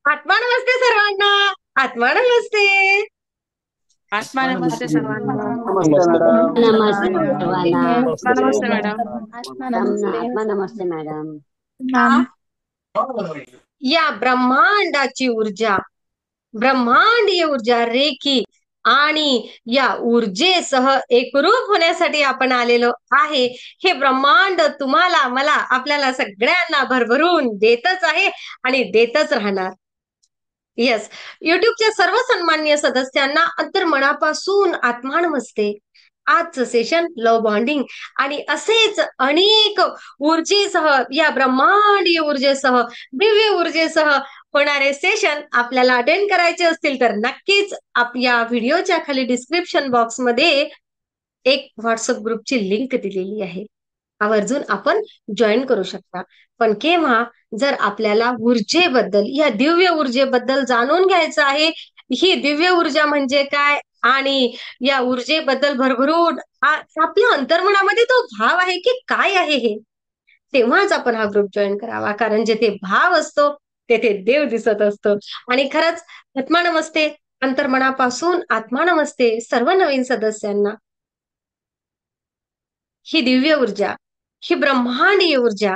आत्मा नमस्ते सर्वांना. आत्मा नमस्ते. आत्मा नमस्ते सर्वांना. नमस्ते मॅडम. नमस्ते सर्वांना. आत्मा नमस्ते मॅडम. आत्मा नमस्ते. आत्मा नमस्ते मॅडम. या ब्रह्मांडाची ऊर्जा, ब्रह्मांडीय ऊर्जा रेखी आणि या ऊर्जेसह एकरूप होण्यासाठी आपण आलेलो आहे. हे ब्रह्मांड तुम्हाला, मला, आपल्याला सगळ्यांना भरभरून देतच आहे आणि देतच राहणार. येस, युट्यूबच्या सर्व सन्माननीय सदस्यांना अंतर्मनापासून आत्मा नमस्ते. आजचं सेशन लव्ह बॉन्डिंग आणि असेच अनेक ऊर्जेसह, या ब्रह्मांडीय ऊर्जेसह, दिव्य ऊर्जेसह होणारे सेशन आपल्याला अटेंड करायचे असतील तर नक्कीच या व्हिडिओच्या खाली डिस्क्रिप्शन बॉक्समध्ये एक व्हॉट्सअप ग्रुपची लिंक दिलेली आहे. आवर्जून आपण जॉईन करू शकता. पण केव्हा, जर आपल्याला ऊर्जेबद्दल, या दिव्य ऊर्जेबद्दल जाणून घ्यायचं आहे, ही दिव्य ऊर्जा म्हणजे काय आणि या ऊर्जेबद्दल भरभरून आपल्या अंतर्मनामध्ये तो भाव आहे की काय आहे हे, तेव्हाच आपण हा ग्रुप जॉईन करावा. कारण जेथे भाव असतो तेथे देव दिसत असतो. आणि खरंच आत्मा नमस्ते, अंतर्मनापासून आत्मा नमस्ते सर्व नवीन सदस्यांना. ही दिव्य ऊर्जा, ही ब्रह्मांडीय ऊर्जा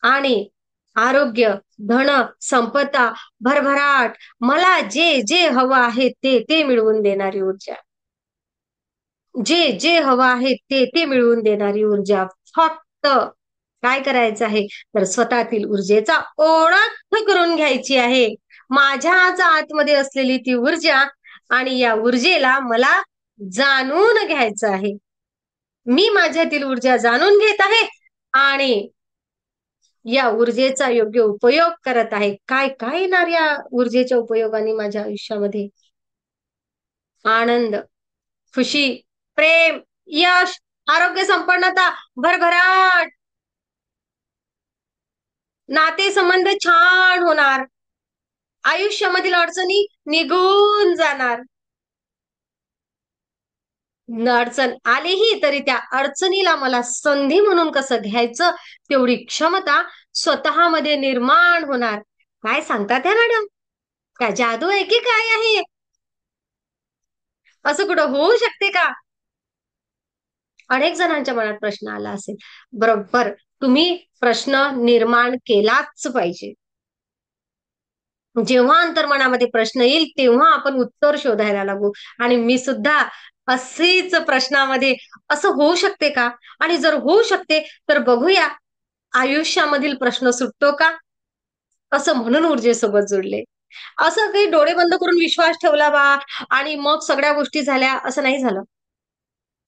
आणि आरोग्य, धन, संपदा, भरभराट, मला जे जे हवं आहे ते ते मिळवून देणारी ऊर्जा, जे जे हवं आहे ते ते मिळवून देणारी ऊर्जा. फक्त काय करायचं आहे तर स्वतःतील ऊर्जेचा ओळख करून घ्यायची आहे. माझ्याच आतमध्ये असलेली ती ऊर्जा आणि या ऊर्जेला मला जाणून घ्यायचं आहे. मी माझ्यातील ऊर्जा जाणून घेत आहे आणि या ऊर्जेचा योग्य उपयोग करत आहे. काय काय येणार या ऊर्जेच्या उपयोगाने माझ्या आयुष्यामध्ये? आनंद, खुशी, प्रेम, यश, आरोग्य, संपन्नता, भरभराट, नाते संबंध छान होणार, आयुष्यामधील अडचणी निघून जाणार. अडचण आलीही तरी त्या अडचणीला मला संधी म्हणून कसं घ्यायचं, तेवढी क्षमता स्वतःमध्ये निर्माण होणार. काय सांगतात या मॅडम? काय जादू आहे की काय आहे? असं कुठं होऊ शकते का? अनेक जणांच्या मनात प्रश्न आला असेल. बरोबर, तुम्ही प्रश्न निर्माण केलाच पाहिजे. जेव्हा अंतर्मनामध्ये प्रश्न येईल तेव्हा आपण उत्तर शोधायला लागू. आणि मी सुद्धा असेच प्रश्नामध्ये, असं होऊ शकते का, आणि जर होऊ शकते तर बघूया आयुष्यामधील प्रश्न सुटतो का, असं म्हणून ऊर्जेसोबत जोडले. असं काही डोळे बंद करून विश्वास ठेवला बा आणि मग सगळ्या गोष्टी झाल्या, असं नाही झालं.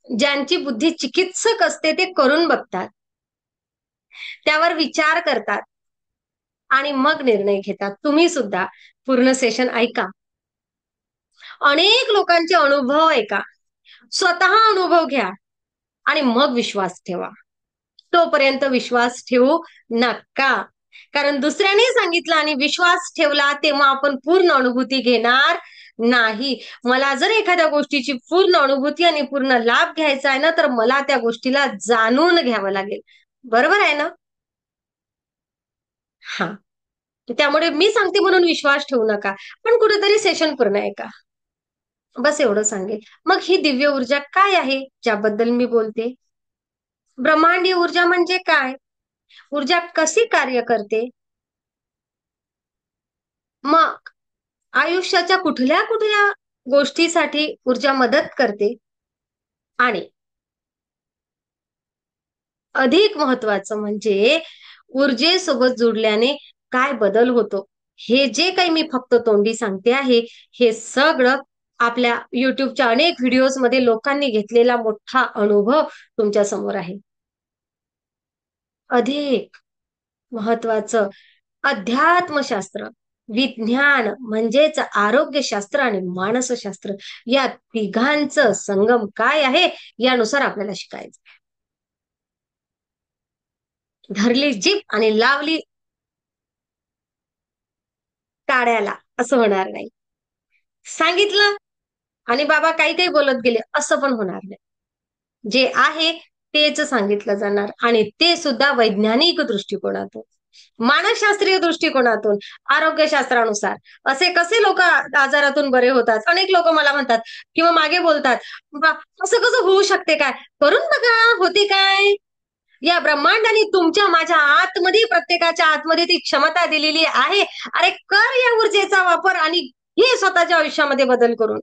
ज्यांची बुद्धी चिकित्सक असते ते करून बघतात, त्यावर विचार करतात आणि मग निर्णय घेतात. तुम्ही सुद्धा पूर्ण सेशन ऐका, अनेक लोकांचे अनुभव ऐका, स्वतः अनुभव घ्या आणि मग विश्वास ठेवा. तोपर्यंत विश्वास ठेवू नका, कारण दुसऱ्याने सांगितलं आणि विश्वास ठेवला तेव्हा आपण पूर्ण अनुभूती घेणार नाही. मला जर एखाद्या गोष्टीची पूर्ण अनुभूती आणि पूर्ण लाभ घ्यायचा आहे ना, तर मला त्या गोष्टीला जाणून घ्यावं लागेल. बरोबर आहे ना? हा, त्यामुळे मी सांगते म्हणून विश्वास ठेवू नका, पण कुठेतरी सेशन पूर्ण आहे का, बस एवढं सांगेल. मग ही दिव्य ऊर्जा काय आहे ज्याबद्दल मी बोलते? ब्रह्मांडीय ऊर्जा म्हणजे काय? ऊर्जा कशी कार्य करते? मग आयुष्याच्या कुठल्या कुठल्या गोष्टीसाठी ऊर्जा मदत करते? आणि अधिक महत्वाचं म्हणजे ऊर्जेसोबत जोडल्याने काय बदल होतो? हे जे काही मी फक्त तोंडी सांगते आहे, हे सगळं आपल्या युट्यूबच्या अनेक व्हिडिओज मध्ये लोकांनी घेतलेला मोठा अनुभव तुमच्या समोर आहे. अधिक महत्वाचं अध्यात्मशास्त्र, विज्ञान म्हणजेच आरोग्यशास्त्र आणि मानसशास्त्र, या तिघांचं संगम काय आहे यानुसार आपल्याला शिकायचं. धरली जीभ आणि लावली टाळ्याला, असं होणार नाही. सांगितलं आणि बाबा काही काही बोलत गेले, असं पण होणार नाही. जे आहे तेच सांगितलं जाणार आणि ते सुद्धा वैज्ञानिक दृष्टिकोनातून. मानसशास्त्रीय दृष्टिकोनातून, आरोग्यशास्त्रानुसार असे कसे लोक आजारातून बरे होतात. अनेक लोक मला म्हणतात किंवा मागे बोलतात, असं कसं होऊ शकते काय, करून बघा होते काय. या ब्रह्मांडाने तुमच्या माझ्या आतमध्ये, प्रत्येकाच्या आतमध्ये ती क्षमता दिलेली आहे. अरे कर या ऊर्जेचा वापर आणि हे स्वतःच्या आयुष्यामध्ये बदल करून.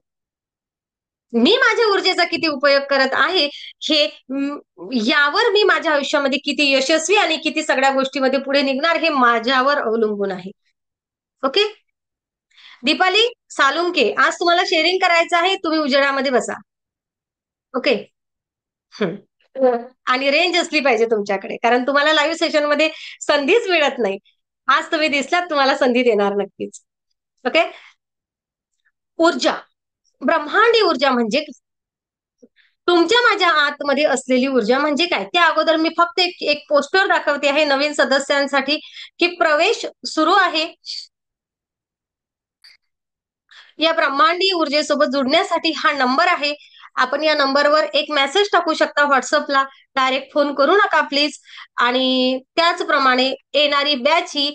मी माझ्या ऊर्जेचा किती उपयोग करत आहे हे यावर मी माझ्या आयुष्यामध्ये किती यशस्वी आणि किती सगळ्या गोष्टीमध्ये पुढे निघणार हे माझ्यावर अवलंबून आहे. ओके. दीपाली सालुंके, आज तुम्हाला शेअरिंग करायचं आहे, तुम्ही उजेडामध्ये बसा. ओके. आणि रेंज असली पाहिजे तुमच्याकडे, कारण तुम्हाला लाईव्ह सेशन मध्ये संधीच मिळत नाही. आज तुम्ही दिसलात, तुम्हाला संधी देणार नक्कीच. ओके. ऊर्जा, ब्रह्मांडी ऊर्जा म्हणजे तुमच्या माझ्या आतमध्ये असलेली ऊर्जा म्हणजे काय. त्या अगोदर मी फक्त एक पोस्टर दाखवते आहे नवीन सदस्यांसाठी की प्रवेश सुरू आहे. या ब्रह्मांडी ऊर्जेसोबत जुडण्यासाठी हा नंबर आहे. आपण या नंबरवर एक मेसेज टाकू शकता व्हॉट्सअपला, डायरेक्ट फोन करू नका प्लीज. आणि त्याचप्रमाणे येणारी बॅच ही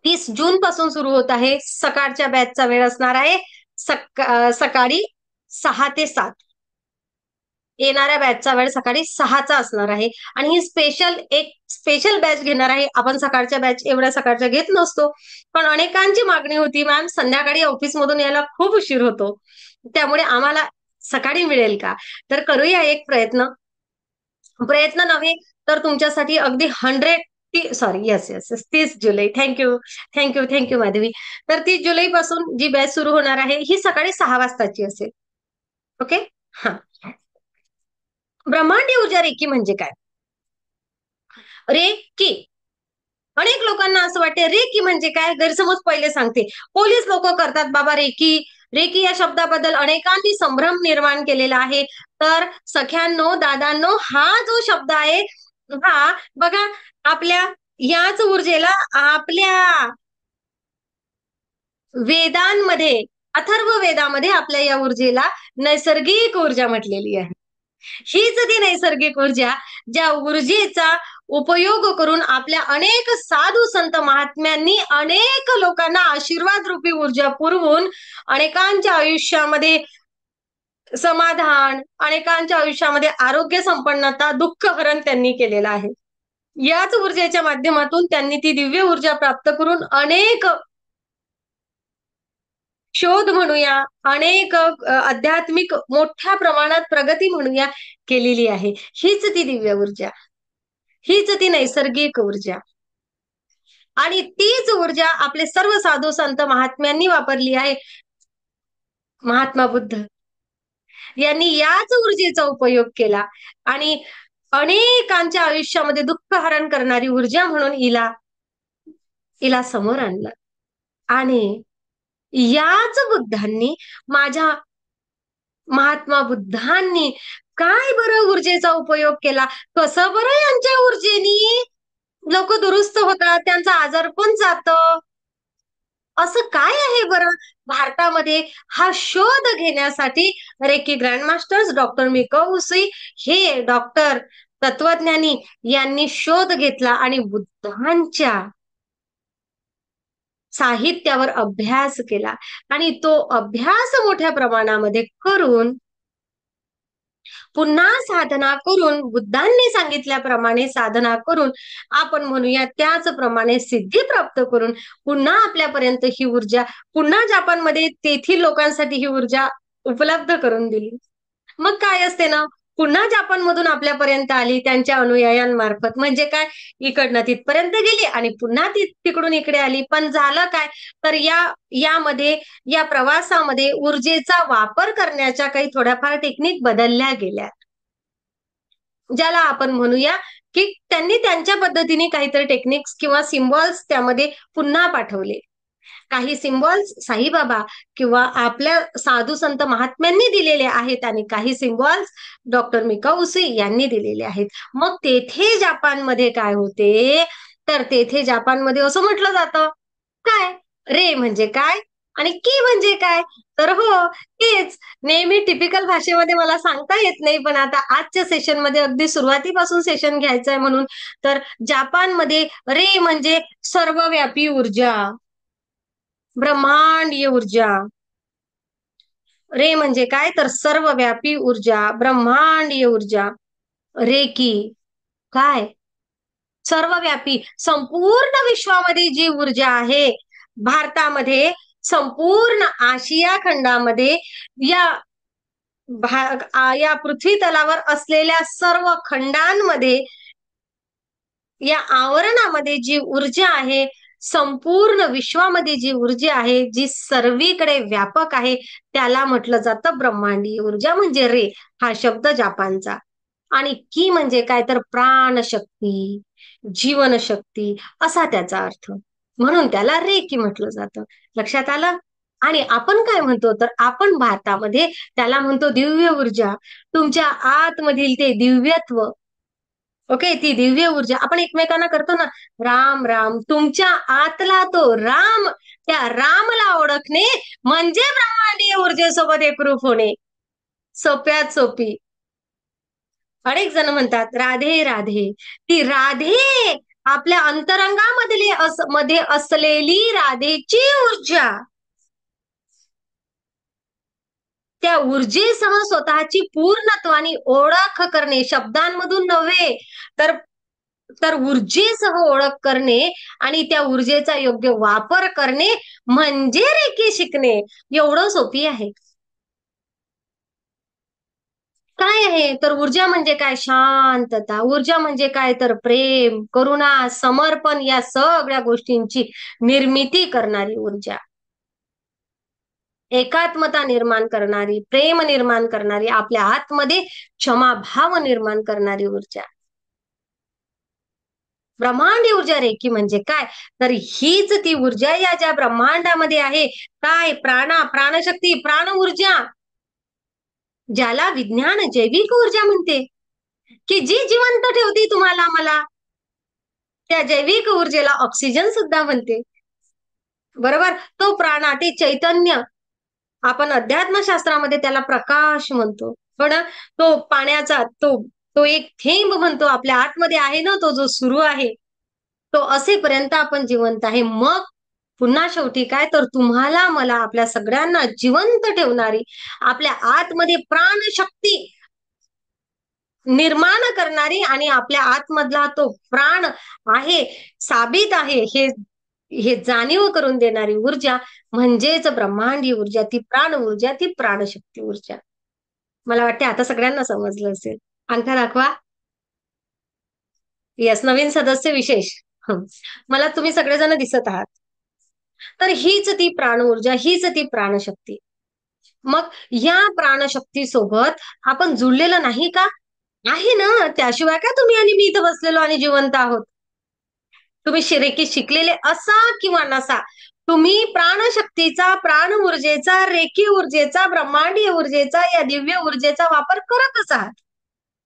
30 जून पासून सुरू होत आहे. सकाळच्या बॅचचा वेळ असणार आहे सकाळी 6 ते 7. येणाऱ्या बॅचचा वेळ सकाळी 6चा असणार आहे. आणि ही स्पेशल बॅच घेणार आहे. आपण सकाळच्या बॅच एवढ्या सकाळच्या घेत नसतो, पण अनेकांची मागणी होती, मॅम संध्याकाळी ऑफिसमधून यायला खूप उशीर होतो, त्यामुळे आम्हाला सकाळी मिळेल का. तर करूया एक प्रयत्न नव्हे तर तुमच्यासाठी अगदी 30 जुलै. थँक्यू माधवी. तर 30 जुलै पासून जी बॅच सुरू होणार आहे ही सकाळी 6 वाजताची असेल. ओके. हा, ब्रह्मांडी ऊर्जा रेकी म्हणजे काय. रेकी अनेक लोकांना असं वाटते रेकी म्हणजे काय, गैरसमज पहिले सांगते. पोलीस लोक करतात बाबा रेकी. रेकी या शब्दाबद्दल अनेकांनी संभ्रम निर्माण केलेला आहे. तर सख्यांनो, दादांनो, हा जो शब्द आहे हा बघा, आपल्या याच ऊर्जेला आपल्या वेदांमध्ये, अथर्व वेदामध्ये आपल्या या ऊर्जेला नैसर्गिक ऊर्जा म्हटलेली आहे. हीच ती नैसर्गिक ऊर्जा, ज्या ऊर्जेचा उपयोग करून आपल्या अनेक साधू संत महात्म्यांनी अनेक लोकांना आशीर्वाद रूपी ऊर्जा पुरवून अनेकांच्या आयुष्यामध्ये समाधान, अनेकांच्या आयुष्यामध्ये आरोग्य संपन्नता, दुःख हरण त्यांनी केलेलं आहे. याच ऊर्जेच्या माध्यमातून त्यांनी ती दिव्य ऊर्जा प्राप्त करून अनेक शोध म्हणूया, अनेक आध्यात्मिक मोठ्या प्रमाणात प्रगती म्हणूया केलेली आहे. हीच ती दिव्य ऊर्जा, हीच ती नैसर्गिक ऊर्जा. आणि तीच ऊर्जा आपले सर्व साधू संत महात्म्यांनी वापरली आहे. महात्मा बुद्ध यांनी याच ऊर्जेचा उपयोग केला आणि अनेकांच्या आयुष्यामध्ये दुःख हरण करणारी ऊर्जा म्हणून हिला समोर आणलं. आणि याच बुद्धांनी, माझ्या महात्मा बुद्धांनी काय बरं ऊर्जेचा उपयोग केला, कसं बरं यांच्या ऊर्जेनी लोक दुरुस्त होतात, त्यांचा आजार पण जातं, असं काय आहे बरं भारतामध्ये. हा शोध घेण्यासाठी रेकी ग्रँडमास्टर्स डॉक्टर मिकाऊ उसी हे डॉक्टर तत्वज्ञानी यांनी शोध घेतला आणि बुद्धांच्या साहित्यावर अभ्यास केला. आणि तो अभ्यास मोठ्या प्रमाणामध्ये करून पुन्हा साधना करून, बुद्धांनी सांगितल्याप्रमाणे साधना करून, आपण म्हणूया त्याचप्रमाणे सिद्धी प्राप्त करून पुन्हा आपल्यापर्यंत ही ऊर्जा, पुन्हा जपानमध्ये तेथील लोकांसाठी ही ऊर्जा उपलब्ध करून दिली. मग काय असते ना, पुन्हा जपानमधून आपल्यापर्यंत आली त्यांच्या अनुयायांमार्फत. म्हणजे काय, इकडनं तिथपर्यंत गेली आणि पुन्हा तिकडून इकडे आली. पण झालं काय, तर यामध्ये, या प्रवासामध्ये ऊर्जेचा वापर करण्याच्या काही थोड्याफार टेक्निक बदलल्या गेल्या, ज्याला आपण म्हणूया की त्यांनी त्यांच्या पद्धतीने काहीतरी टेक्निक्स किंवा सिम्बॉल्स त्यामध्ये पुन्हा पाठवले. काही सिम्बॉल्स साईबाबा किंवा आपल्या साधू संत महात्म्यांनी दिलेले आहेत आणि काही सिम्बॉल्स डॉक्टर मिकाऊ उसी यांनी दिलेले आहेत. मग तेथे जपानमध्ये काय होते, तर तेथे जपानमध्ये असं म्हटलं जातं, काय रे म्हणजे काय आणि की म्हणजे काय? तर हो, हेच नेहमी टिपिकल भाषेमध्ये मला सांगता येत नाही, पण आता आजच्या सेशनमध्ये अगदी सुरुवातीपासून सेशन घ्यायचं आहे म्हणून, तर जपानमध्ये रे म्हणजे सर्वव्यापी ऊर्जा, ब्रह्मांडीय ऊर्जा. रे म्हणजे काय? तर सर्वव्यापी ऊर्जा, ब्रह्मांडीय ऊर्जा. रेकी काय? सर्वव्यापी, संपूर्ण विश्वामध्ये जी ऊर्जा आहे, भारतामध्ये, संपूर्ण आशिया खंडामध्ये, या या पृथ्वी तलावर असलेल्या सर्व खंडांमध्ये, या आवरणामध्ये जी ऊर्जा आहे, संपूर्ण विश्वामध्ये जी ऊर्जा आहे, जी सर्वीकडे व्यापक आहे, त्याला म्हटलं जातं ब्रह्मांडीय ऊर्जा, म्हणजे रे हा शब्द जपानचा. आणि की म्हणजे काय? तर प्राणशक्ती, जीवनशक्ती असा त्याचा अर्थ. म्हणून त्याला रे की म्हटलं जातं. लक्षात आलं? आणि आपण काय म्हणतो? तर आपण भारतामध्ये त्याला म्हणतो दिव्य ऊर्जा. तुमच्या आतमधील ते दिव्यत्व, ओके, ती दिव्य ऊर्जा आपण एकमेकांना करतो ना, राम राम. तुमच्या आतला तो राम, त्या रामला ओळखणे म्हणजे ब्रह्मांडीय ऊर्जेसोबत एकरूप होणे. सोप्यात सोपी. अनेक जण म्हणतात राधे राधे. ती राधे आपल्या अंतरंगामधली मध्ये असलेली राधेची ऊर्जा, त्या ऊर्जेसह स्वतःची पूर्णत्वाने ओळख करणे, शब्दांमधून नव्हे, तर तर ऊर्जेसह ओळख करणे आणि त्या ऊर्जेचा योग्य वापर करणे म्हणजे रेकी शिकणे. एवढं सोपी आहे. काय आहे? तर ऊर्जा म्हणजे काय? शांतता. ऊर्जा म्हणजे काय? तर प्रेम, करुणा, समर्पण या सगळ्या गोष्टींची निर्मिती करणारी ऊर्जा. एकात्मता निर्माण करणारी, प्रेम निर्माण करणारी, आपल्या आतमध्ये क्षमाभाव निर्माण करणारी ऊर्जा. ब्रह्मांडी ऊर्जा रेकी म्हणजे काय? तर हीच ती ऊर्जा या ज्या ब्रह्मांडामध्ये आहे. काय? प्राणशक्ती, प्राण ऊर्जा, ज्याला विज्ञान जैविक ऊर्जा म्हणते, की जी जिवंत ठेवती तुम्हाला मला. त्या जैविक ऊर्जेला ऑक्सिजन सुद्धा म्हणते. बरोबर? तो प्राणा, ते चैतन्य, आपण अध्यात्मशास्त्रामध्ये त्याला प्रकाश म्हणतो. पण तो पाण्याचा तो एक थेंब म्हणतो, आपल्या आतमध्ये आहे ना, तो जो सुरू आहे, तो असेपर्यंत आपण जिवंत आहे. मग पुन्हा शेवटी काय? तर तुम्हाला मला, आपल्या सगळ्यांना जिवंत ठेवणारी, आपल्या आतमध्ये प्राणशक्ती निर्माण करणारी आणि आपल्या आतमधला तो प्राण आहे, साबित आहे, हे जाणीव करून देणारी ऊर्जा म्हणजेच ब्रह्मांडी ऊर्जा, ती प्राण ऊर्जा, ती प्राणशक्ती ऊर्जा. मला वाटते आता सगळ्यांना समजलं असेल. अंगठा दाखवा. यस, नवीन सदस्य विशेष. मला तुम्ही सगळेजण दिसत आहात. तर हीच ती प्राण ऊर्जा, हीच ती प्राणशक्ती. मग या प्राणशक्ती सोबत आपण जुळलेलं नाही का? आहे ना. त्याशिवाय काय तुम्ही आणि मी इथं बसलेलो आणि जिवंत आहोत? तुम्ही रेकी शिकलेले असा किंवा नसा, तुम्ही प्राणशक्तीचा, प्राण ऊर्जेचा, रेकी ऊर्जेचा, ब्रह्मांडीय ऊर्जेचा, या दिव्य ऊर्जेचा वापर करतच आहात.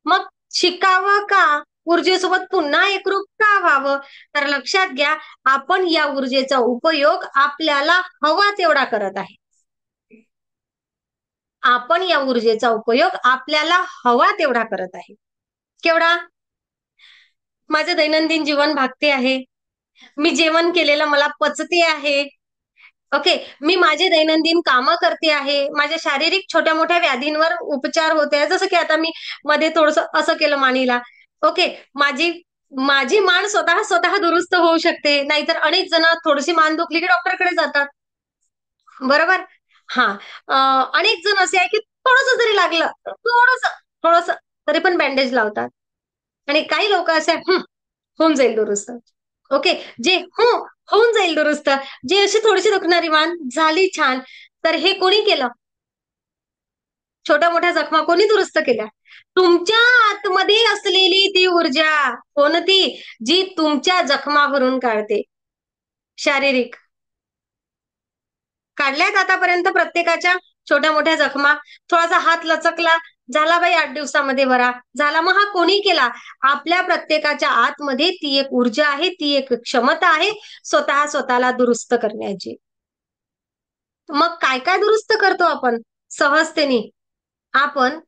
मग शिकावं का? ऊर्जेसोबत पुन्हा एकरूप का व्हावं? तर लक्षात घ्या, आपण या ऊर्जेचा उपयोग आपल्याला हवा तेवढा करत आहे. आपण या ऊर्जेचा उपयोग आपल्याला हवा तेवढा करत आहे. केवढा? माझं दैनंदिन जीवन भागते आहे. मी जेवण केलेलं मला पचते आहे. ओके, मी माझे दैनंदिन कामं करते आहे. माझ्या शारीरिक छोट्या मोठ्या व्याधींवर उपचार होते आहे. जसं की आता मी मध्ये थोडंसं असं केलं मानेला. ओके, माझी माझी मान स्वतः दुरुस्त होऊ शकते. नाहीतर अनेक जण थोडीशी मान दुखली की डॉक्टरकडे जातात. बरोबर? हां. अनेक जण असे आहे की थोडंसं जरी लागलं, थोडंसं तरी पण बँडेज लावतात. आणि काही लोक असे होऊन जाईल दुरुस्त. ओके, जे होऊन जाईल दुरुस्त, जे अशी थोडीशी दुखणारी मान झाली छान, तर हे कोणी केलं? छोट्या मोठ्या जखमा कोणी दुरुस्त केल्या? तुमच्या आतमध्ये असलेली ती ऊर्जा. कोणती? जी तुमच्या जखमा भरून काढते. शारीरिक. काढल्यात आतापर्यंत प्रत्येकाच्या छोट्या मोठ्या जखमा? थोडासा हात लचकला, झाला बाई 8 दिवसामध्ये बरा झाला. मग हा कोणी केला? आपल्या प्रत्येकाच्या आतमध्ये ती एक ऊर्जा आहे, ती एक क्षमता आहे स्वतःला दुरुस्त करण्याची. मग काय काय दुरुस्त करतो आपण सहजतेने? आपण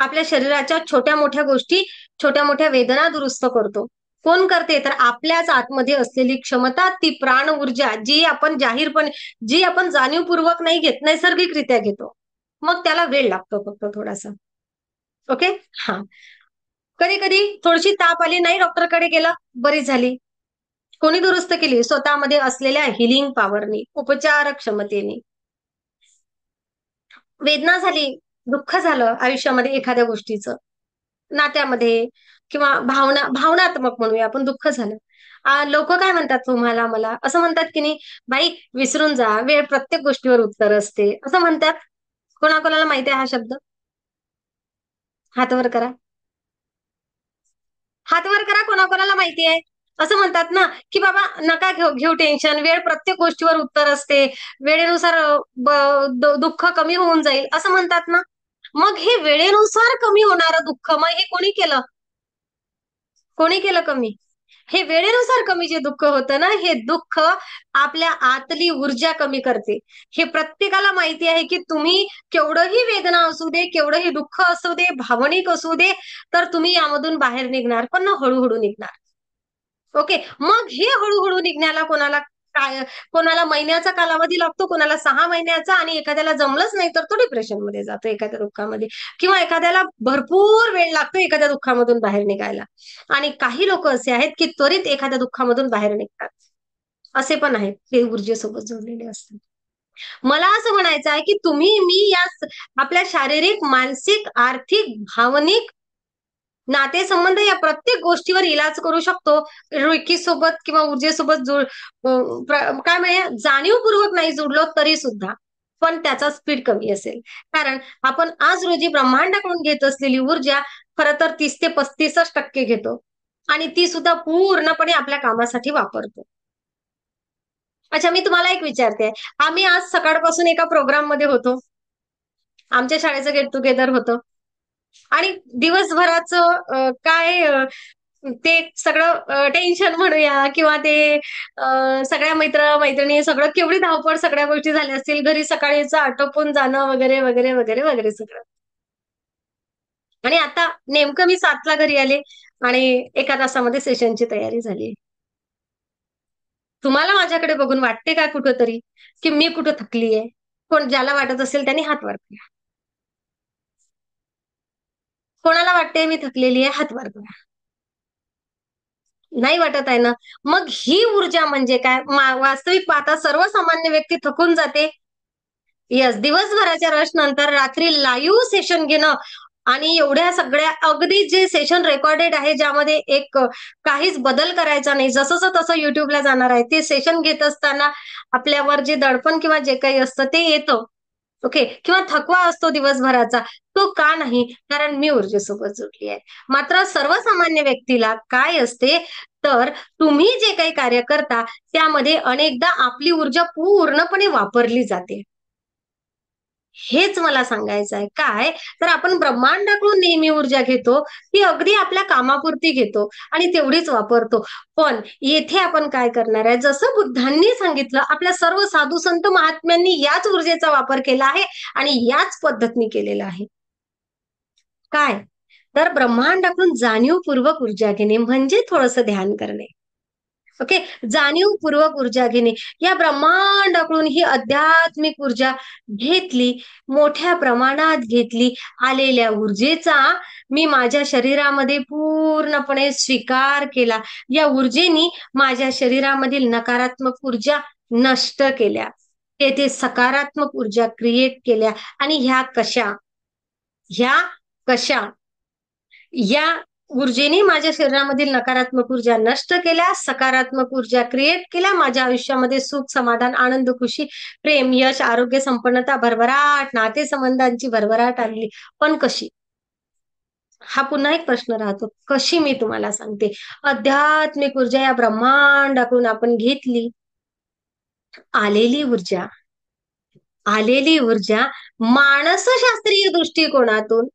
आपल्या शरीराच्या छोट्या मोठ्या गोष्टी, छोट्या मोठ्या वेदना दुरुस्त करतो. कोण करते? तर आपल्याच आतमध्ये असलेली क्षमता, ती प्राण ऊर्जा, जी आपण जाहीरपणे, जी आपण जाणीवपूर्वक नाही घेत, नैसर्गिकरित्या घेतो. मग त्याला वेळ लागतो फक्त थोडासा. ओके. हा, कधी कधी थोडीशी ताप आली, नाही डॉक्टरकडे गेलं, बरी झाली. कोणी दुरुस्त केली? स्वतःमध्ये असलेल्या हिलिंग पॉवरनी, उपचार क्षमतेने. वेदना झाली, दुःख झालं आयुष्यामध्ये एखाद्या गोष्टीचं, नात्यामध्ये किंवा भावनात्मक म्हणूया आपण, दुःख झालं. लोक काय म्हणतात तुम्हाला, मला असं म्हणतात की नाही, बाई विसरून जा, वेळ प्रत्येक गोष्टीवर उत्तर असते, असं म्हणतात. कोणाकोणाला माहिती आहे हा शब्द? हात वर करा. हात वर करा, कोणाकोणाला माहिती आहे? असं म्हणतात ना की बाबा नका घेऊ टेन्शन, वेळ प्रत्येक गोष्टीवर उत्तर असते, वेळेनुसार दुःख कमी होऊन जाईल, असं म्हणतात ना. मग हे वेळेनुसार कमी होणारं दुःख, मग हे कोणी केलं? कोणी केलं कमी? हे वेळेनुसार कमी जे दुःख होतं ना, हे दुःख आपल्या आतली ऊर्जा कमी करते. हे प्रत्येकाला माहिती आहे की तुम्ही केवढंही वेदना असू दे, केवढंही दुःख असू दे, भावनिक असू दे, तर तुम्ही यामधून बाहेर निघणार, पण ना हळूहळू निघणार. ओके. मग हे हळूहळू निघण्याला कोणाला महिन्याचा कालावधी लागतो, कोणाला 6 महिन्याचा, आणि एखाद्याला जमलंच नाही तर तो डिप्रेशनमध्ये जातो, एखाद्या दुःखामध्ये, किंवा एखाद्याला भरपूर वेळ लागतो एखाद्या दुःखामधून बाहेर निघायला. आणि काही लोक असे आहेत की त्वरित एखाद्या दुःखामधून बाहेर निघतात. असे पण आहेत, ते ऊर्जेसोबत जोडलेले असतात. मला असं म्हणायचं आहे की तुम्ही, मी या आपल्या शारीरिक, मानसिक, आर्थिक, भावनिक, नातेसंबंध या प्रत्येक गोष्टीवर इलाज करू शकतो. रेकी सोबत किंवा ऊर्जेसोबत काय म्हणजे जाणीवपूर्वक नाही जोडलो तरी सुद्धा, पण त्याचा स्पीड कमी असेल. कारण आपण आज रोजी ब्रह्मांडाकडून घेत असलेली ऊर्जा खरं तर 30 ते 35% घेतो, आणि ती सुद्धा पूर्णपणे आपल्या कामासाठी वापरतो. अच्छा, मी तुम्हाला एक विचारते. आम्ही आज सकाळपासून एका प्रोग्राम मध्ये होतो, आमच्या शाळेचं गेट टुगेदर होतं, आणि दिवसभराचं ते सगळं टेन्शन म्हणूया, किंवा ते सगळ्या मैत्रिणी, सगळं केवढी धावपळ, सगळ्या गोष्टी झाल्या असतील, घरी सकाळीच आटोपून जाणं वगैरे वगैरे वगैरे वगैरे सगळं. आणि आता नेमकं मी 7ला घरी आले, आणि एका तासामध्ये सेशनची तयारी झाली. तुम्हाला माझ्याकडे बघून वाटते का कुठंतरी की मी कुठं थकलीये? कोण ज्याला वाटत असेल त्यांनी हात वर करा. कोणाला वाटते मी थकलेली आहे? हात वर करा. नाही वाटत आहे ना? मग ही ऊर्जा म्हणजे काय? वास्तविक पाहता सर्वसामान्य व्यक्ती थकून जाते. यस, दिवसभराच्या रश नंतर रात्री लाईव्ह सेशन घेणं, आणि एवढ्या सगळ्या अगदी जे सेशन रेकॉर्डेड आहे, ज्यामध्ये काहीच बदल करायचा नाही, जसंच तसं युट्यूबला जाणार आहे, ते सेशन घेत असताना आपल्यावर जे दडपण किंवा जे काही असतं ते येतं. ओके. किंवा थकवा असतो दिवसभराचा, तो का नाही? कारण मी ऊर्जेसोबत जोडली आहे. मात्र सर्वसामान्य व्यक्तीला काय असते, तर तुम्ही जे काही कार्य करता त्यामध्ये अनेकदा आपली ऊर्जा पूर्णपणे वापरली जाते. हेच मला सांगायचं आहे. काय तर आपण ब्रह्मांडाकडून नेहमी ऊर्जा घेतो, ती अगदी आपल्या कामापुरती घेतो आणि तेवढीच वापरतो. पण येथे आपण काय करणार आहे, जसं बुद्धांनी सांगितलं, आपल्या सर्व साधू संत महात्म्यांनी याच ऊर्जेचा वापर केला आहे आणि याच पद्धतीने केलेला आहे. काय तर ब्रह्मांडाकडून जाणीवपूर्वक ऊर्जा घेणे म्हणजे थोडंसं ध्यान करणे. ओके. जाणीवपूर्वक ऊर्जा घेणे, या ब्रह्मांडाकडून ही आध्यात्मिक ऊर्जा घेतली, मोठ्या प्रमाणात घेतली, आलेल्या ऊर्जेचा मी माझ्या शरीरामध्ये पूर्णपणे स्वीकार केला. या ऊर्जेनी माझ्या शरीरामधील नकारात्मक ऊर्जा नष्ट केल्या, तेथे सकारात्मक ऊर्जा क्रिएट केल्या. आणि ह्या कशा या ऊर्जेने माझ्या शरीरामधील नकारात्मक ऊर्जा नष्ट केल्या, सकारात्मक ऊर्जा क्रिएट केल्या. माझ्या आयुष्यामध्ये सुख, समाधान, आनंद, खुशी, प्रेम, यश, आरोग्य, संपन्नता, भरभराट, नातेसंबंधांची भरभराट आणली. पण कशी? हा पुन्हा एक प्रश्न राहतो. कशी? मी तुम्हाला सांगते. आध्यात्मिक ऊर्जा या ब्रह्मांडाकडून आपण घेतली, आलेली ऊर्जा मानसशास्त्रीय दृष्टिकोनातून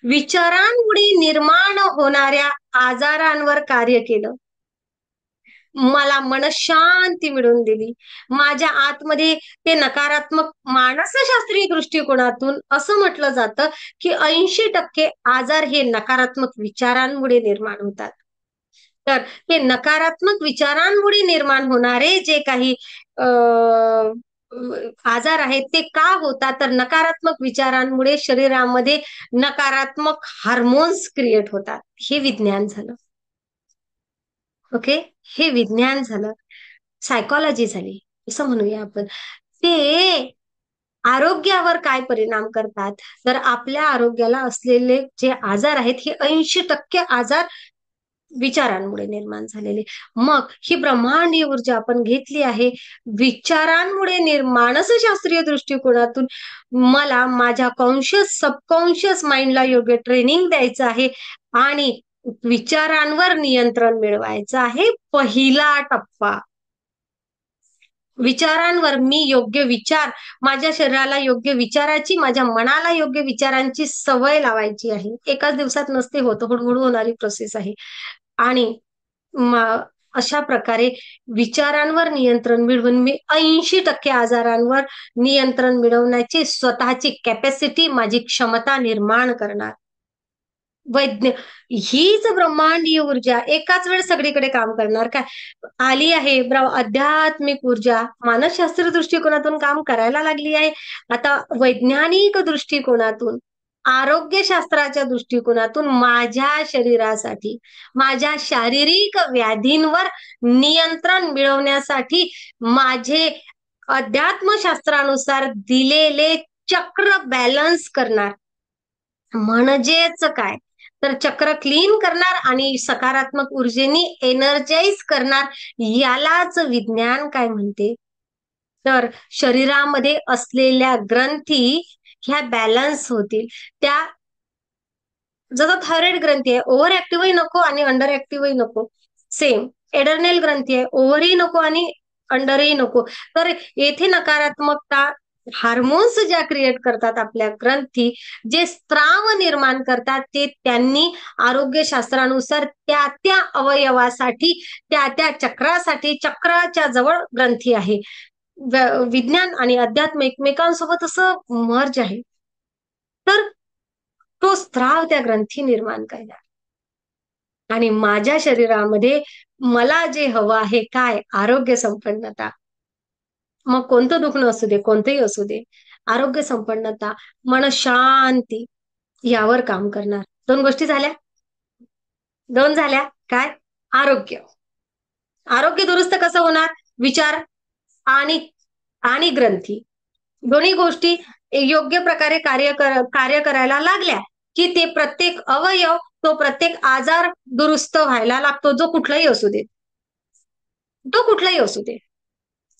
विचारांमुळे निर्माण होणाऱ्या आजारांवर कार्य केलं. मला मनशांती मिळवून दिली. माझ्या आतमध्ये ते नकारात्मक मानसशास्त्रीय दृष्टिकोनातून असं म्हटलं जातं की 80% आजार हे नकारात्मक विचारांमुळे निर्माण होतात. तर हे नकारात्मक विचारांमुळे निर्माण होणारे जे काही आजार आहेत ते का होतात, तर नकारात्मक विचारांमुळे शरीरामध्ये नकारात्मक हार्मोन्स क्रिएट होतात. हे विज्ञान झालं. ओके, हे विज्ञान झालं, सायकॉलॉजी झाली असं म्हणूया आपण. ते आरोग्यावर काय परिणाम करतात, तर आपल्या आरोग्याला असलेले जे आजार आहेत हे 80% आजार विचारांमुळे निर्माण झालेले. मग ही ब्रह्मांडीय ऊर्जा आपण घेतली आहे विचारांमुळे मानसशास्त्रीय दृष्टिकोनातून. मला माझ्या कॉन्शियस सबकॉन्शियस माइंडला योग्य ट्रेनिंग द्यायचं आहे आणि विचारांवर नियंत्रण मिळवायचं आहे. पहिला टप्पा विचारांवर. मी योग्य विचार, माझ्या शरीराला योग्य विचाराची, माझ्या मनाला योग्य विचारांची सवय लावायची आहे. एकाच दिवसात नसते होत, हळूहळू होणारी प्रोसेस आहे. आणि अशा प्रकारे विचारांवर नियंत्रण मिळवून मी 80% आजारांवर नियंत्रण मिळवण्याची स्वतःची कॅपॅसिटी, माझी क्षमता निर्माण करणार. हीच ब्रह्मांडीय ऊर्जा एकाच वेळ सगळीकडे काम करणार. काय आली आहे आध्यात्मिक ऊर्जा मानसशास्त्रीय दृष्टिकोनातून काम करायला लागली आहे. आता वैज्ञानिक दृष्टिकोनातून, आरोग्यशास्त्राच्या दृष्टिकोनातून माझ्या शरीरासाठी, माझ्या शारीरिक व्याधींवर नियंत्रण मिळवण्यासाठी माझे अध्यात्मशास्त्रानुसार दिलेले चक्र बॅलन्स करणार. म्हणजेच काय, तर चक्र क्लीन करणार आणि सकारात्मक ऊर्जेनी एनर्जाइज करणार. यालाच विज्ञान काय म्हणते, तर शरीरामध्ये असलेल्या ग्रंथी ह्या बॅलन्स होतील. त्या जसं थायरॉइड ग्रंथी आहे, ओव्हर ऍक्टिव्हही नको आणि अंडर ऍक्टिव्हही नको. सेम एडर्नेल ग्रंथी आहे, ओव्हरही नको आणि अंडरही नको. तर येथे नकारात्मकता हार्मोन्स ज्या क्रिएट करतात आपल्या ग्रंथी, जे स्त्राव निर्माण करतात, ते त्यांनी आरोग्यशास्त्रानुसार त्या त्या अवयवासाठी, त्या त्या चक्रासाठी, चक्राच्या जवळ ग्रंथी आहे. विज्ञान आणि अध्यात्म एकमेकांसोबत असं मर्ज आहे. तर तो स्त्राव त्या ग्रंथी निर्माण करणार. आणि माझ्या शरीरामध्ये मला जे हवं आहे काय, आरोग्य संपन्नता. मग कोणतं दुखणं असू दे, कोणतंही असू दे, आरोग्य संपन्नता, मनशांती यावर काम करणार. 2 गोष्टी झाल्या. 2 झाल्या. काय, आरोग्य. आरोग्य दुरुस्त कसं होणार, विचार आणि आणि ग्रंथी दोन्ही गोष्टी योग्य प्रकारे कार्य करायला लागल्या की ते प्रत्येक अवयव, तो प्रत्येक आजार दुरुस्त व्हायला लागतो. जो कुठलाही असू दे, तो कुठलाही असू दे.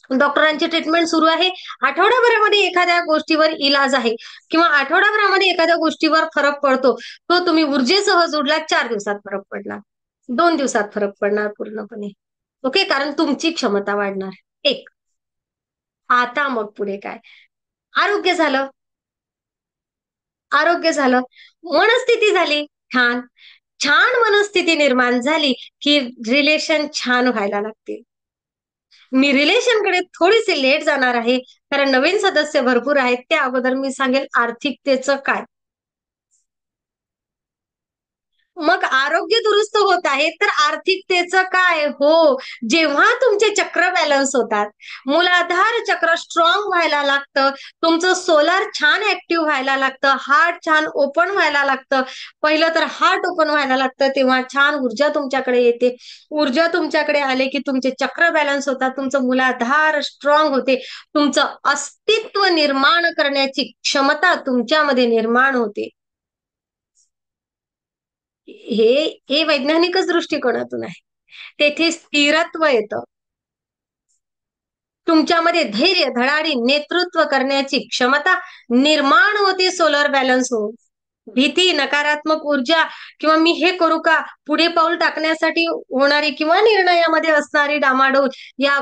डॉक्टरांची ट्रीटमेंट सुरू आहे, आठवड्याभरामध्ये एखाद्या गोष्टीवर इलाज आहे किंवा आठवड्याभरामध्ये एखाद्या गोष्टीवर फरक पडतो, तो तुम्ही ऊर्जेसह जोडला, 4 दिवसात फरक पडणार, 2 दिवसात फरक पडणार पूर्णपणे. ओके, कारण तुमची क्षमता वाढणार. एक. आता मग पुढे काय, आरोग्य झालं. आरोग्य झालं, मनस्थिती झाली. छान छान मनस्थिती निर्माण झाली की रिलेशन छान व्हायला लागतील. मी रिलेशनकडे थोडीशी लेट जाणार आहे कारण नवीन सदस्य भरपूर आहेत. त्या अगोदर मी सांगेल आर्थिकतेचं काय. मग आरोग्य दुरुस्त होत आहे तर आर्थिकतेचं काय. हो, जेव्हा तुमचे चक्र बॅलन्स होतात, मूलाधार चक्र स्ट्रॉंग व्हायला लागतं, तुमचं सोलार छान ऍक्टिव्ह व्हायला लागतं, हार्ट छान ओपन व्हायला लागतं. पहिलं तर हार्ट ओपन व्हायला लागतं, तेव्हा छान ऊर्जा तुमच्याकडे येते. ऊर्जा तुमच्याकडे आले की तुमचे चक्र बॅलन्स होतात, तुमचं मूलाधार स्ट्रॉंग होते, तुमचं अस्तित्व निर्माण करण्याची क्षमता तुमच्यामध्ये निर्माण होते. हे वैज्ञानिकच दृष्टिकोनातून आहे. तेथे स्थिरत्व येतं, तुमच्यामध्ये धैर्य, धडाडी, नेतृत्व करण्याची क्षमता निर्माण होते. सोलर बॅलन्स हो, भीती, नकारात्मक ऊर्जा किंवा मी हे करू का, पुढे पाऊल टाकण्यासाठी होणारी किंवा निर्णयामध्ये असणारी डामाडोल, या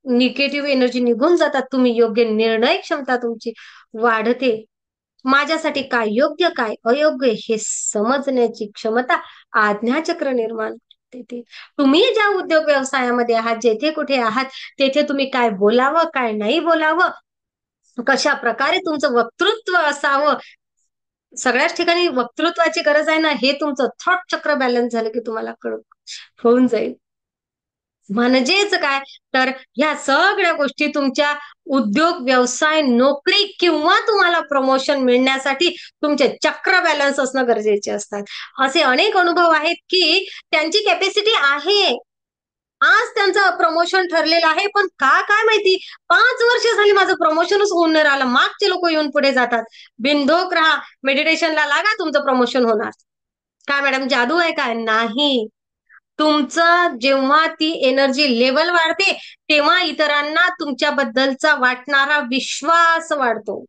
निगेटिव्ह एनर्जी निघून जातात. तुम्ही योग्य निर्णय क्षमता तुमची वाढते. माझ्यासाठी काय योग्य, काय अयोग्य हे समजण्याची क्षमता आज्ञाचक्र निर्माण. ते तुम्ही ज्या उद्योग व्यवसायामध्ये आहात, जेथे कुठे आहात, तेथे तुम्ही काय बोलावं, काय नाही बोलावं, कशा प्रकारे तुमचं वक्तृत्व असावं, सगळ्याच ठिकाणी वक्तृत्वाची गरज आहे ना, हे तुमचं थॉट चक्र बॅलन्स झालं की तुम्हाला होऊन जाईल. म्हणजेच काय, तर ह्या सगळ्या गोष्टी तुमच्या उद्योग, व्यवसाय, नोकरी किंवा तुम्हाला प्रमोशन मिळण्यासाठी तुमचे चक्र बॅलन्स असणं गरजेचे असतात. असे अनेक अनुभव आहेत की त्यांची कॅपॅसिटी आहे, आज त्यांचं प्रमोशन ठरलेलं आहे, पण काय माहिती 5 वर्ष झाली माझं प्रमोशनच होऊन नाही राहिलं. मागचे लोक येऊन पुढे जातात. बिनधोक राहा, मेडिटेशनला लागा, तुमचं प्रमोशन होणार. काय मॅडम जादू आहे काय? नाही. तुमचं जेव्हा ती एनर्जी लेवल वाढते, तेव्हा इतरांना तुमच्याबद्दलचा वाटणारा विश्वास वाढतो.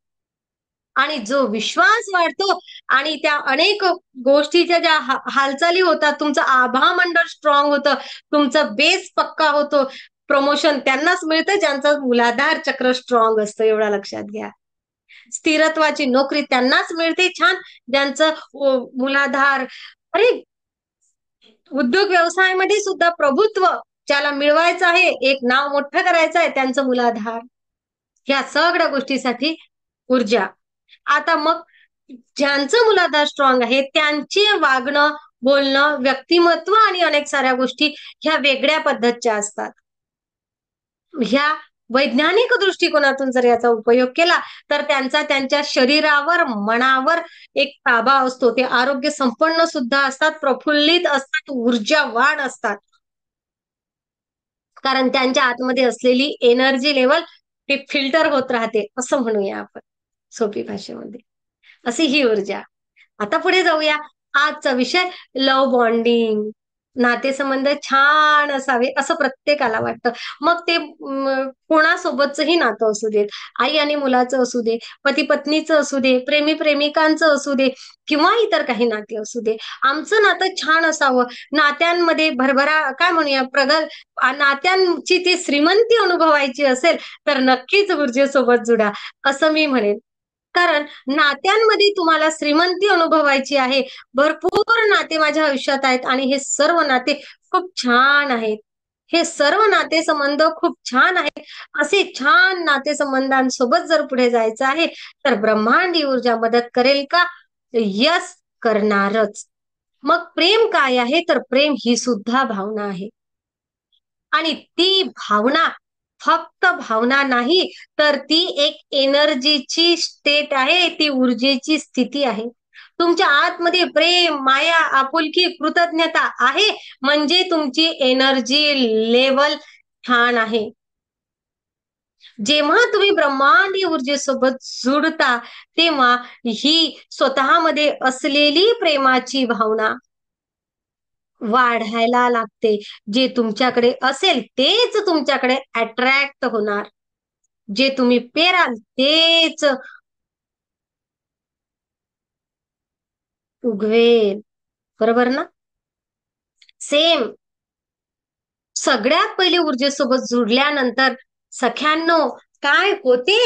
आणि जो विश्वास वाढतो आणि त्या अनेक गोष्टीच्या ज्या हालचाली होतात, तुमचं आभा मंडळ स्ट्रॉंग होतं, तुमचं बेस पक्का होतो. प्रमोशन त्यांनाच मिळतं ज्यांचं मूलाधार चक्र स्ट्रॉंग असतं, एवढा लक्षात घ्या. स्थिरत्वाची नोकरी त्यांनाच मिळते छान ज्यांचं मूलाधार. अरे, उद्योग व्यवसायामध्ये सुद्धा प्रभुत्व ज्याला मिळवायचं आहे, एक नाव मोठं करायचं आहे, त्यांचं मूलाधार. ह्या सगळ्या गोष्टीसाठी ऊर्जा. आता मग ज्यांचं मूलाधार स्ट्रॉंग आहे, त्यांचे वागणं, बोलणं, व्यक्तिमत्व आणि अनेक साऱ्या गोष्टी ह्या वेगळ्या पद्धतीच्या असतात. ह्या वैज्ञानिक दृष्टिकोनातून जर याचा उपयोग केला तर त्यांचा त्यांच्या शरीरावर, मनावर एक ताबा असतो. ते आरोग्य संपन्न सुद्धा असतात, प्रफुल्लित असतात, ऊर्जावान असतात. कारण त्यांच्या आतमध्ये असलेली एनर्जी लेवल ते फिल्टर होत राहते, असं म्हणूया आपण सोपी भाषेमध्ये. अशी ही ऊर्जा. आता पुढे जाऊया. आजचा विषय लव्ह बॉन्डिंग. नातेसंबंध छान असावे असं प्रत्येकाला वाटतं. मग ते कोणासोबतचंही नातं असू देत, आई आणि मुलाचं असू दे, पती पत्नीचं असू दे, प्रेमी प्रेमिकांचं असू दे, किंवा इतर काही नाते असू दे, आमचं नातं छान असावं. नात्यांमध्ये भरभरा काय म्हणूया नात्यांची ती श्रीमंती अनुभवायची असेल तर नक्कीच ऊर्जेसोबत जुडा, असं मी म्हणेन. कारण नात्यांमध्ये तुम्हाला श्रीमंती अनुभवायची आहे. भरपूर नाते माझ्या आयुष्यात आहेत आणि हे सर्व नाते खूप छान आहेत. हे सर्व नातेसंबंध खूप छान आहेत. असे छान नातेसंबंधांसोबत जर पुढे जायचं आहे तर ब्रह्मांडी ऊर्जा मदत करेल का? यस, करणारच. मग प्रेम काय आहे? तर प्रेम ही सुद्धा भावना आहे. आणि ती भावना फक्त भावना नाही, तर ती एक एनर्जीची स्टेट आहे, ती ऊर्जेची स्थिती आहे. तुमच्या आतमध्ये प्रेम, माया, आपुलकी, कृतज्ञता आहे म्हणजे तुमची एनर्जी लेवल छान आहे. जेव्हा तुम्ही ब्रह्मांडी ऊर्जेसोबत जुडता तेव्हा ही स्वतःमध्ये असलेली प्रेमाची भावना वाढायला लागते. जे तुमच्याकडे असेल तेच तुमच्याकडे अट्रॅक्ट होणार. जे तुम्ही पेराल तेच उगवेल. बरोबर ना? सेम. सगळ्यात पहिले ऊर्जेसोबत जुडल्यानंतर सख्यांनो काय होते,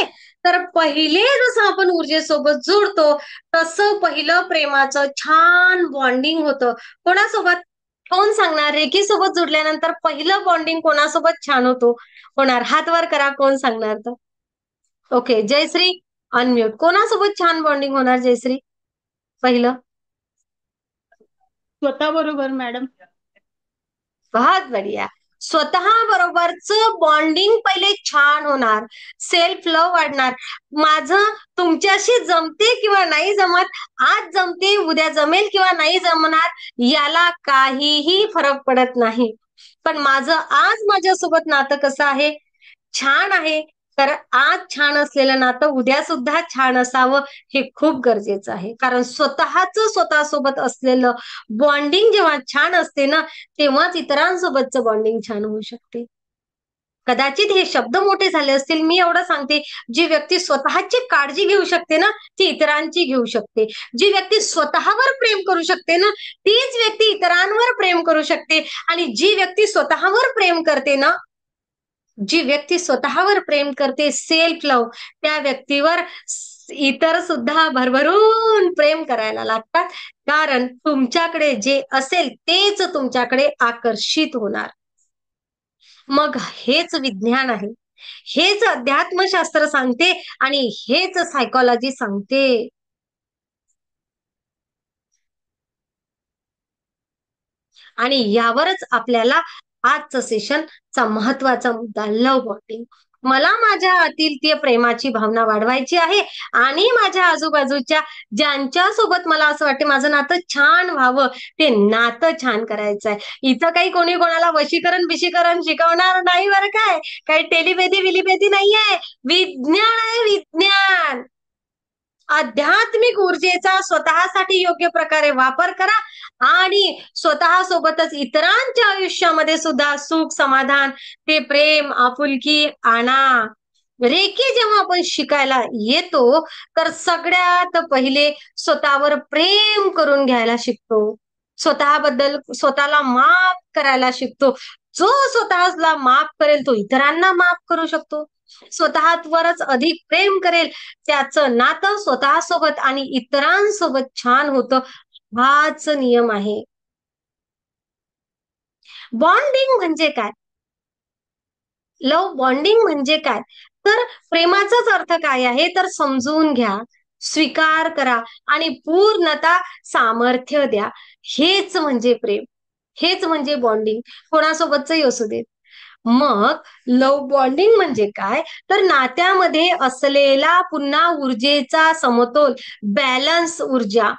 तर पहिले जसं आपण ऊर्जेसोबत जुडतो तसं पहिलं प्रेमाचं छान बॉन्डिंग होतं. कोणासोबत? कोण सांगणार? रेखी सोबत जुडल्यानंतर पहिलं बॉन्डिंग कोणासोबत छान होणार? हात वर करा, कोण सांगणार तर. Okay, Jayshree unmute. कोणासोबत छान बॉन्डिंग होणार जयश्री पहिलं? स्वतः बरोबर मॅडम. बहुत बढिया. स्वतः बरोबरच बॉन्डिंग पहिले छान होणार, सेल्फ लव्ह वाढणार. माझं तुमच्याशी जमते किंवा नाही जमत, आज जमते उद्या जमेल किंवा नाही जमणार, याला काहीही फरक पडत नाही. पण माझं आज माझ्यासोबत नातं कसं आहे? छान आहे. तर आज छान असलेलं नातं उद्या सुद्धा छान असावं हे खूप गरजेचं आहे. कारण स्वतःसोबत असलेलं बॉन्डिंग जेव्हा छान असते ना, तेव्हाच इतरांसोबतचं बॉन्डिंग छान होऊ शकते. कदाचित हे शब्द मोठे झाले असतील, मी एवढं सांगते, जी व्यक्ती स्वतःची काळजी घेऊ शकते ना, ती इतरांची घेऊ शकते. जी व्यक्ती स्वतःवर प्रेम करू शकते ना, तीच व्यक्ती इतरांवर प्रेम करू शकते. आणि जी व्यक्ती स्वतःवर प्रेम करते ना, जी व्यक्ती स्वतःवर प्रेम करते, सेल्फ लव्ह, त्या व्यक्तीवर इतर सुद्धा भरभरून प्रेम करायला लागतात. कारण तुमच्याकडे जे असेल तेच तुमच्याकडे आकर्षित होणार. मग हेच विज्ञान आहे, हेच अध्यात्मशास्त्र सांगते आणि हेच सायकोलॉजी सांगते. आणि यावरच आपल्याला आजचं सेशनचा महत्वाचा मुद्दा, लव्ह बॉन्डिंग. मला माझ्या आतील ती प्रेमाची भावना वाढवायची आहे आणि माझ्या आजूबाजूच्या ज्यांच्या सोबत मला असं वाटते माझं नातं छान व्हावं, ते नातं छान करायचं आहे. इथं काही कोणी कोणाला वशीकरण बिशीकरण शिकवणार नाही बरं काय. काही टेलिपॅथी विलिपॅथी नाही आहे, विज्ञान आहे, विज्ञान. आध्यात्मिक ऊर्जेचा स्वतःसाठी योग्य प्रकारे वापर करा आणि स्वतःसोबतच इतरांच्या आयुष्यामध्ये सुद्धा सुख, समाधान, ते प्रेम, आपुलकी आणा. रेकी जेव्हा आपण शिकायला येतो तर सगळ्यात पहिले स्वतःवर प्रेम करून घ्यायला शिकतो, स्वतःबद्दल स्वतःला माफ करायला शिकतो. जो स्वतःला माफ करेल तो इतरांना माफ करू शकतो. स्वतःवरच अधिक प्रेम करेल त्याचं नातं स्वतःसोबत आणि इतरांसोबत छान होतं. हाच नियम आहे. बॉन्डिंग म्हणजे काय? लव्ह बॉन्डिंग म्हणजे काय? तर प्रेमाचाच अर्थ काय आहे तर समजून घ्या, स्वीकार करा आणि पूर्णता सामर्थ्य द्या. हेच म्हणजे प्रेम, हेच म्हणजे बॉन्डिंग, कोणासोबतचंही असू देत. मग लव्ह बॉन्डिंग म्हणजे काय तर नात्यामध्ये असलेला पुन्हा ऊर्जेचा समतोल, बॅलन्स ऊर्जा.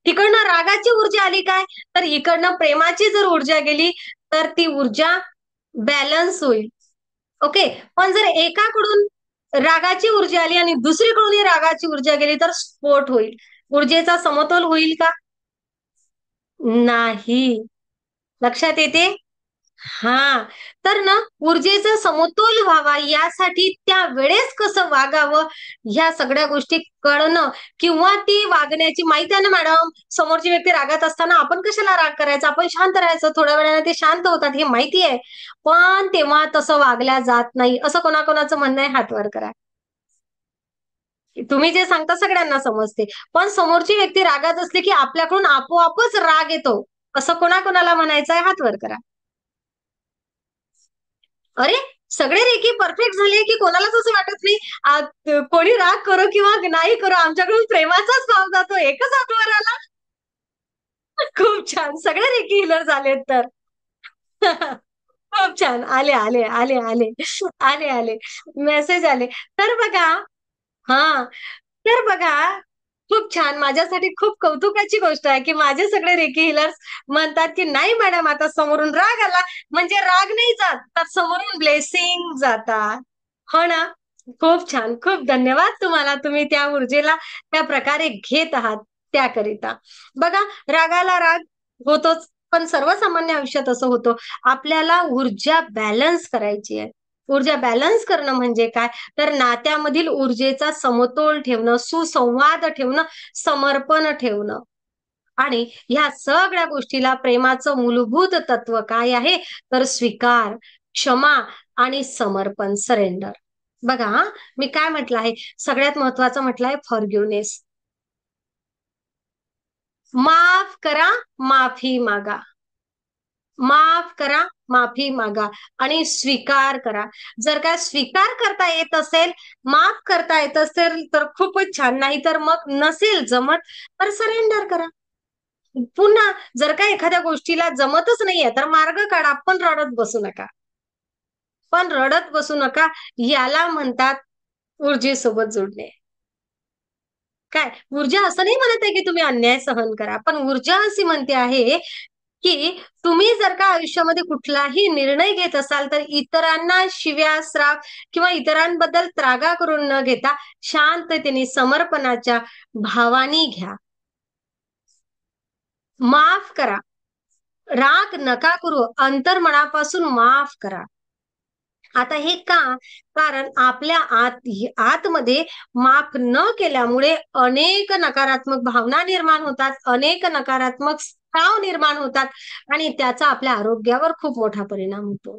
तिकडनं रागाची ऊर्जा आली काय तर इकडनं प्रेमाची जर ऊर्जा गेली तर ती ऊर्जा बॅलन्स होईल. ओके. पण जर एकाकडून रागाची ऊर्जा आली आणि दुसरीकडूनही रागाची ऊर्जा गेली तर स्फोट होईल. ऊर्जेचा समतोल होईल का? नाही. लक्षात येते? हा. तर ना ऊर्जेचा समतोल व्हावा यासाठी त्या वेळेस कसं वागावं ह्या सगळ्या गोष्टी कळणं किंवा ती वागण्याची, माहिती आहे ना मॅडम, समोरची व्यक्ती रागात असताना आपण कशाला राग करायचा, आपण शांत राहायचं, थोड्या वेळाने ते शांत होतात हे माहिती आहे. पण तेव्हा तसं वागल्या जात नाही. असं कोणाकोणाचं म्हणणं आहे, हात वर करा. तुम्ही जे सांगता सगळ्यांना समजते, पण समोरची व्यक्ती रागात असली की आपल्याकडून आपोआपच राग येतो, असं कोणाकोणाला म्हणायचं आहे, हात वर करा. अरे सगळे रेकी परफेक्ट झाले की कोणालाच असं वाटत नाही कोणी राग करो किंवा नाही करो आमच्याकडून प्रेमाचाच भाव जातो. एकच हात वर आला. खूप छान, सगळे रेकी हिलर झालेत तर. खूप छान. आले आले आले आले आले आले मेसेज आले. तर बघा, हा, तर बघा, खूप छान. माझ्यासाठी खूप कौतुकाची गोष्ट आहे की माझे सगळे रेकी हिलर्स म्हणतात की नाही मॅडम आता समोरून राग आला म्हणजे राग नाही जात तर समोरून ब्लेसिंग जातात. हो ना. खूप छान. खूप धन्यवाद तुम्हाला, तुम्ही त्या ऊर्जेला त्या प्रकारे घेत आहात त्याकरिता. बघा, रागाला राग होतोच, पण सर्वसामान्य आयुष्यात असं होतं. आपल्याला ऊर्जा बॅलन्स करायची आहे. ऊर्जा बॅलन्स करणं म्हणजे काय तर नात्यामधील ऊर्जेचा समतोल ठेवणं, सुसंवाद ठेवणं, समर्पण ठेवणं. आणि ह्या सगळ्या गोष्टीला प्रेमाचं मूलभूत तत्व काय आहे तर स्वीकार, क्षमा आणि समर्पण, सरेंडर. बघा मी काय म्हटलं आहे, सगळ्यात महत्वाचं म्हटलं आहे फॉरगिव्हनेस. माफ करा, माफी मागा. माफ करा, माफी मागा आणि स्वीकार करा. जर काय स्वीकार करता येत असेल, माफ करता येत असेल तर खूपच छान, नाही तर मग नसेल जमत तर सरेंडर करा. पुन्हा जर का एखाद्या गोष्टीला जमतच नाहीये तर मार्ग काढा, पण रडत बसू नका. पण रडत बसू नका. याला म्हणतात ऊर्जेसोबत जोडणे. काय ऊर्जा असं नाही म्हणत आहे की तुम्ही अन्याय सहन करा, पण ऊर्जा अशी म्हणते आहे की तुम्ही जर का आयुष्यामध्ये कुठलाही निर्णय घेत असाल तर इतरांना शिव्या, श्राप किंवा इतरांबद्दल त्रागा करून न घेता शांततेने समर्पणाच्या भावाने घ्या. माफ करा, राग नका करू, अंतर्मनापासून माफ करा. आता हे का? कारण आपल्या आतमध्ये माफ न केल्यामुळे अनेक नकारात्मक भावना निर्माण होतात, अनेक नकारात्मक स्त्राव निर्माण होतात आणि त्याचा आपल्या आरोग्यावर खूप मोठा परिणाम होतो.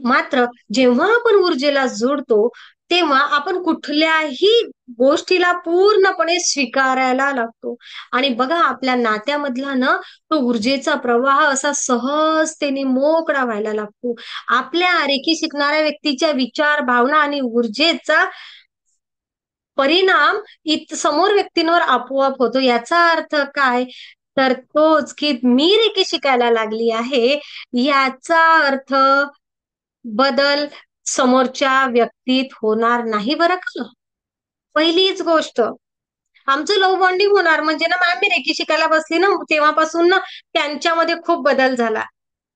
मात्र जेव्हा आपण ऊर्जेला जोडतो तेव्हा आपण कुठल्याही गोष्टीला पूर्णपणे स्वीकारायला लागतो. आणि बघा आपल्या नात्यामधला ना तो ऊर्जेचा प्रवाह असा सहजतेने मोकळा व्हायला लागतो. आपल्या रेकी शिकणाऱ्या व्यक्तीच्या विचार, भावना आणि ऊर्जेचा परिणाम समोर व्यक्तींवर आपोआप होतो. याचा अर्थ काय? तर तोच की मी रेकी शिकायला लागली आहे याचा अर्थ बदल समोरच्या व्यक्तीत होणार नाही बरं का. पहिलीच गोष्ट आमचं लव्ह बॉन्डिंग होणार म्हणजे ना मॅम मी रेकी शिकायला बसली ना तेव्हापासून ना त्यांच्यामध्ये खूप बदल झाला.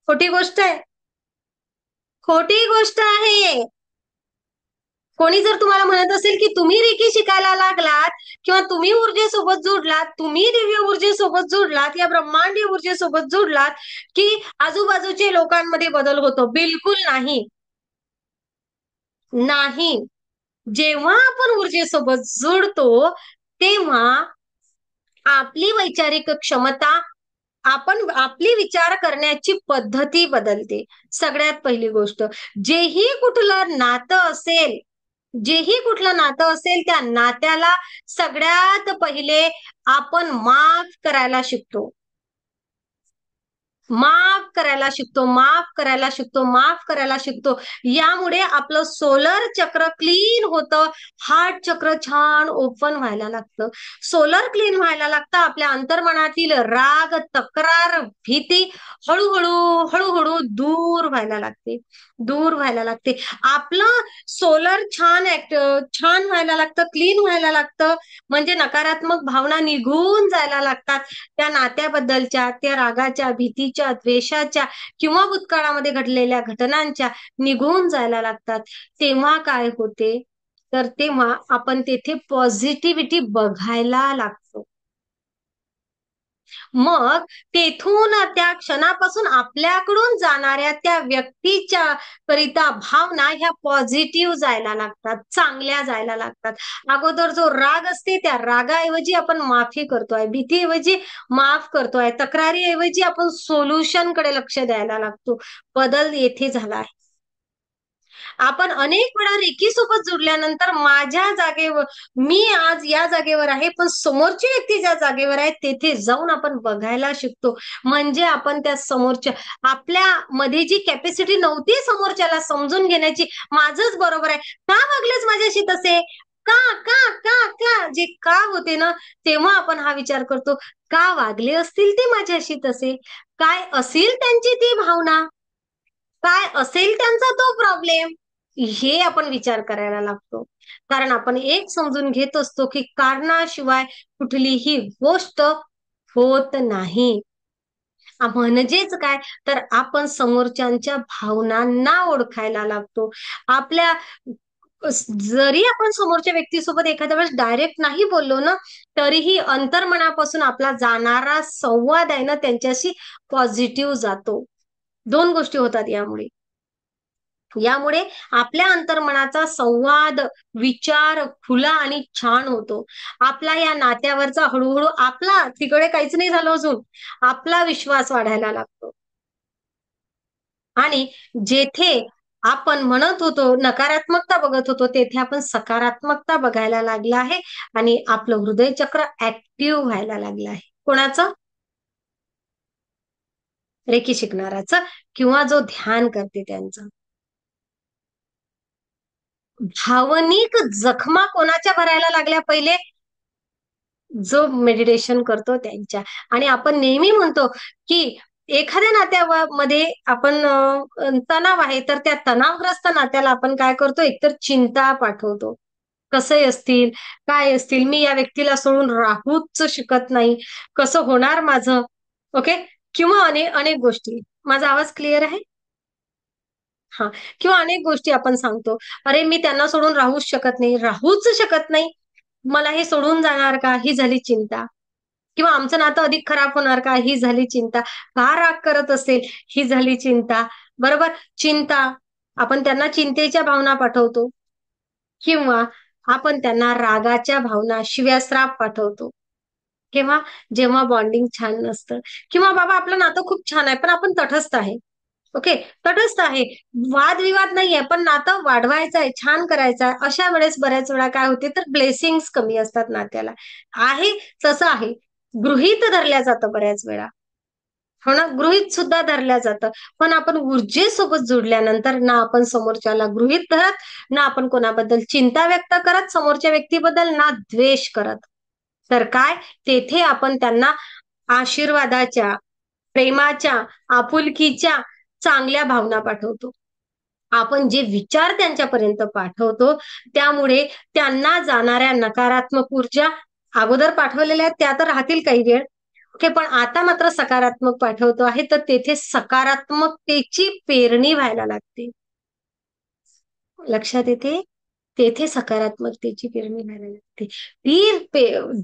खोटी गोष्ट आहे. खोटी गोष्ट आहे. कोणी जर तुम्हाला म्हणत असेल की तुम्ही रेकी शिकायला लागलात किंवा तुम्ही ऊर्जेसोबत जोडलात, तुम्ही दिव्य ऊर्जेसोबत जोडलात, या ब्रह्मांडीय ऊर्जेसोबत जोडलात की आजूबाजूच्या लोकांमध्ये बदल होतो, बिलकुल नाही. नाही. जेव्हा आपण ऊर्जेसोबत जोडतो तेव्हा आपली वैचारिक क्षमता, आपण आपली विचार करण्याची पद्धती बदलते. सगळ्यात पहिली गोष्ट, जेही कुठलं नातं असेल, जेही कुठलं नातं असेल त्या नात्याला सगळ्यात पहिले आपण माफ करायला शिकतो. माफ करायला शिकतो, माफ करायला शिकतो, माफ करायला शिकतो. यामुळे आपलं सोलर चक्र क्लीन होतं, हार्ट चक्र छान ओपन व्हायला लागतं. सोलर क्लीन व्हायला लागतं. आपल्या अंतर्मनातील राग, तक्रार, भीती हळूहळू हळूहळू दूर व्हायला लागते, दूर व्हायला लागते. आपलं सोलर छान व्हायला लागतं, क्लीन व्हायला लागतं. म्हणजे नकारात्मक भावना निघून जायला लागतात. त्या नात्याबद्दलच्या, त्या रागाच्या, भीतीच्या, द्वेषाच्या किंवा भूतकाळामध्ये घडलेल्या घटनांच्या निघून जायला लागतात. तेव्हा काय होते? तर तेव्हा आपण तेथे पॉझिटिव्हिटी बघायला लागतो. मग तेथून त्या क्षणापासून आपल्याकडून जाणाऱ्या त्या व्यक्तीच्या करिता भावना ह्या पॉझिटिव्ह जायला लागतात, चांगल्या जायला लागतात. अगोदर जो राग असते त्या रागाऐवजी आपण माफी करतोय, भीतीऐवजी माफ करतोय, तक्रारीऐवजी आपण सोल्युशनकडे लक्ष द्यायला लागतो. बदल येथे झाला आहे. आपण अनेक वेळा रेकी सोबत जुडल्यानंतर माझ्या जागेवर, मी आज या जागेवर आहे पण समोरची व्यक्ती ज्या जागेवर आहे तेथे जाऊन आपण बघायला शिकतो. म्हणजे आपण त्या समोरच्या, आपल्या मध्ये जी कॅपॅसिटी नव्हती समोरच्याला समजून घेण्याची, माझंच बरोबर आहे, का वागलेच माझ्याशी तसे, का का का का जे का होते ना, तेव्हा आपण हा विचार करतो, का वागले असतील ते माझ्याशी तसे, काय असेल त्यांची ती भावना, काय असेल त्यांचा तो प्रॉब्लेम, हे आपण विचार करायला लागतो. कारण आपण एक समजून घेत असतो की कारणाशिवाय कुठलीही गोष्ट होत नाही. म्हणजेच काय, तर आपण समोरच्यांच्या भावनांना ओळखायला लागतो. आपल्या जरी आपण समोरच्या व्यक्तीसोबत एखाद्या वेळेस डायरेक्ट नाही बोललो ना, तरीही अंतर्मनापासून आपला जाणारा संवाद आहे ना त्यांच्याशी पॉझिटिव्ह जातो. दोन गोष्टी होतात यामुळे. यामुळे आपल्या अंतर्मनाचा संवाद, विचार खुला आणि छान होतो. आपला या नात्यावरचा हळूहळू, आपला तिकडे काहीच नाही झालं अजून, आपला विश्वास वाढायला लागतो. आणि जेथे आपण म्हणत होतो, नकारात्मकता बघत होतो, तेथे आपण सकारात्मकता बघायला लागला आहे आणि आपलं हृदय चक्र ऍक्टिव्ह व्हायला लागलं आहे. कोणाचं? रेकी शिकणाराचं किंवा जो ध्यान करते त्यांचं. भावनिक जखमा कोणाच्या भरायला लागल्या पहिले? जो मेडिटेशन करतो त्यांच्या. आणि आपण नेहमी म्हणतो की एखाद्या नात्यामध्ये आपण तणाव आहे तर त्या तणावग्रस्त नात्याला आपण काय करतो, एकतर चिंता पाठवतो. कसे असतील, काय असतील, मी या व्यक्तीला सोडून राहूच शकत नाही, कसं होणार माझं, ओके. किंवा अनेक अनेक गोष्टी. माझा आवाज क्लिअर आहे? हा. किंवा अनेक गोष्टी आपण सांगतो, अरे मी त्यांना सोडून राहूच शकत नाही, राहूच शकत नाही, मला हे सोडून जाणार का, ही झाली चिंता. किंवा आमचं नातं अधिक खराब होणार का, ही झाली चिंता. का राग करत असेल, ही झाली चिंता. बरोबर, चिंता. आपण त्यांना चिंतेच्या भावना पाठवतो किंवा आपण त्यांना रागाच्या भावना, शिव्याश्राप पाठवतो. जेव्हा बॉन्डिंग छान नसतं, किंवा बाबा आपलं नातं खूप छान आहे पण आपण तटस्थ आहे, ओके, तटस्थ आहे, वादविवाद नाहीये, पण नातं वाढवायचं आहे, छान करायचं आहे. अशा वेळेस बऱ्याच वेळा काय होते, तर ब्लेसिंग्स कमी असतात नात्याला. आहे तसं आहे, गृहीत धरल्या जातं बऱ्याच वेळा. हो ना, गृहीत सुद्धा धरल्या जातं. पण आपण ऊर्जेसोबत जोडल्यानंतर ना आपण समोरच्याला गृहीत धरत, ना आपण कोणाबद्दल चिंता व्यक्त करत, समोरच्या व्यक्तीबद्दल ना द्वेष करत. तर काय, तेथे आपण त्यांना आशीर्वादाच्या, प्रेमाच्या, आपुलकीच्या, चांगल्या भावना पाठवतो. आपण जे विचार त्यांच्यापर्यंत पाठवतो, त्यामुळे त्यांना जाणाऱ्या नकारात्मक ऊर्जा अगोदर पाठवलेल्या आहेत त्या तर राहतील काही वेळ. ओके, पण आता मात्र सकारात्मक पाठवतो आहे, तर तेथे सकारात्मकतेची पेरणी व्हायला लागते. लक्षात येते? तेथे सकारात्मकतेची पेरणी व्हायला लागते.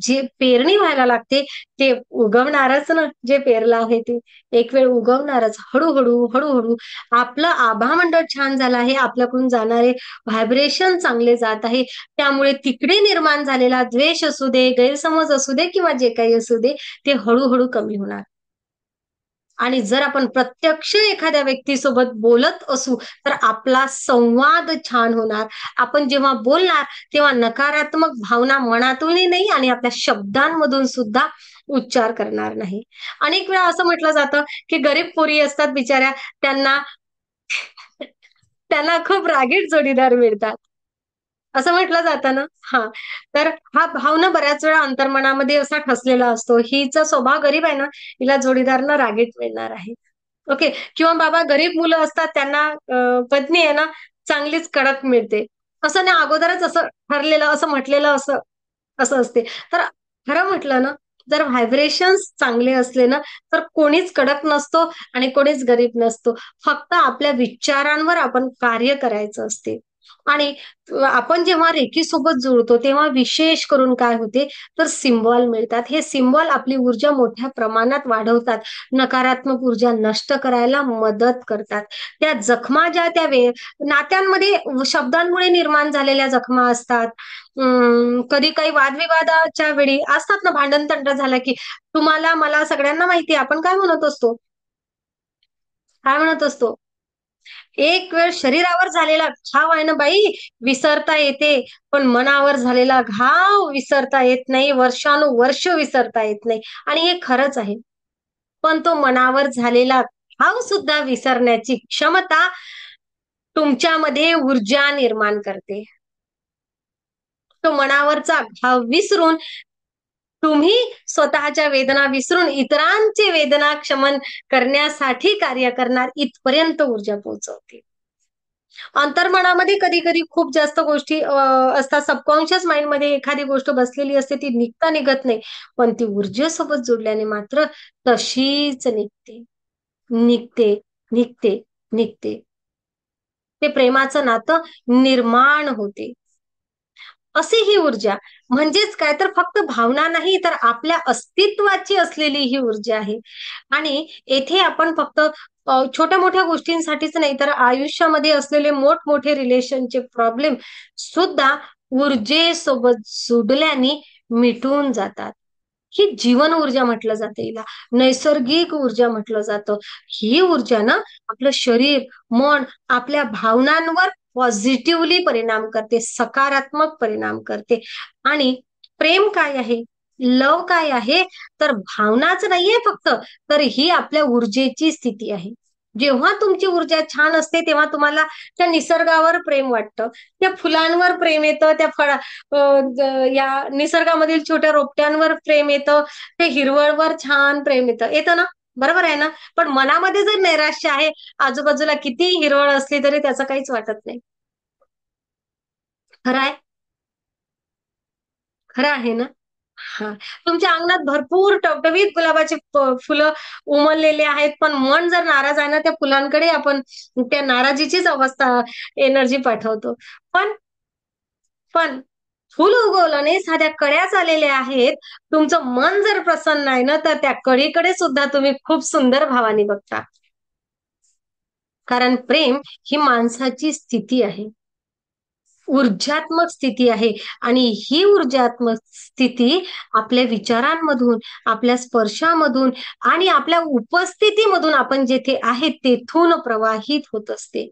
जे पेरणी व्हायला लागते ते उगवणारच ना, जे पेरलं आहे ते एक वेळ उगवणारच. हळूहळू हळूहळू आपलं आभामंडळ छान झालं आहे, आपल्याकडून जाणारे व्हायब्रेशन चांगले जात आहे. त्यामुळे तिकडे निर्माण झालेला द्वेष असू दे, गैरसमज असू दे किंवा जे काही असू दे, ते हळूहळू कमी होणार. आणि जर आपण प्रत्यक्ष एखाद्या व्यक्तीसोबत बोलत असू तर आपला संवाद छान होणार. आपण जेव्हा बोलणार तेव्हा नकारात्मक भावना मनातूनही नाही आणि आपल्या शब्दांमधून सुद्धा उच्चार करणार नाही. अनेक वेळा असं म्हटलं जातं की गरीब पोरी असतात बिचाऱ्या, त्यांना त्यांना खूप रागीट जोडीदार मिळतात, असं म्हटलं जातं ना. हा, तर हा भाव ना बऱ्याच वेळा अंतर्मनामध्ये असा ठसलेला असतो, हिचा स्वभाव गरीब आहे ना, हिला जोडीदार ना रागीट मिळणार आहे. ओके, किंवा बाबा गरीब मुलं असतात त्यांना पत्नी आहे ना चांगलीच कडक मिळते, असं ना अगोदरच असं ठरलेलं, असं म्हटलेलं असं असं असते. तर खरं म्हटलं ना, जर व्हायब्रेशन्स चांगले असले ना, तर कोणीच कडक नसतो आणि कोणीच गरीब नसतो. फक्त आपल्या विचारांवर आपण कार्य करायचं असते. आणि आपण जेव्हा रेकीसोबत जुळतो तेव्हा विशेष करून काय होते, तर सिम्बॉल मिळतात. हे सिम्बॉल आपली ऊर्जा मोठ्या प्रमाणात वाढवतात, नकारात्मक ऊर्जा नष्ट करायला मदत करतात. त्या जखमा ज्या नात्यांमध्ये शब्दांमुळे निर्माण झालेल्या जखमा असतात. कधी काही वादविवादाच्या वेळी असतात ना, भांडण तंटा झाला की तुम्हाला मला सगळ्यांना माहिती आहे आपण काय म्हणत असतो, काय म्हणत असतो, एक वेळ शरीरावर झालेला घाव आहे ना बाई, विसरता येते, पण मनावर झालेला घाव विसरता येत नाही, वर्षानुवर्ष विसरता येत नाही. आणि हे खरंच आहे. पण तो मनावर झालेला घाव सुद्धा विसरण्याची क्षमता तुमच्यामध्ये ऊर्जा निर्माण करते. तो मनावरचा घाव विसरून तुम्ही स्वतःच्या वेदना विसरून इतरांचे वेदना क्षमन करण्यासाठी कार्य करणार, इथपर्यंत ऊर्जा पोहोचवते. अंतर्मनामध्ये कधी कधी खूप जास्त गोष्टी असतात, सबकॉन्शियस माइंड मध्ये एखादी गोष्ट बसलेली असते, ती निघता निघत नाही, पण ती ऊर्जेसोबत जोडल्याने मात्र तशीच निघते, निघते, निघते, निघते. ते प्रेमाचं नातं निर्माण होते. अशी ही ऊर्जा म्हणजेच काय, तर फक्त भावना नाही, तर आपल्या अस्तित्वाची असलेली ही ऊर्जा आहे. आणि येथे आपण फक्त छोट्या मोठ्या गोष्टींसाठीच नाही, तर आयुष्यामध्ये असलेले मोठमोठे रिलेशनचे प्रॉब्लेम सुद्धा ऊर्जेसोबत जोडल्याने मिटून जातात. ही जीवन ऊर्जा म्हटलं जाते, हिला नैसर्गिक ऊर्जा म्हटलं जातं. ही ऊर्जा ना आपलं शरीर, मन, आपल्या भावनांवर पॉझिटिव्हली परिणाम करते, सकारात्मक परिणाम करते. आणि प्रेम काय आहे, लव काय आहे, तर भावनाच नाहीये फक्त, तर ही आपल्या ऊर्जेची स्थिती आहे. जेव्हा तुमची ऊर्जा छान असते तेव्हा तुम्हाला त्या निसर्गावर प्रेम वाटतं, त्या फुलांवर प्रेम येतं, त्या या निसर्गामधील छोट्या रोपट्यांवर प्रेम येतं, ते हिरवळवर छान प्रेम येतं ना, बरोबर आहे ना. पण मनामध्ये जर नैराश्य आहे, आजूबाजूला किती हिरवळ असली तरी त्याचं काहीच वाटत नाही. खरं आहे, खरं आहे ना. हा, तुमच्या अंगणात भरपूर टवटवीत गुलाबाची फुलं उमललेले आहेत, पण मन जर नाराज आहे ना, त्या फुलांकडे आपण त्या नाराजीचीच अवस्था, एनर्जी पाठवतो. पण पण फुल उगवलं नाही, साध्या कळ्याच आलेल्या आहेत, तुमचं मन जर प्रसन्न आहे ना, तर त्या कळीकडे सुद्धा तुम्ही खूप सुंदर भावाने बघता. कारण प्रेम ही माणसाची स्थिती आहे. ऊर्जात्मक स्थिती आहे. आणि ही ऊर्जात्मक स्थिती आपल्या विचारांमधून, आपल्या स्पर्शामधून आणि आपल्या उपस्थितीमधून आपण जेथे आहेत तेथून प्रवाहित होत असते.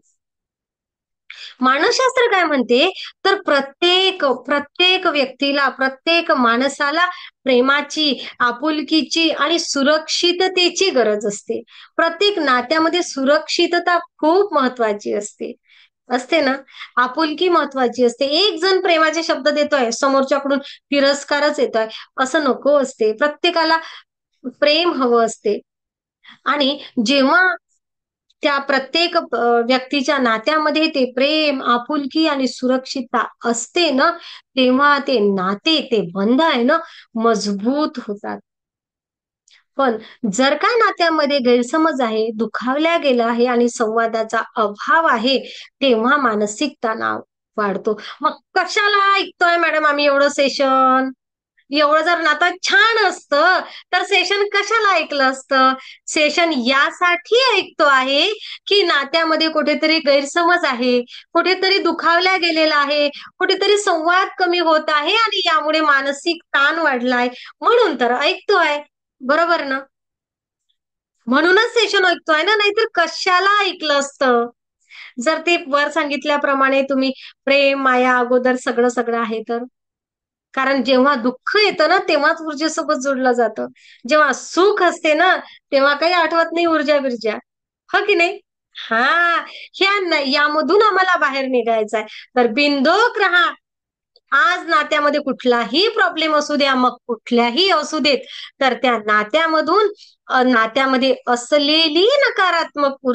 मानसशास्त्र काय म्हणते, तर प्रत्येक व्यक्तीला, प्रत्येक माणसाला प्रेमाची, आपुलकीची आणि सुरक्षिततेची गरज असते. प्रत्येक नात्यामध्ये सुरक्षितता खूप महत्वाची असते ना. आपुलकी महत्वाची असते. एक जण प्रेमाचे शब्द देतोय, समोरच्याकडून तिरस्कारच येतोय, असं नको असते. प्रत्येकाला प्रेम हवं असते. आणि जेव्हा त्या प्रत्येक व्यक्तीच्या नात्यामध्ये ते प्रेम, आपुलकी आणि सुरक्षितता असते ना, तेव्हा ते नाते, ते बंध आहे ना, मजबूत होतात. पण जर का नात्यामध्ये गैरसमज आहे, दुखावल्या गेलं आहे आणि संवादाचा अभाव आहे, तेव्हा मानसिक तणाव वाढतो. मग कशाला ऐकतोय मॅडम आम्ही एवढं सेशन? एवढं जर नातं छान असतं तर सेशन कशाला ऐकलं असतं? सेशन यासाठी ऐकतो आहे की नात्यामध्ये कुठेतरी गैरसमज आहे, कुठेतरी दुखावल्या गेलेला आहे, कुठेतरी संवाद कमी होत आहे आणि यामुळे मानसिक ताण वाढलाय, म्हणून तर ऐकतोय. बरोबर ना? म्हणूनच सेशन ऐकतोय ना, नाहीतर कशाला ऐकलं असतं? जर ते वर सांगितल्याप्रमाणे तुम्ही प्रेम, माया अगोदर सगळं सगळं आहे तर. कारण जेव्हा दुःख येतं ना, तेव्हाच ऊर्जेसोबत जोडलं जातं. जेव्हा सुख असते ना, तेव्हा काही आठवत नाही ऊर्जा बिर्जा. हो की नाही? हा, यामधून आम्हाला बाहेर निघायचंय. तर बिनधोक राहा. आज नात्यामध्ये कुठलाही प्रॉब्लेम असू द्या, मग कुठल्याही असू देत, तर त्या नात्यामधून नात्यामध्ये असलेली नकारात्मक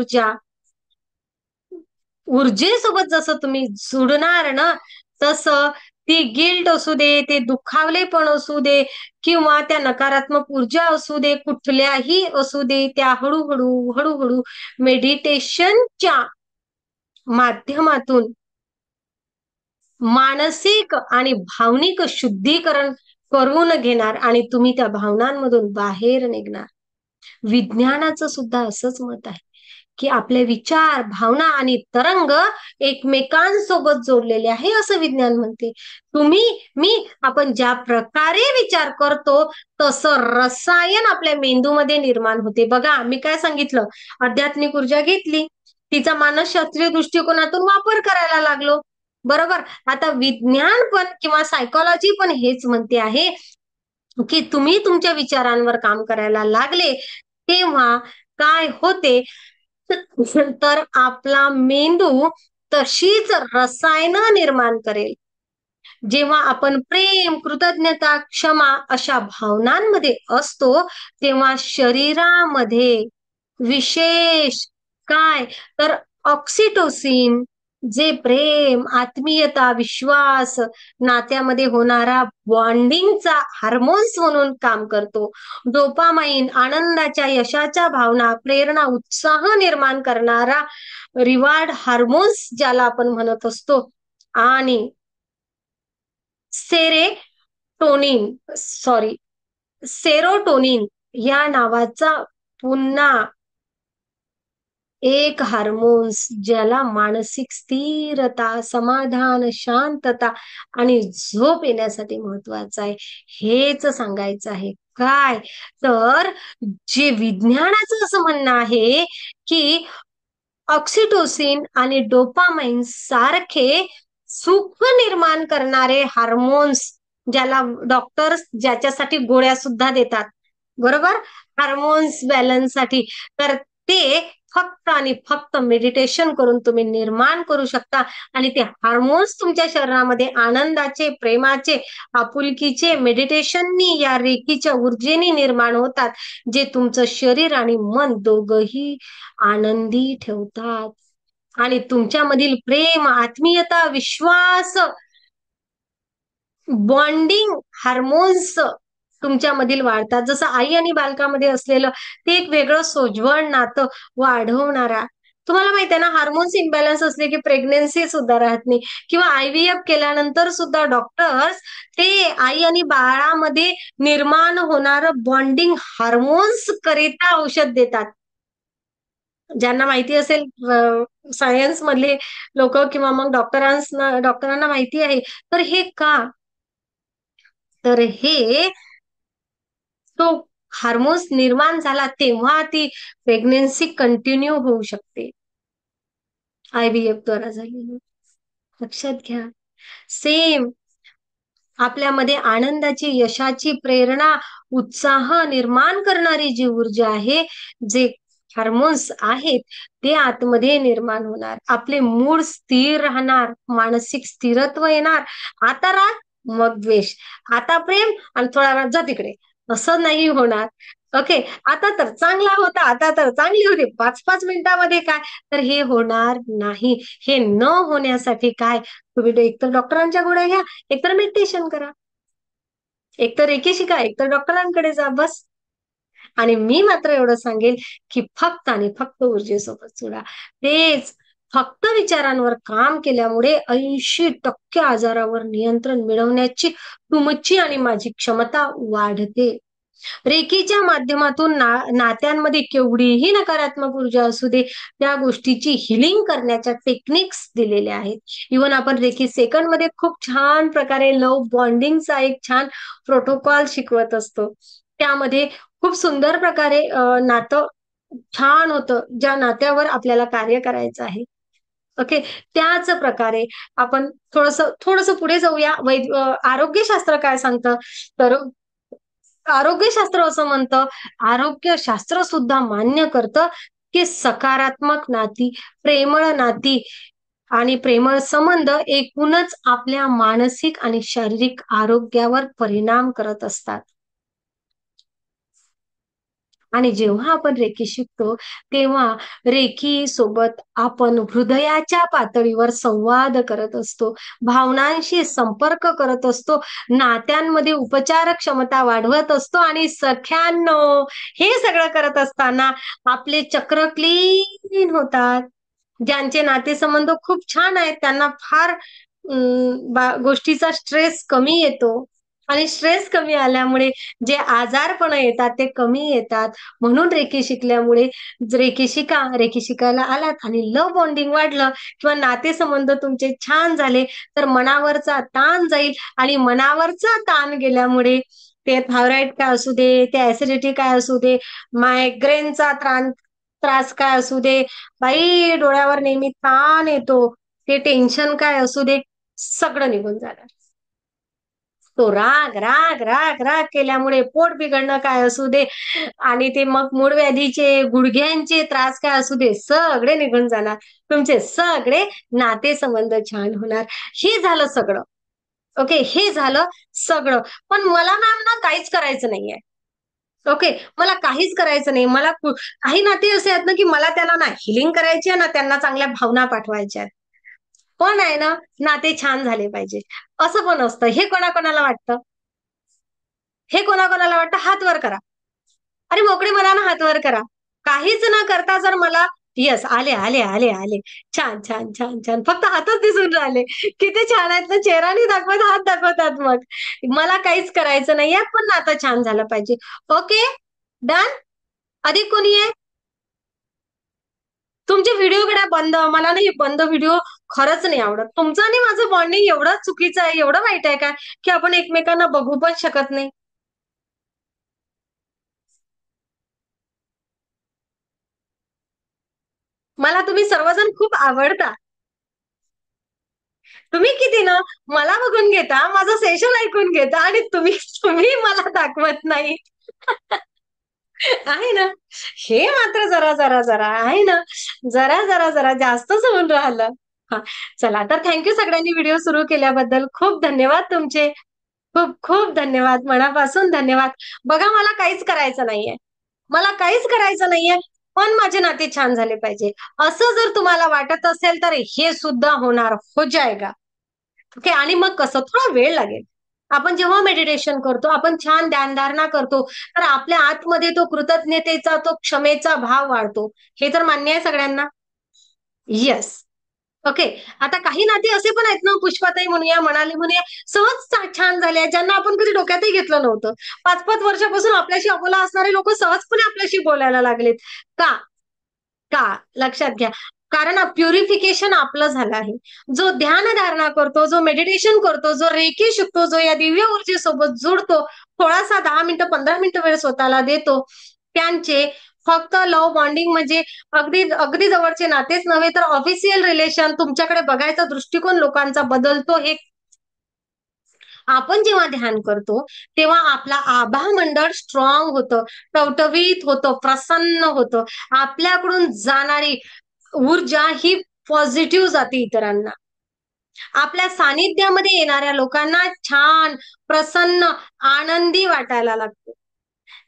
ऊर्जेसोबत जसं तुम्ही जुडणार ना, तसं ती गिल्ट असू दे, ते दुखावलेपण असू दे किंवा त्या नकारात्मक ऊर्जा असू दे, कुठल्याही असू दे, त्या हळूहळू मेडिटेशनच्या माध्यमातून मानसिक आणि भावनिक शुद्धीकरण करून घेणार आणि तुम्ही त्या भावनांमधून बाहेर निघणार. विज्ञानाचं सुद्धा असंच मत आहे की आपले विचार, भावना आणि तरंग एकमेकांसोबत जोडलेले आहे, असं विज्ञान म्हणते. आपण ज्या प्रकारे विचार करतो तसं रसायन आपल्या मेंदूमध्ये निर्माण होते. बघा, मी काय सांगितलं, आध्यात्मिक ऊर्जा घेतली, तिचा मानसशास्त्रीय दृष्टिकोनातून वापर करायला लागलो. बरोबर. आता विज्ञान पण किंवा सायकोलॉजी पण हेच म्हणते आहे की तुम्ही तुमच्या विचारांवर काम करायला लागले तेव्हा काय होते, तर आपला मेंदू तशीच रसायनं निर्माण करेल. जेव्हा आपण प्रेम, कृतज्ञता, क्षमा अशा भावनांमध्ये असतो, तेव्हा शरीरामध्ये विशेष काय, तर ऑक्सिटोसिन, जे प्रेम, आत्मीयता, विश्वास, नात्यामध्ये होणारा बॉन्डिंगचा हार्मोन्स म्हणून काम करतो. डोपामाइन, आनंदाच्या, यशाच्या भावना, प्रेरणा, उत्साह निर्माण करणारा रिवॉर्ड हार्मोन्स ज्याला आपण म्हणत असतो. आणि सेरोटोनिन या नावाचा पुन्हा एक हार्मोन्स ज्याला मानसिक स्थिरता, समाधान, शांतता आणि झोप येण्यासाठी महत्वाचं आहे. हेच सांगायचं आहे. काय, तर जे विज्ञानाचं असं म्हणणं आहे की ऑक्सिटोसिन आणि डोपामाइन सारखे सुख निर्माण करणारे हार्मोन्स, ज्याला डॉक्टर्स ज्याच्यासाठी गोळ्या सुद्धा देतात, बरोबर, हार्मोन्स बॅलन्ससाठी, तर ते फक्त आणि फक्त मेडिटेशन करून तुम्ही निर्माण करू शकता. आणि ते हार्मोन्स तुमच्या शरीरामध्ये आनंदाचे, प्रेमाचे, आपुलकीचे मेडिटेशननी, या रेकीच्या ऊर्जेनी निर्माण होतात, जे तुमचं शरीर आणि मन दोघही आनंदी ठेवतात. आणि तुमच्यामधील प्रेम, आत्मीयता, विश्वास, बॉन्डिंग हार्मोन्स तुमच्यामधील वाढतात. जसं आई आणि बालकामध्ये असलेलं ते एक वेगळं सोज्वळ नातं वाढवणारा. तुम्हाला माहिती आहे ना, हार्मोन्स इम्बॅलन्स असले की प्रेग्नन्सी सुद्धा राहत नाही, किंवा IVF केल्यानंतर सुद्धा डॉक्टर्स ते आई आणि बाळामध्ये निर्माण होणारं बॉन्डिंग हार्मोन्स करिता औषध देतात. ज्यांना माहिती असेल, सायन्स मधले लोक किंवा मग डॉक्टरांना माहिती आहे. तर हे का? तर हे तो हार्मोन्स निर्माण झाला तेव्हा ती प्रेग्नेन्सी कंटिन्यू होऊ शकते, IVF द्वारा झालेली. लक्षात घ्या. सेम आपल्यामध्ये आनंदाची, यशाची प्रेरणा, उत्साह निर्माण करणारी जी ऊर्जा आहे, जे हार्मोन्स आहेत, ते आतमध्ये निर्माण होणार. आपले मूड स्थिर राहणार, मानसिक स्थिरत्व येणार. आता राग, मग द्वेष, आता प्रेम आणि थोडा वेळ जा तिकडे, असं नाही होणार. ओके, आता तर चांगला होता, आता तर चांगली होती, 5-5 मिनिटामध्ये काय, तर हे होणार नाही. हे न होण्यासाठी काय, तुम्ही एकतर डॉक्टरांच्या गोळ्या घ्या, एकतर मेडिटेशन करा, एकतर रेकी शिका, एकतर डॉक्टरांकडे जा, बस. आणि मी मात्र एवढं सांगेल की फक्त आणि फक्त ऊर्जेसोबत जोडा. तेच फक्त विचारांवर काम केल्यामुळे 80% आजारावर नियंत्रण मिळवण्याची तुमची आणि माझी क्षमता वाढते. रेकीच्या माध्यमातून नात्यांमध्ये केवढीही नकारात्मक ऊर्जा असू दे, त्या गोष्टीची हिलिंग करण्याच्या टेक्निक्स दिलेल्या आहेत. इव्हन आपण रेकी सेकंड मध्ये खूप छान प्रकारे लव्ह बॉन्डिंगचा एक छान प्रोटोकॉल शिकवत असतो. त्यामध्ये खूप सुंदर प्रकारे नातं छान होतं, ज्या नात्यावर आपल्याला कार्य करायचं आहे. ओके, त्याच प्रकारे आपण थोडस पुढे जाऊया. आरोग्यशास्त्र काय सांगतं, तर आरोग्यशास्त्र असं म्हणतं, आरोग्यशास्त्र सुद्धा मान्य करतं की सकारात्मक नाती, प्रेमळ नाती आणि प्रेमळ संबंध एकूणच आपल्या मानसिक आणि शारीरिक आरोग्यावर परिणाम करत असतात. आणि जेव्हा आपण रेकी शिकतो तेव्हा रेकी सोबत आपण हृदयाच्या पातळीवर संवाद करत असतो, भावनांशी संपर्क करत असतो, नात्यांमध्ये उपचार क्षमता वाढवत असतो. आणि सख्यांनो, हे सगळं करत असताना आपले चक्र क्लीन होतात. ज्यांचे नातेसंबंध खूप छान आहेत त्यांना फार गोष्टीचा स्ट्रेस कमी येतो. आणि स्ट्रेस कमी आल्यामुळे जे आजारपण येतात ते कमी येतात. म्हणून रेकी शिकल्यामुळे, रेकी शिकायला आलात आणि लव्ह बॉन्डिंग वाढलं किंवा नातेसंबंध तुमचे छान झाले, तर मनावरचा ताण जाईल. आणि मनावरचा ताण गेल्यामुळे ते थायरॉइड काय असू दे, ते ऍसिडिटी काय असू दे, मायग्रेनचा त्रास काय असू दे, बाई डोळ्यावर नेहमी ताण येतो, ते टेन्शन काय असू दे, सगळं निघून जाणार. तो राग राग राग राग केल्यामुळे पोट बिघडणं काय असू दे, आणि ते मग मूळव्याधीचे, गुडघ्यांचे त्रास काय असू दे, सगळे निघून जाणार. तुमचे सगळे नातेसंबंध छान होणार. हे झालं सगळं. ओके, हे झालं सगळं. पण मला मॅम ना काहीच करायचं नाहीये. ओके, मला काहीच करायचं नाही. मला काही नाते असे आहेत ना की मला त्यांना ना हिलिंग करायची आहे ना त्यांना चांगल्या भावना पाठवायच्या आहेत. पण आहे ना, नाते छान झाले पाहिजे, असं पण असतं. हे कोणाकोणाला वाटतं, हे कोणाकोणाला वाटतं, हात वर करा. अरे मोकळे मनानं हात वर करा. काहीच न करता जर मला, येस, आले आले आले आले, छान छान छान छान, फक्त हातच दिसून राहिले, किती छान आहेत ना, चेहरा नाही दाखवत, हात दाखवतात. मग मला काहीच करायचं नाहीये, पण नातं छान झालं पाहिजे. Okay, done. अधिक कोणी आहे? तुमचे व्हिडिओ कडे बंद. मला नाही बंद व्हिडिओ खरंच नाही आवडत. तुमचं आणि माझं बॉन्डिंग एवढं चुकीचं आहे, एवढं वाईट आहे काय की आपण एकमेकांना बघू पण शकत नाही? मला तुम्ही सर्वजण खूप आवडता. तुम्ही किती ना मला बघून घेता, माझं सेशन ऐकून घेता, आणि तुम्ही तुम्ही मला दाखवत नाही. आहे ना, हे मात्र जरा जरा जरा आहे ना, जरा जरा जरा जास्तच होऊन राहिलं. हा, चला तर थँक्यू सगळ्यांनी व्हिडिओ सुरू केल्याबद्दल. खूप धन्यवाद तुमचे, खूप खूप धन्यवाद, मनापासून धन्यवाद. बघा, मला काहीच करायचं नाहीये, मला काहीच करायचं नाहीये, पण माझे नाते छान झाले पाहिजे, असं जर तुम्हाला वाटत असेल तर हे सुद्धा होणार, हो जाएगा. ओके, आणि मग कसं, थोडा वेळ लागेल. आपण जेव्हा मेडिटेशन करतो, आपण छान ध्यानधारणा करतो, तर आपल्या आतमध्ये तो कृतज्ञतेचा, तो क्षमेचा भाव वाढतो. हे तर मान्य आहे सगळ्यांना. येस. ओके, आता काही नाते असे पण आहेत ना, पुष्पाताई म्हणूया, मनाली म्हणूया, सहज छान झाले, ज्यांना आपण कधी डोक्यातही घेतलं नव्हतं. 5-5 वर्षापासून आपल्याशी अबोला असणारे लोक सहजपणे आपल्याशी बोलायला लागलेत. का? का लक्षात घ्या, कारण प्युरिफिकेशन आपलं झालं आहे. जो ध्यानधारणा करतो, जो मेडिटेशन करतो, जो रेकी शिकतो, जो या दिव्य ऊर्जेसोबत जुडतो, थोडासा 10 मिनिटं 15 मिनिटं वेळ स्वतःला देतो, त्यांचे फक्त लव्ह बॉन्डिंग म्हणजे अगदी अगदी जवळचे नातेच नव्हे तर ऑफिशियल रिलेशन, तुमच्याकडे बघायचा दृष्टिकोन लोकांचा बदलतो. हे आपण जेव्हा ध्यान करतो तेव्हा आपला आभा मंडळ स्ट्रॉंग होतं, टवटवीत होतं, प्रसन्न होतं. आपल्याकडून जाणारी ऊर्जा ही पॉझिटिव्ह जाते इतरांना. आपल्या सानिध्यामध्ये येणाऱ्या लोकांना छान, प्रसन्न, आनंदी वाटायला लागतं.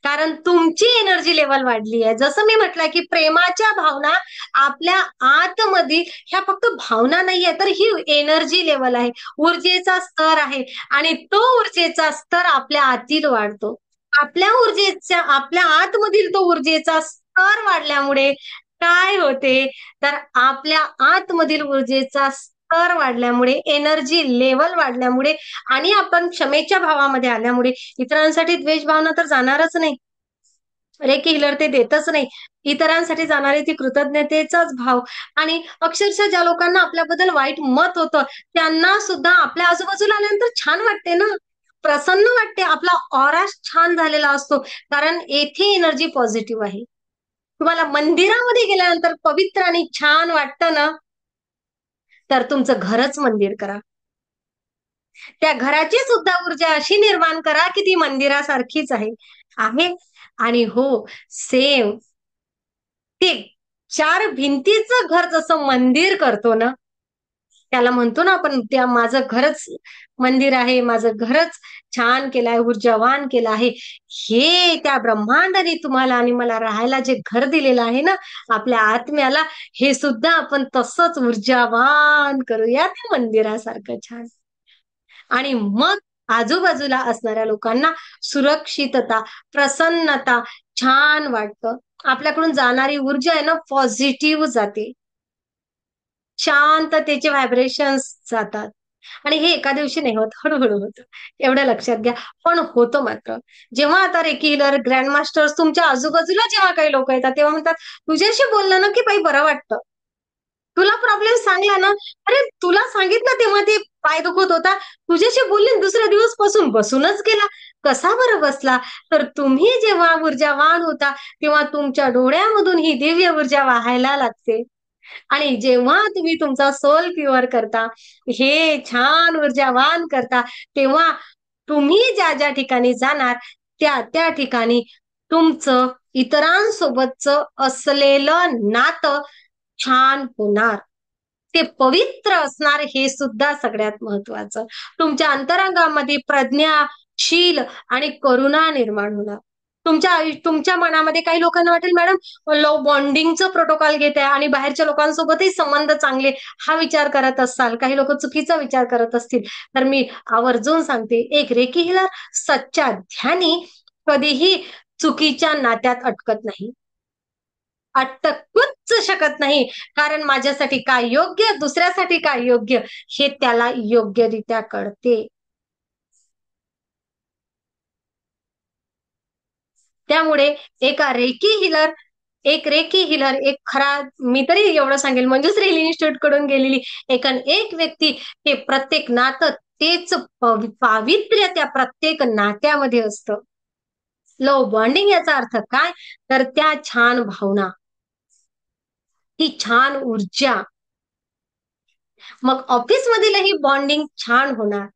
कारण तुमची एनर्जी लेवल वाढली आहे. जसं मी म्हटलं की प्रेमाच्या भावना आपल्या आतमध्ये ह्या फक्त भावना नाहीये, तर ही एनर्जी लेवल आहे, ऊर्जेचा स्तर आहे आणि तो ऊर्जेचा स्तर आपल्या आतील वाढतो. आपल्या आतमधील तो ऊर्जेचा स्तर वाढल्यामुळे काय होते, तर आपल्या आतमधील ऊर्जेचा स्तर वाढल्यामुळे, एनर्जी लेवल वाढल्यामुळे आणि आपण क्षमेच्या भावामध्ये आल्यामुळे इतरांसाठी द्वेष भावना तर जाणारच नाही. रेकी हिलर ते देतच नाही. इतरांसाठी जाणारी ती कृतज्ञतेचाच भाव. आणि अक्षरशः ज्या लोकांना आपल्याबद्दल वाईट मत होतं त्यांना सुद्धा आपल्या आजूबाजूला आल्यानंतर छान वाटते ना, प्रसन्न वाटते. आपला ऑरा छान झालेला असतो कारण येथे एनर्जी पॉझिटिव्ह आहे. तुम्हाला मंदिरामध्ये गेल्यानंतर पवित्र आणि छान वाटतं ना, तर तुमचं घरच मंदिर करा. त्या घराची सुद्धा ऊर्जा अशी निर्माण करा की ती मंदिरासारखीच आहे. आणि हो, सेम ते 4 भिंतीचं घर जसं मंदिर करतो ना, त्याला म्हणतो ना आपण, त्या माझं घरच मंदिर आहे, माझं घरच छान केलं आहे, ऊर्जावान केलं आहे. हे त्या ब्रह्मांडाने तुम्हाला आणि मला राहायला जे घर दिलेलं आहे ना आपल्या आत्म्याला, हे सुद्धा आपण तसंच ऊर्जावान करूया त्या मंदिरासारखं छान. आणि मग आजूबाजूला असणाऱ्या लोकांना सुरक्षितता, प्रसन्नता, छान वाटतं. आपल्याकडून जाणारी ऊर्जा आहे ना पॉझिटिव्ह जाते, शांततेचे व्हायब्रेशन्स जातात. आणि हे एका दिवशी नाही होत, हळूहळू होतं. एवढं लक्षात घ्या. पण होतं मात्र. जेव्हा आता रेकी हिलर, ग्रँड मास्टर्स तुमच्या आजूबाजूला जेव्हा काही लोक येतात तेव्हा म्हणतात, तुझ्याशी बोललं ना की बाई बरं वाटतं. तुला प्रॉब्लेम सांगला ना, अरे तुला सांगितलं तेव्हा ते पाय दुखत होता, तुझ्याशी बोलले दुसऱ्या दिवसपासून बसूनच गेला. कसा बरं बसला? तर तुम्ही जेव्हा ऊर्जावान होता तेव्हा तुमच्या डोळ्यामधून ही दिव्य ऊर्जा वाहायला लागते. आणि जेव्हा तुम्ही तुमचा सोल प्युअर करता, हे छान ऊर्जावान करता, तेव्हा तुम्ही ज्या ज्या ठिकाणी जाणार त्या त्या ठिकाणी तुमचं इतरांसोबतचं असलेलं नातं छान होणार. ते पवित्र असणार, हे सुद्धा सगळ्यात महत्वाचं. तुमच्या अंतरंगामध्ये प्रज्ञा, शील आणि करुणा निर्माण होणार. तुमच्या मनामध्ये काही लोकांना वाटेल, मॅडम लव्ह बॉन्डिंगचं प्रोटोकॉल घेत आहे आणि बाहेरच्या लोकांसोबतही संबंध चांगले, हा विचार करत असाल, काही लोक चुकीचा विचार करत असतील, तर मी आवर्जून सांगते, एक रेकी हिलर, सच्चा ध्यानी कधीही चुकीच्या नात्यात अटकत नाही, अटकूच शकत नाही. कारण माझ्यासाठी काय योग्य, दुसऱ्यासाठी काय योग्य, हे त्याला योग्यरित्या कळते. त्यामुळे एक रेकी हिलर, एक खरा, मी तरी एवढं सांगेल, मंजुश्री हिलिंग इन्स्टिट्यूट कडून गेलेली एक व्यक्ती, हे प्रत्येक नातं तेच पावित्र्य त्या प्रत्येक नात्यामध्ये असतं. लव्ह बॉन्डिंग याचा अर्थ काय, तर त्या छान भावना, ती छान ऊर्जा. मग ऑफिस मधीलही बॉन्डिंग छान होणार,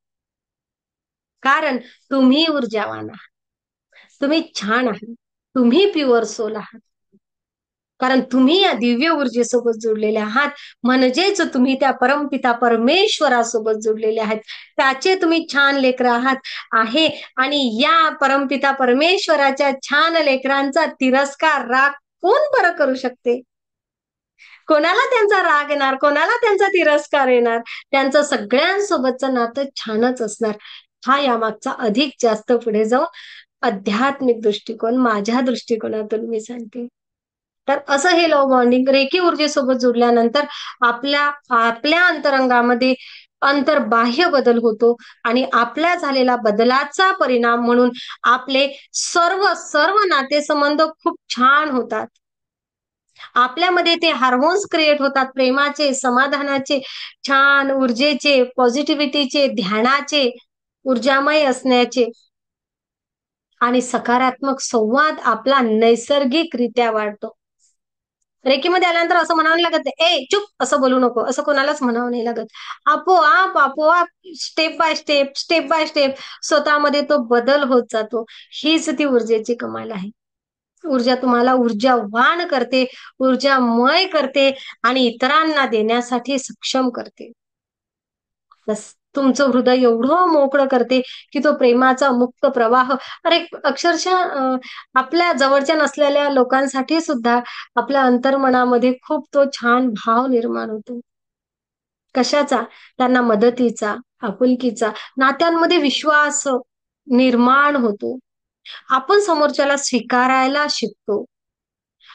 कारण तुम्ही ऊर्जावान आहात, तुम्ही छान आहात, तुम्ही प्युअर सोल आहात. कारण तुम्ही या दिव्य ऊर्जेसोबत जोडलेले आहात, म्हणजेच तुम्ही त्या परमपिता परमेश्वरासोबत जोडलेले आहात, त्याचे तुम्ही छान लेकरं आहात आहे. आणि या परमपिता परमेश्वराच्या छान लेकरांचा तिरस्कार, राग कोण बरं करू शकते? कोणाला त्यांचा राग येणार, कोणाला त्यांचा तिरस्कार येणार? त्यांचं सगळ्यांसोबतचं नातं छानच असणार. हा यामागचा अधिक जास्त पुढे जाऊन आध्यात्मिक दृष्टिकोन, माझ्या दृष्टिकोनातून मी सांगते. तर असं हे लव्ह बॉन्डिंग रेकी ऊर्जेसोबत जोडल्यानंतर आपल्या अंतरंगामध्ये अंतर्बाह्य बदल होतो आणि आपल्या झालेला बदलाचा परिणाम म्हणून आपले सर्व नातेसंबंध खूप छान होतात. आपल्यामध्ये ते हार्मोन्स क्रिएट होतात, प्रेमाचे, समाधानाचे, छान ऊर्जेचे, पॉझिटिव्हिटीचे, ध्यानाचे, ऊर्जामय असण्याचे. आणि सकारात्मक संवाद आपला नैसर्गिकरित्या वाढतो. रेकीमध्ये आल्यानंतर असं म्हणावं नाही लागत, ए चुप असं बोलू नको, असं कोणालाच म्हणावं नाही लागत. आपोआप आपोआप step by step, step by step स्वतःमध्ये तो बदल होत जातो. हीच ती ऊर्जेची कमाल आहे. ऊर्जा तुम्हाला ऊर्जावान करते, ऊर्जामय करते आणि इतरांना देण्यासाठी सक्षम करते. बस तुमचं हृदय एवढं मोकळं करते की तो प्रेमाचा मुक्त प्रवाह, अरे अक्षरशः आपल्या जवळच्या नसलेल्या लोकांसाठी सुद्धा आपल्या अंतर्मनामध्ये खूप तो छान भाव निर्माण होतो. कशाचा? त्यांना मदतीचा, आपुलकीचा, नात्यांमध्ये विश्वास निर्माण होतो. आपण समोरच्याला स्वीकारायला शिकतो.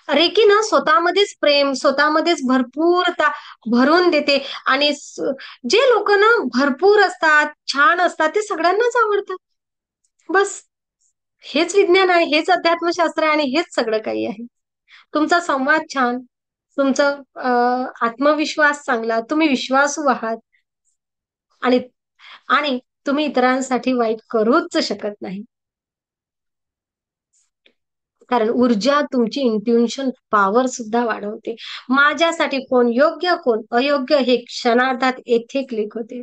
रेकी ना स्वतःमध्येच प्रेम, स्वतःमध्येच भरपूरता भरून देते आणि जे लोक ना भरपूर असतात, छान असतात, ते सगळ्यांनाच आवडतात. बस हेच विज्ञान आहे, हेच अध्यात्मशास्त्र आहे आणि हेच सगळं काही आहे. तुमचा संवाद छान, तुमचा आत्मविश्वास चांगला, तुम्ही विश्वासू आहात आणि आणि तुम्ही इतरांसाठी वाईट करूच शकत नाही. कारण ऊर्जा तुमची इंट्युशन पॉवर सुद्धा वाढवते. माझ्यासाठी कोण योग्य कोण अयोग्य हे क्षणार्धात येथे क्लिक होते.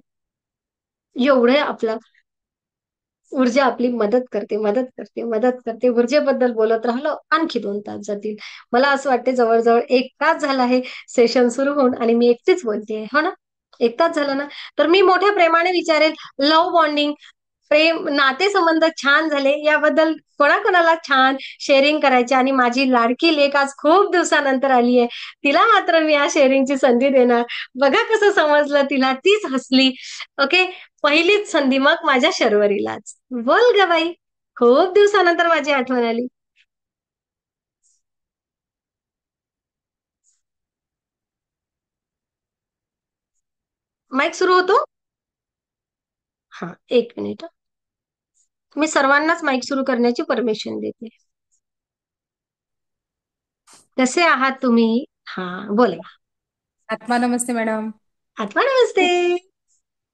एवढे आपलं ऊर्जा आपली मदत करते, मदत करते, मदत करते. ऊर्जेबद्दल बोलत राहिलो आणखी 2 तास जातील. मला असं वाटते जवळजवळ 1 तास झाला आहे सेशन सुरू होऊन आणि मी एकटीच बोलतेय, हो ना? 1 तास झाला ना? तर मी मोठ्या प्रेमाने विचारेल, लव्ह बॉन्डिंग, प्रेम, नातेसंबंध छान झाले याबद्दल कोणाकोणाला छान शेअरिंग करायचे. आणि माझी लाडकी लेक आज खूप दिवसानंतर आली आहे, तिला मात्र मी या शेअरिंगची संधी देणार. बघा कसं समजलं तिला, तीच हसली. ओके, पहिलीच संधी मग माझ्या शर्वरीलाच. बोल ग बाई, खूप दिवसानंतर माझी आठवण आली. माईक सुरू होतो? हा, 1 मिनिट. मी सर्वांनाच माईक सुरू करण्याची परमिशन देते. कसे आहात तुम्ही? हा, बोला. आत्मा नमस्ते मॅडम. आत्मा नमस्ते.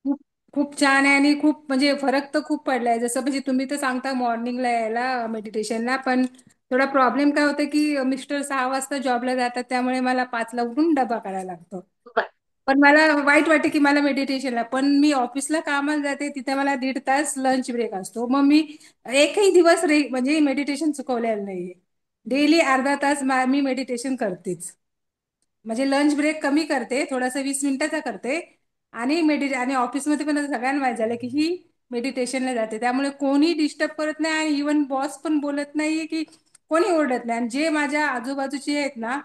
खूप खूप छान आहे आणि खूप म्हणजे फरक तर खूप पडलाय. जसं म्हणजे तुम्ही तर सांगता मॉर्निंगला यायला मेडिटेशनला, पण थोडा प्रॉब्लेम काय होतं की मिस्टर 6 वाजता जॉबला जातात, त्यामुळे मला 5ला उठून डबा करायला लागतो. बर. पण मला वाईट वाटते की मला मेडिटेशनला, पण मी ऑफिसला कामाला जाते, तिथे मला 1.5 तास लंच ब्रेक असतो. मग मी एकही दिवस म्हणजे मेडिटेशन चुकवलेलं नाहीये. डेली अर्धा तास मी मेडिटेशन करतेच. म्हणजे लंच ब्रेक कमी करते, थोडासा 20 मिनिटाचा करते. आणि ऑफिसमध्ये पण आता सगळ्यांना माहित झालं की ही मेडिटेशनला जाते, त्यामुळे कोणी डिस्टर्ब करत नाही आणि इवन बॉस पण बोलत नाहीये की कोणी ओरडत नाही. आणि जे माझ्या आजूबाजूचे आहेत ना,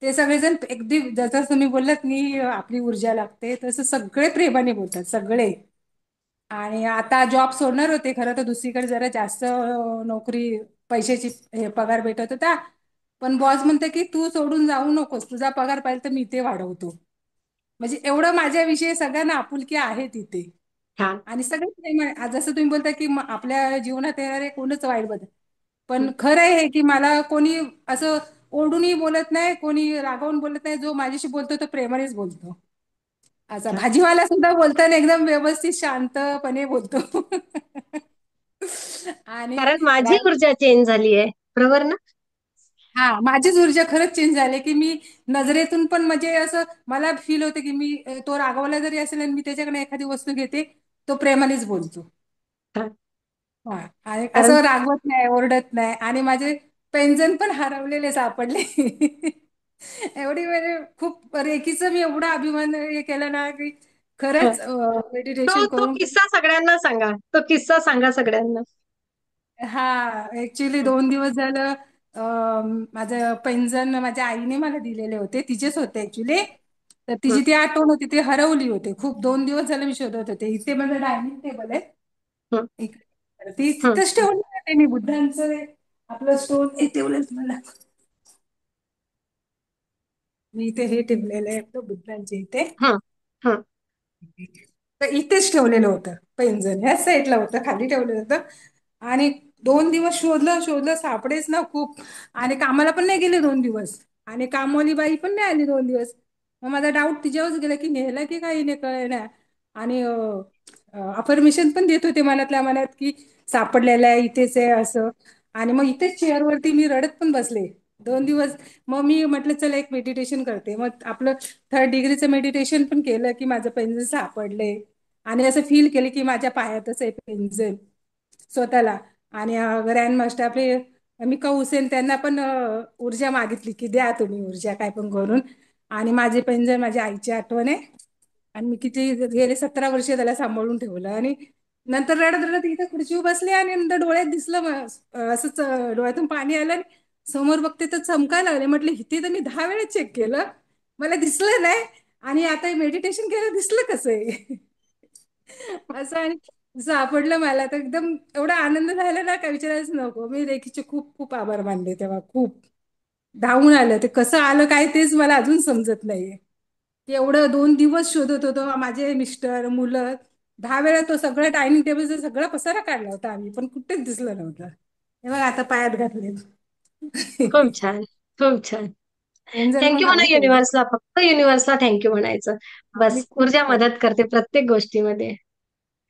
ते सगळेजण अगदी जसं तुम्ही बोललात की आपली ऊर्जा लागते, तसं सगळे प्रेमाने बोलतात सगळे. आणि आता जॉब सोडणार होते खरं तर, दुसरीकडे जरा जास्त नोकरी पैशाची पगार भेटत होता, पण बॉस म्हणते की तू सोडून जाऊ नकोस, तुझा पगार पाहिजे तर मी ते वाढवतो. म्हणजे एवढं माझ्याविषयी सगळ्यांना आपुलकी आहे तिथे. छान. आणि सगळे प्रेम आहे. आज जसं तुम्ही बोलता की आपल्या जीवनात येणारे कोणच वाईट बदल, पण खरं आहे की मला कोणी असं ओरडूनही बोलत नाही, कोणी रागावून बोलत नाही. जो माझ्याशी बोलतो तो प्रेमानेच बोलतो. असा छान. भाजीवाला सुद्धा बोलताना एकदम व्यवस्थित शांतपणे बोलतो. आणि कारण माझी रा- ऊर्जा चेंज झाली आहे, बरोबर ना? हा, माझीच ऊर्जा खरंच चेंज झाली की मी नजरेतून पण म्हणजे असं मला फील होते की मी तो रागवला जरी असेल आणि मी त्याच्याकडे एखादी वस्तू घेते, तो प्रेमानेच बोलतो. छान. हा, आणि कारण असं रागवत नाही, ओरडत नाही. आणि माझे पेंजन पण हरवलेले सापडले. एवढी म्हणजे खूप रेकीचं मी एवढा अभिमान हे केला ना की खरंच तो मेडिटेशन तो करून. किस्सा सगळ्यांना सांगा, तो किस्सा सांगा सगळ्यांना. हा, ऍक्च्युली 2 दिवस झालं माझं पैंजण माझ्या आईने मला दिलेले होते, तिचेच होते ऍक्च्युली. तर हं, तिची ती आठवण होती, ती हरवली होती. खूप 2 दिवस झाले मी शोधत होते. इथे माझं डायनिंग टेबल आहे हं, इकडे. तर ती हं, तिथंच ठेवली आहे मी, बुद्धांचं आपलं स्टोन हे ठेवलं मला. मी इथे हे ठेवलेलं आहे आपलं बुद्धांचे इथे. हं, हं. तर इथेच ठेवलेलं होतं पैंजण, ह्याच साईडला होतं, खाली ठेवलेलं होतं. आणि 2 दिवस शोधलं शोधलं, सापडेच ना खूप. आणि कामाला पण नाही गेले 2 दिवस. आणि कामवाली बाई पण नाही आली 2 दिवस. मग माझा डाऊट तिच्यावरच गेला की नेलं की काही नाही कळलं. आणि अफर्मेशन पण देत होते मनातल्या मनात की सापडलेलं आहे, इथेच आहे असं. आणि मग इथेच चेअरवरती मी रडत पण बसले 2 दिवस. मग मी म्हटलं चला एक मेडिटेशन करते. मग आपलं 3rd डिग्रीचं मेडिटेशन पण केलं की माझं पेन्झन सापडले. आणि असं फील केलं की माझ्या पायातच आहे पेन्झन स्वतःला. आणि ग्रँड मास्टर आपले मिका हुसेन त्यांना पण ऊर्जा मागितली की द्या तुम्ही ऊर्जा काय पण करून. आणि माझे पेन्झन माझ्या आईची आठवण आहे. आणि मी किती गेले 17 वर्ष त्याला सांभाळून ठेवलं. आणि नंतर रडत रडत इथं खुर्चीवर बसले आणि नंतर डोळ्यात दिसलं असंच डोळ्यातून पाणी आलं. आणि समोर बघते तर चमकायला लागले. म्हटलं इथे तर मी 10 वेळा चेक केलं, मला दिसलं नाही. आणि आता मेडिटेशन केलं दिसलं कसं आहे. असं. आणि सापडलं मला तर एकदम एवढा आनंद झाला ना काय विचारायचं नको. मी रेखीचे खूप खूप आभार मानले तेव्हा. खूप धावून आलं. ते कसं आलं काय तेच मला अजून समजत नाहीये. ते एवढं 2 दिवस शोधत होतो माझे मिस्टर मुलं. 10 वेळा तो सगळं डायनिंग टेबलचा सगळा पसारा काढला होता आम्ही, पण कुठेच दिसलं नव्हतं. हे बघ आता पायात घातले. खूप छान, खूप छान. एंजल पण थँक्यू म्हणा खाली ठेवले. युनिव्हर्सला, फक्त युनिव्हर्सला थँक्यू म्हणायचं. मी बस, खूप ऊर्जा मदत करते प्रत्येक गोष्टीमध्ये.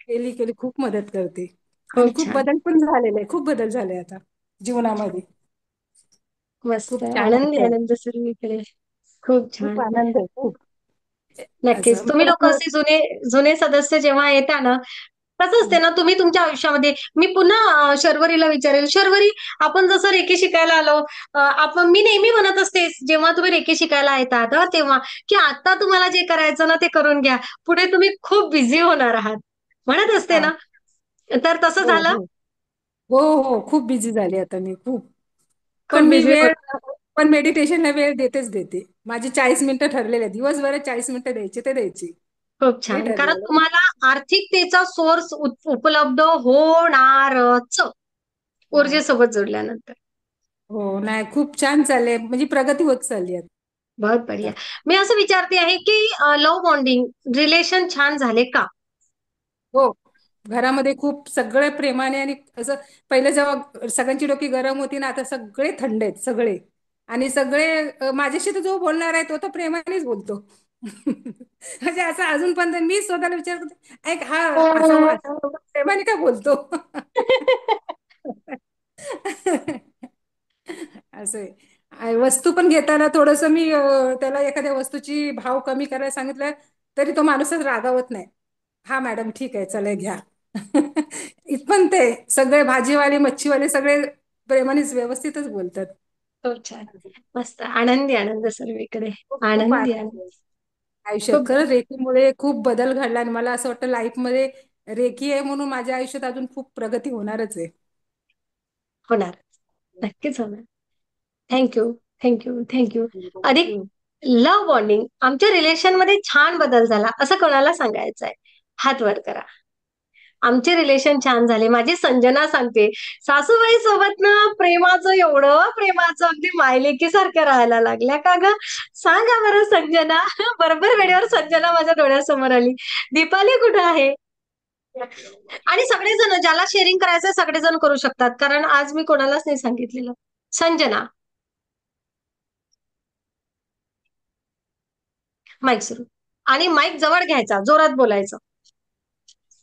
केली केली खूप मदत करते. आणि खूप खूप छान, बदल पण झालेले आहे, खूप बदल झाले आता जीवनामध्ये. मस्त, खूप छान आनंदी वाटतंय. आनंद सर्वीकडे. खूप खूप छान. आनंद आहे खूप. नक्कीच, असं तुम्ही लोक मला असे जुने जुने सदस्य जेव्हा येता ना, कसं असते ना, तुम्ही तुमच्या आयुष्यामध्ये, मी पुन्हा शर्वरीला विचारेल, शर्वरी, आपण जसं रेकी शिकायला आलो, आपण, मी नेहमी म्हणत असते जेव्हा तुम्ही रेकी शिकायला येतात तेव्हा, की आता तुम्हाला जे करायचं ना ते करून घ्या, पुढे तुम्ही खूप बिझी होणार आहात, म्हणत असते हा. ना. तर तसं हो झालं. हो हो हो खूप बिझी झाली आता मी खूप. पण खूप मी बिझी. वेळ पण मेडिटेशनला वेळ देतेच देते. माझी 40 मिनिटं ठरलेले आहे. दिवसभरात 40 मिनिटं द्यायची ते द्यायची. खूप हे छान, कारण ठरलेलं आहे. तुम्हाला आर्थिकतेचा सोर्स उपलब्ध होणारच हा. ऊर्जेसोबत जोडल्यानंतर. हो नाही खूप छान चाललंय, म्हणजे प्रगती होत चालली आहे बहुत बढिया. आता. मी असं विचारते आहे की लव्ह बॉन्डिंग रिलेशन छान झाले का? हो घरामध्ये खूप सगळे प्रेमाने. आणि असं पहिलं जेव्हा सगळ्यांची डोकी गरम होती ना, आता सगळे थंड आहेत सगळे. आणि सगळे माझ्याशी तर जो बोलणार आहे तो तर प्रेमानेच बोलतो. म्हणजे असं अजून पण मी स्वतःला विचार करते, ऐक हा असा प्रेमाने का बोलतो. असं आहे. वस्तू पण घेताना थोडस मी त्याला एखाद्या वस्तूची भाव कमी करायला सांगितलं तरी तो माणूसच रागावत नाही. हा मॅडम ठीक आहे चला घ्या. इथपण ते सगळे भाजीवाले मच्छीवाले सगळे प्रेमानेच व्यवस्थितच बोलतात. खूप छान, मस्त, आनंदी आनंद सर्वीकडे. खूप खूप आनंदी आनंद आनंद. आहे आयुष्यात. खूप खरंच रेकीमुळे खूप बदल घडला. आणि मला असं वाटतं लाईफमध्ये रेकी आहे म्हणून माझ्या आयुष्यात अजून खूप प्रगती होणारच आहे. होणार, नक्कीच होणार. Thank you, thank you, thank you. अधिक लव्ह बॉन्डिंग आमच्या रिलेशन मध्ये छान बदल झाला असं कोणाला सांगायचं आहे? हात वर करा. आमचे रिलेशन छान झाले. माझी संजना सांगते, सासूबाई सोबत ना प्रेमाचं, एवढं प्रेमाचं, अगदी मायलेकीसारखं राहायला लागल्या का ग? सांगा बरं संजना. बरोबर वेळेवर संजना माझ्या डोळ्यासमोर आली. दीपाली कुठं आहे? आणि सगळेजण, ज्याला शेअरिंग करायचं सगळेजण करू शकतात, कारण आज मी कोणालाच नाही सांगितलेलं. संजना, माईक सुरू. आणि माईक जवळ घ्यायचा, जोरात बोलायचं.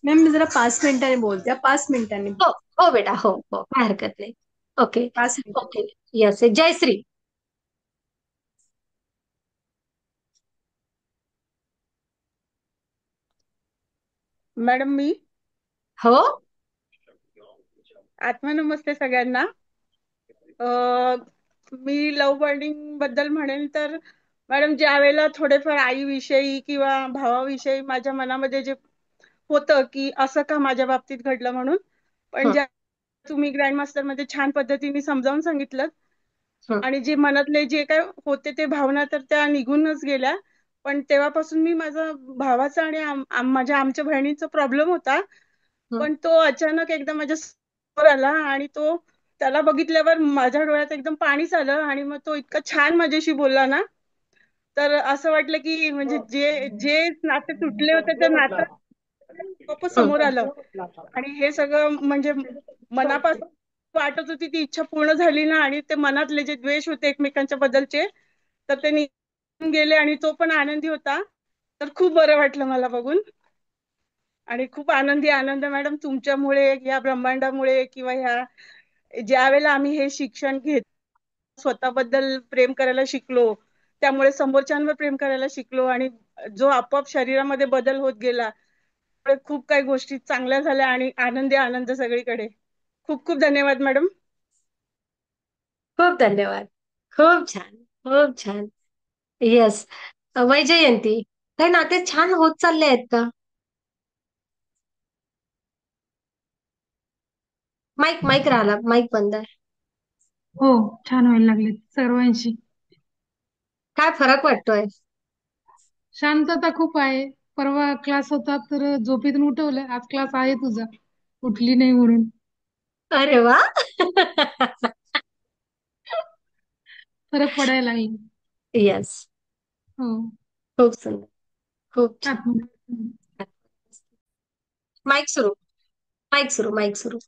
मॅम मी जरा 5 मिनिटांनी बोलते, 5 मिनिटांनी. हो हो बेटा, हो हो, काय हरकत नाही. ओके. 5 मिनिटांनी. ओके. यस, जयश्री. मॅडम मी हो. नमस्ते सगळ्यांना. मी लव्ह बॉन्डिंग बद्दल म्हणेन तर मॅडम, ज्या वेळेला थोडेफार आईविषयी किंवा भावाविषयी माझ्या मनामध्ये जे होतं की असं का माझ्या बाबतीत घडलं म्हणून, पण हं, ज्या तुम्ही ग्रँड मास्टर मध्ये छान पद्धतीने समजावून सांगितलं, हं, आणि जे मनातले जे काय होते ते भावना तर त्या निघूनच गेल्या. पण तेव्हापासून मी माझा भावाचा आणि माझ्या आमच्या बहिणीचा प्रॉब्लेम होता. हं. पण तो अचानक एकदम माझ्या समोर आला आणि तो त्याला बघितल्यावर माझ्या डोळ्यात एकदम पाणीच आलं. आणि मग तो इतका छान माझ्याशी बोलला ना, तर असं वाटलं की म्हणजे जे जे नाते तुटले होते ते नातं वापस समोर आलं. आणि हे सगळं म्हणजे मनापासून वाटत होती ती इच्छा पूर्ण झाली ना. आणि ते मनातले जे द्वेष होते एकमेकांच्या बद्दलचे तर ते निघून गेले आणि तो पण आनंदी होता. तर खूप बरं वाटलं मला बघून. आणि खूप आनंद मॅडम तुमच्यामुळे, या ब्रह्मांडामुळे, किंवा ह्या ज्या वेळेला आम्ही हे शिक्षण घेत स्वतःबद्दल प्रेम करायला शिकलो, त्यामुळे समोरच्यांवर प्रेम करायला शिकलो, आणि जो आपोआप शरीरामध्ये बदल होत गेला, त्यामुळे खूप काही गोष्टी चांगल्या झाल्या आणि आनंद सगळीकडे. खूप खूप धन्यवाद मॅडम. खूप धन्यवाद. खूप छान. खूप छान. येस. वैजयंती, काही नाते छान होत चालले आहेत का? माईक माईक राहिला, माईक बंद आहे. हो, छान व्हायला लागले सर्वांशी. काय फरक वाटतोय? शांतता खूप आहे. परवा क्लास होता तर झोपेतून उठवलं, आज क्लास आहे तुझा, उठली नाही म्हणून. अरे वा. फरक पडायला लागला. येस. हो. खूप सुंदर. खूप छान. आत्म- माईक सुरू. माईक सुरू. माईक सुरू.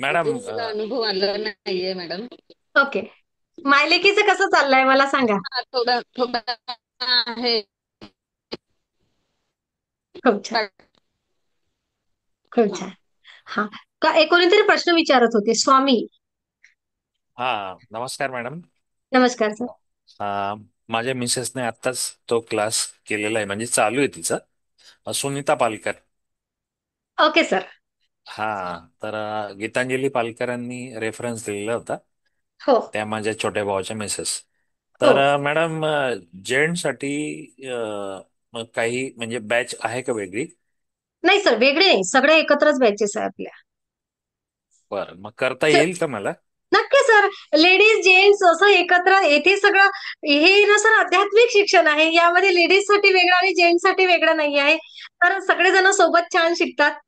मॅडम मला अनुभव आला नाहीये मॅडम. ओके. मायलेकीचं कसं चाललंय मला सांगा. थोडा थोडा आहे. खूप छान. खूप छान. हा. कोणीतरी प्रश्न विचारत होते, स्वामी. हा, नमस्कार मॅडम. नमस्कार सर. माझ्या मिसेसने आत्ताच तो क्लास केलेला आहे, म्हणजे चालू आहे तिचा. सुनीता पालकर. Okay sir. हा, तर गीतांजली पालकरांनी रेफरन्स दिलेला होता, हो त्या माझ्या छोट्या भावाच्या मिसेस. हो. तर मॅडम, जेंट्ससाठी मग काही म्हणजे बॅच आहे का वेगळी? नाही सर, वेगळे नाही, सगळे एकत्रच बॅचेस आहे आपल्या. बरं, मग करता येईल का मला? नक्की सर. लेडीज जेंट्स असं एकत्र येथे सगळं. हे ना सर आध्यात्मिक शिक्षण आहे, यामध्ये लेडीज साठी वेगळं आणि जेंट्स साठी वेगळं नाही आहे. तर सगळेजण सोबत छान शिकतात,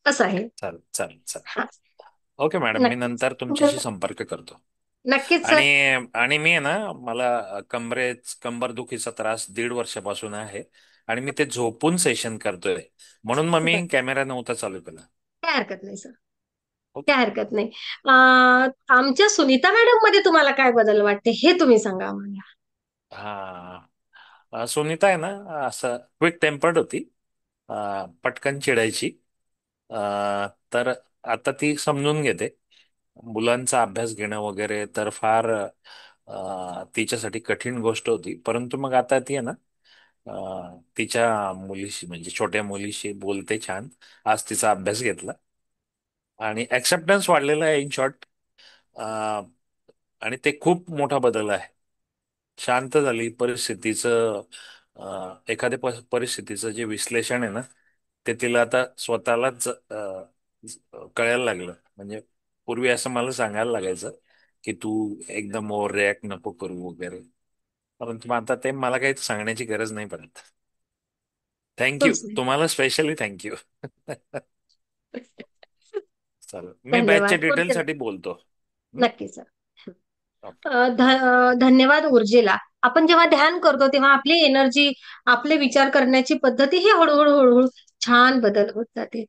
असं आहे. चालेल चालेल चालेल. हा. ओके मॅडम, मी नक्कीच. नंतर तुमच्याशी संपर्क करतो. नक्कीच आणि सर. आणि मी आहे ना, मला कंबरदुखीचा त्रास 1.5 वर्षापासून आहे, आणि मी ते झोपून सेशन करतोय, म्हणून मग मी कॅमेरा नव्हता चालू केला. काय हरकत नाही सर. ओके. काय हरकत नाही. आमच्या सुनीता मॅडम मध्ये तुम्हाला काय बदल वाटते हे तुम्ही सांगा आम्हाला. हा, सुनीता आहे ना, असं क्विक टेम्पर्ड होती, पटकन चिडायची. तर आता ती समजून घेते. मुलांचा अभ्यास घेणं वगैरे तर फार तिच्यासाठी कठीण गोष्ट होती, परंतु मग आता ती आहे ना, तिच्या मुलीशी म्हणजे छोट्या मुलीशी बोलते छान. आज तिचा अभ्यास घेतला आणि ऍक्सेप्टन्स वाढलेला आहे, इन शॉर्ट. आणि ते खूप मोठा बदल आहे. शांत झाली परिस्थितीचं. एखाद्या परिस्थितीचं जे विश्लेषण आहे ना, ते तिला आता स्वतःलाच कळायला लागलं. म्हणजे पूर्वी असं मला सांगायला लागायचं की तू एकदम ओव्हर रिॲक्ट नको करू वगैरे, परंतु मग आता ते मला काही सांगण्याची गरज नाही पडत. थँक्यू, खूप छान. तुम्हाला स्पेशली थँक्यू. चालेल, मी बॅचच्या धन्यवाद ऊर्जेला. डिटेलसाठी बोलतो. हं? नक्की सर. ओके. धन्यवाद ऊर्जेला. आपण जेव्हा ध्यान करतो तेव्हा आपली एनर्जी, आपले विचार करण्याची पद्धती ही हळूहळू हळूहळू छान बदल होत जाते.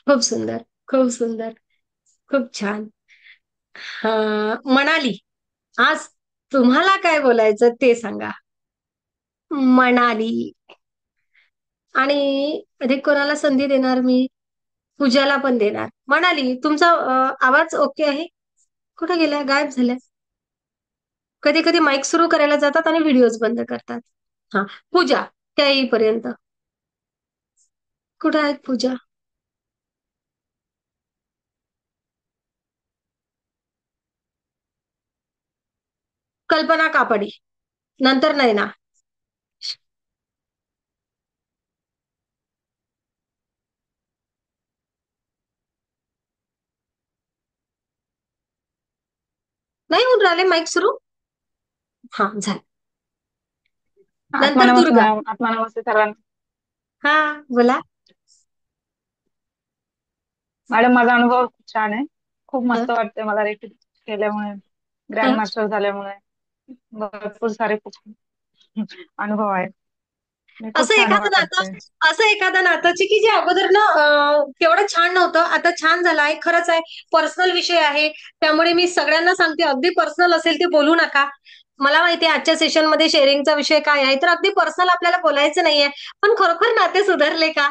खूप सुंदर. खूप सुंदर. खूप छान. मनाली, आज तुम्हाला काय बोलायचं ते सांगा. मनाली. आणि अधिक कोणाला संधी देणार मी? पूजाला पण देणार. मनाली, तुमचा आवाज ओके आहे? कुठे गेल्या? गायब झाल्या. कधी कधी माईक सुरू करायला जातात आणि व्हिडिओज बंद करतात. हा. पूजा, त्या येईपर्यंत कुठे आहेत पूजा? कल्पना कापडी, नंतर नाही ना. नाही होऊन राहिले माईक सुरू. हा, झालं. नंतर आत्मानमस्ते दुर्गा. मॅम. आत्मानमस्ते सर्वांना. हा, बोला. मॅडम, माझा अनुभव खूप छान आहे. खूप हा, मस्त वाटतंय मला रेकी केल्यामुळे, ग्रँड हा. मास्टर झाल्यामुळे. भरपूर सारे खूप अनुभव आहेत. आणि असं खूप छान एखादं वाटतंय. नातं असं एखादं नातं की जे अगोदर ना केवढं छान नव्हतं, आता छान झालं आहे. खरंच आहे, पर्सनल विषय आहे. त्यामुळे मी सगळ्यांना सांगते, अगदी पर्सनल असेल ते बोलू नका. मला माहिती आहे आजच्या सेशनमध्ये शेअरिंगचा विषय काय आहे, तर अगदी पर्सनल आपल्याला बोलायचं नाहीये. पण खरोखर नाते सुधारले का?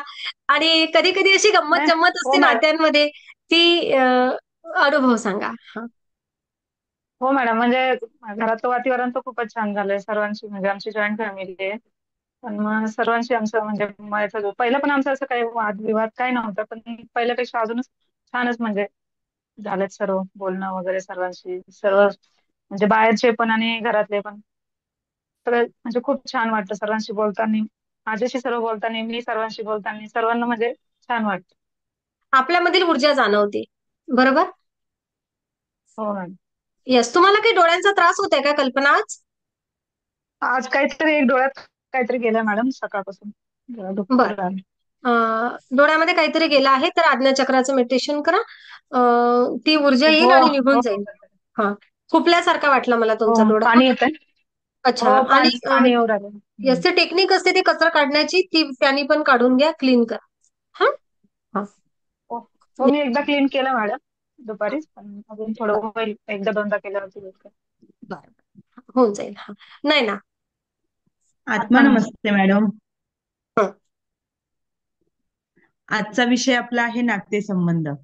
आणि कधी कधी अशी गंमत नाही. जम्मत हो असते मॅडम. नात्यांमध्ये, ती अनुभव सांगा. हा. हो मॅडम, म्हणजे घरातलं वातावरण तर खूपच छान झालंय सर्वांशी. म्हणजे आमची जॉईंट फॅमिली आहे. पण मग सर्वांशी आमचं म्हणजे पहिलं पण आमचं असं काही वादविवाद काही नव्हतं, पण पहिल्यापेक्षा अजूनच छानच म्हणजे झालेत सर्व बोलणं वगैरे सर्वांशी. सर्व म्हणजे बाहेरचे पण आणि घरातले पण सगळे म्हणजे खूप छान वाटतं सर्वांशी बोलताना. माझ्याशी सर्व बोलताना, मी सर्वांशी बोलताना सर्वांना म्हणजे छान वाटतं. आपल्यामधील ऊर्जा जाणवते. बरोबर. हो मॅडम. येस. तुम्हाला काही डोळ्यांचा त्रास होतोय का, कल्पना, आज? आज काहीतरी एक डोळ्यात काहीतरी गेलं मॅडम सकाळपासून. जरा दुखू बर. लागलं. डोळ्यामध्ये काहीतरी गेलं आहे, तर आज्ञाचक्राचं मेडिटेशन करा. ती ऊर्जा येईल हो आणि हो निघून जाईल. हा. खुपल्यासारखा वाटला मला हो. तुमचा डोळा. पाणी येतंय. अच्छा. हो, आणि पाणी पाणी येऊ राहिलं. याचे टेक्निक असते ती कचरा काढण्याची, ती त्यांनी पण काढून घ्या, क्लीन करा. हा. हा. हो हो, मी एकदा क्लीन केलं मॅडम दुपारीच, पण अजून थोडं होईल. एकदा दोनदा केल्यावरती होईल का? बर. होऊन जाईल. हा. नाही ना. आत्मा आत्मा नमस्ते. नमस्ते मॅडम. हं. आजचा विषय आपला आहे नातेसंबंध. हं.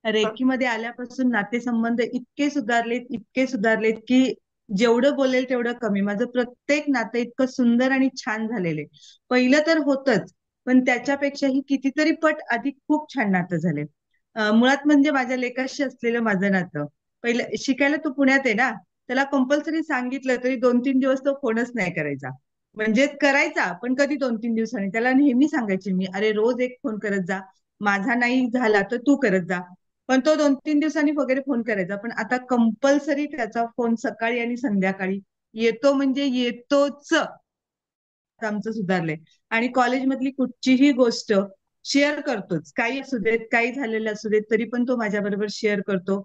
रेकीमध्ये आल्यापासून नातेसंबंध इतके सुधारलेत की जेवढं बोलेल तेवढं कमी. माझं प्रत्येक नातं इतकं सुंदर आणि छान झालेलं आहे. पहिलं तर होतच, पण त्याच्यापेक्षाही कितीतरी पट अधिक खूप छान नातं झाले. मुळात म्हणजे माझ्या लेकाशी असलेलं माझं नातं. पहिलं शिकायला तो पुण्यात आहे ना, त्याला कंपल्सरी सांगितलं तरी 2-3 दिवस तो फोनच नाही करायचा. म्हणजे करायचा, पण कधी 2-3 दिवसांनी. त्याला नेहमी सांगायचे मी, अरे रोज एक फोन करत जा, माझा नाही झाला तर तू करत जा. पण तो 2-3 दिवसांनी वगैरे फोन करायचा. पण आता कंपल्सरी त्याचा फोन सकाळी आणि संध्याकाळी येतो, म्हणजे येतोच. आमचं सुधारलंय. आणि कॉलेजमधली कुठचीही गोष्ट शेअर करतोच. काही असू देत, काही झालेलं असू देत, तरी पण तो माझ्याबरोबर शेअर करतो.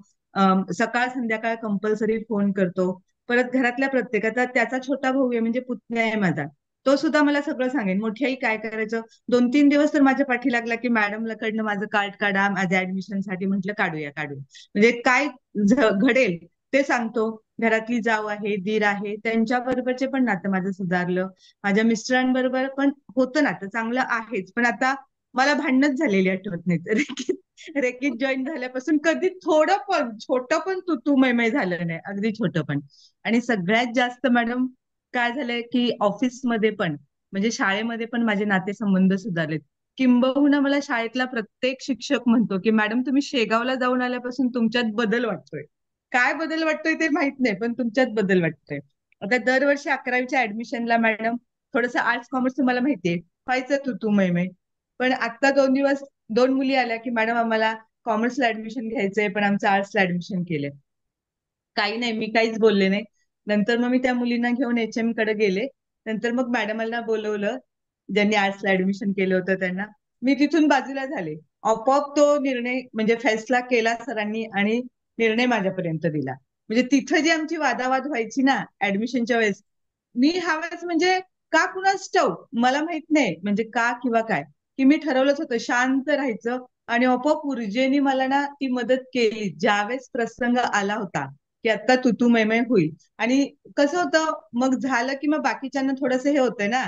सकाळ संध्याकाळ कंपल्सरी फोन करतो. परत घरातल्या प्रत्येकाचा, त्याचा छोटा भाऊ आहे म्हणजे पुतण्या आहे माझा, तो सुद्धा मला सगळं सांगेन. मोठी आई काय करायचं, 2-3 दिवस तर माझ्या पाठी लागला की मॅडमला कडनं माझं कार्ड काढा माझ्या ऍडमिशनसाठी. म्हटलं काढूया काढूया, म्हणजे काय घडेल ते सांगतो. घरातली जाऊ आहे, दीर आहे, त्यांच्या बरोबरचे पण नातं माझं सुधारलं. माझ्या मिस्टरांबरोबर पण होतं नातं चांगलं आहेच. पण आता मला भांडणच झालेली आठवत नाहीत. रेकीत रेकीत जॉईन झाल्यापासून कधी थोडं पण छोटं पण तू मैमै झालं नाही, अगदी छोटं पण. आणि सगळ्यात जास्त मॅडम काय झालंय की ऑफिसमध्ये पण म्हणजे शाळेमध्ये पण माझे नातेसंबंध सुधारलेत. किंबहुना मला शाळेतला प्रत्येक शिक्षक म्हणतो की मॅडम तुम्ही शेगावला जाऊन आल्यापासून तुमच्यात बदल वाटतोय. काय बदल वाटतोय ते माहित नाही, पण तुमच्यात बदल वाटतोय. आता दरवर्षी 11वीच्या ऍडमिशनला मॅडम थोडंसं आर्ट्स कॉमर्स तुम्हाला माहितीये व्हायचं तू मैमै. पण आता 2 दिवस 2 मुली आल्या की मॅडम आम्हाला कॉमर्सला ऍडमिशन घ्यायचंय पण आमचं आर्ट्सला ऍडमिशन केलंय. काही नाही, मी काहीच बोलले नाही. नंतर मग मी त्या मुलींना घेऊन HM कडे गेले. नंतर मग मॅडमांना बोलवलं, ज्यांनी आर्ट्सला ऍडमिशन केलं होतं त्यांना. मी तिथून बाजूला झाले. आपोआप तो निर्णय म्हणजे फैसला केला सरांनी आणि निर्णय माझ्यापर्यंत दिला. म्हणजे तिथं जी आमची वादावाद व्हायची ना ऍडमिशनच्या वेळेस, मी ह्यावेळेस म्हणजे का कुणास ठाऊक मला माहित नाही म्हणजे का किंवा काय, की मी ठरवलंच होतं शांत राहायचं. आणि आपोआप ऊर्जेने मला ना ती मदत केली ज्यावेळेस प्रसंग आला होता की आता तू मैमै होईल. आणि कसं होतं मग झालं की मग बाकीच्यांना थोडंसं हे होतंय ना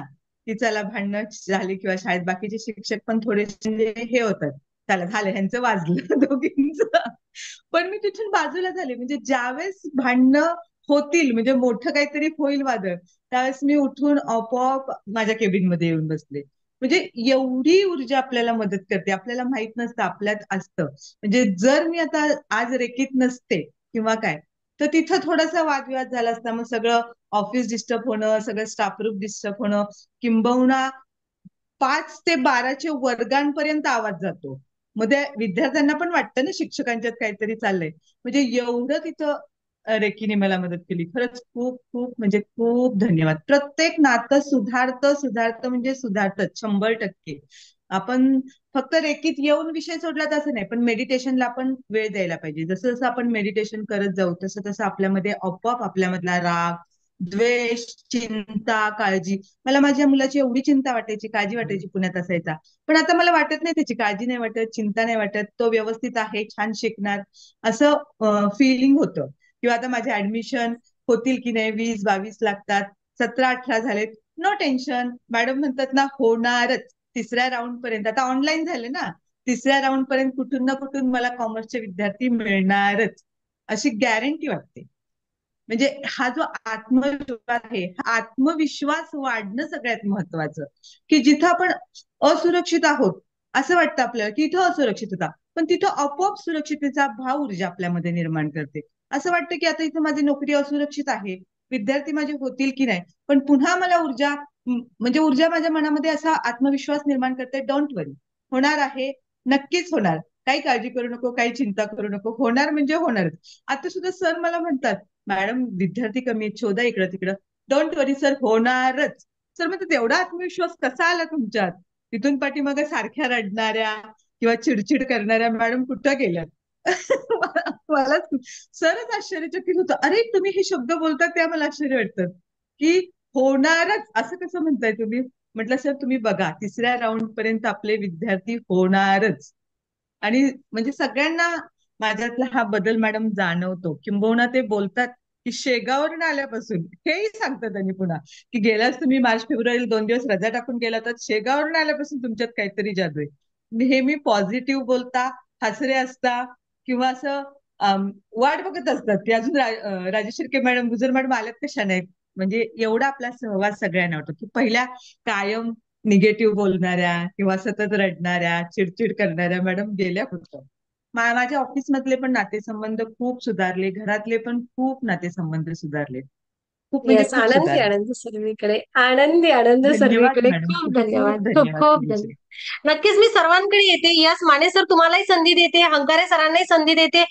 की चला भांडणं झाली किंवा शाळेत बाकीचे शिक्षक पण थोडेसे म्हणजे हे होतात, चला झालं ह्यांचं वाजलं दोघींचं. पण मी तिथून बाजूला झाले. म्हणजे ज्यावेळेस भांडणं होतील म्हणजे मोठं काहीतरी होईल वादळ, त्यावेळेस मी उठून आपोआप माझ्या केबिनमध्ये येऊन बसले. म्हणजे एवढी ऊर्जा आपल्याला मदत करते, आपल्याला माहित नसतं आपल्यात असतं. म्हणजे जर मी आता आज रेकीत नसते किंवा काय, तर तिथं थोडासा वादविवाद झाला असता. मग सगळं ऑफिस डिस्टर्ब होणं, सगळं स्टाफ रूम डिस्टर्ब होणं, किंबहुना 5 ते 12च्या वर्गांपर्यंत आवाज जातो. मग त्या विद्यार्थ्यांना पण वाटतं ना शिक्षकांच्यात काहीतरी चाललंय. म्हणजे एवढं तिथं रेकीने मला मदत केली. खरंच खूप खूप म्हणजे खूप धन्यवाद. प्रत्येक नातं सुधारतं सुधारतं म्हणजे सुधारतं 100%. आपण फक्त रेकीत येऊन विषय सोडला तसं नाही, पण मेडिटेशनला आपण वेळ द्यायला पाहिजे. जसं जसं आपण मेडिटेशन करत जाऊ तसं तसं आपल्यामध्ये आपोआप आपल्यामधला राग, द्वेष, चिंता, काळजी. मला माझ्या मुलाची एवढी चिंता वाटायची, काळजी वाटायची पुण्यात असायचा. पण आता मला वाटत नाही, त्याची काळजी नाही वाटत, चिंता नाही वाटत, तो व्यवस्थित आहे, छान शिकणार, असं फिलिंग होतं. किंवा आता माझे ऍडमिशन होतील की नाही, 20-22 लागतात, 17-18 झालेत, नो टेन्शन. मॅडम म्हणतात ना, होणारच. तिसऱ्या राऊंड पर्यंत आता ऑनलाईन झाले ना, तिसऱ्या राऊंड पर्यंत कुठून ना कुठून मला कॉमर्सचे विद्यार्थी मिळणारच, अशी गॅरंटी वाटते. म्हणजे हा जो आत्मविश्वास आहे, हा आत्मविश्वास वाढणं सगळ्यात महत्वाचं. की जिथं आपण असुरक्षित आहोत, असं वाटतं आपल्याला की इथं असुरक्षित होता, पण तिथं आपोआप सुरक्षिततेचा भाव ऊर्जा आपल्यामध्ये निर्माण करते. असं वाटतं की आता इथं माझी नोकरी असुरक्षित आहे, विद्यार्थी माझे होतील की नाही, पण पुन्हा मला ऊर्जा, म्हणजे ऊर्जा माझ्या मनामध्ये असा आत्मविश्वास निर्माण करते, डोंट वरी, होणार आहे, नक्कीच होणार, काही काळजी करू नको, काही चिंता करू नको, होणार म्हणजे होणारच. आता सुद्धा सर मला म्हणतात, मॅडम विद्यार्थी कमी आहेत, शोधा इकडं तिकडं, डोंट वरी सर, होणारच. सर म्हणतात, एवढा आत्मविश्वास कसा आला तुमच्यात? तिथून पाठीमागे सारख्या रडणाऱ्या किंवा चिडचिड करणाऱ्या मॅडम कुठं गेल्यात? मला सरच आश्चर्यचकित होतं, अरे तुम्ही हे शब्द बोलतात त्या मला आश्चर्य वाटतं की होणारच असं कसं म्हणताय तुम्ही. म्हटलं सर तुम्ही बघा, तिसऱ्या राऊंड पर्यंत आपले विद्यार्थी होणारच. आणि म्हणजे सगळ्यांना माझ्यातला हा बदल मॅडम जाणवतो. किंबहुना ते बोलतात की शेगावरून आल्यापासून, हेही सांगतात त्यांनी पुन्हा, की गेल्याच तुम्ही मार्च फेब्रुवारी 2 दिवस रजा टाकून गेला, तर शेगावरून आल्यापासून तुमच्यात काहीतरी जादू आहे. नेहमी पॉझिटिव्ह बोलता, हसरे असता, किंवा असं वाट बघत असतात की अजून राजेश शिर्के मॅडम, गुजर मॅडम आल्यात कशा नाहीत. म्हणजे एवढा आपला सहवास सगळ्यांना वाटतो. की पहिल्या कायम निगेटिव्ह बोलणाऱ्या किंवा सतत रडणाऱ्या, चिडचिड करणाऱ्या मॅडम गेल्या होत्या. माझ्या ऑफिसमधले पण नातेसंबंध खूप सुधारले, घरातले पण खूप नातेसंबंध सुधारले, खूप म्हणजे येस, खूप आनंदी सुधारले. आनंद सर्वीकडे, आनंदी आनंद धन्यवाद सर्वीकडे. मॅडम, खूप खूप धन्यवाद, खूप खूप धन्यवाद खूप तुमचे. धन्यवाद. नक्कीच मी सर्वांकडे येते. यस माने सर तुम्हालाही संधी देते, हंकारे सरांनाही संधी देते.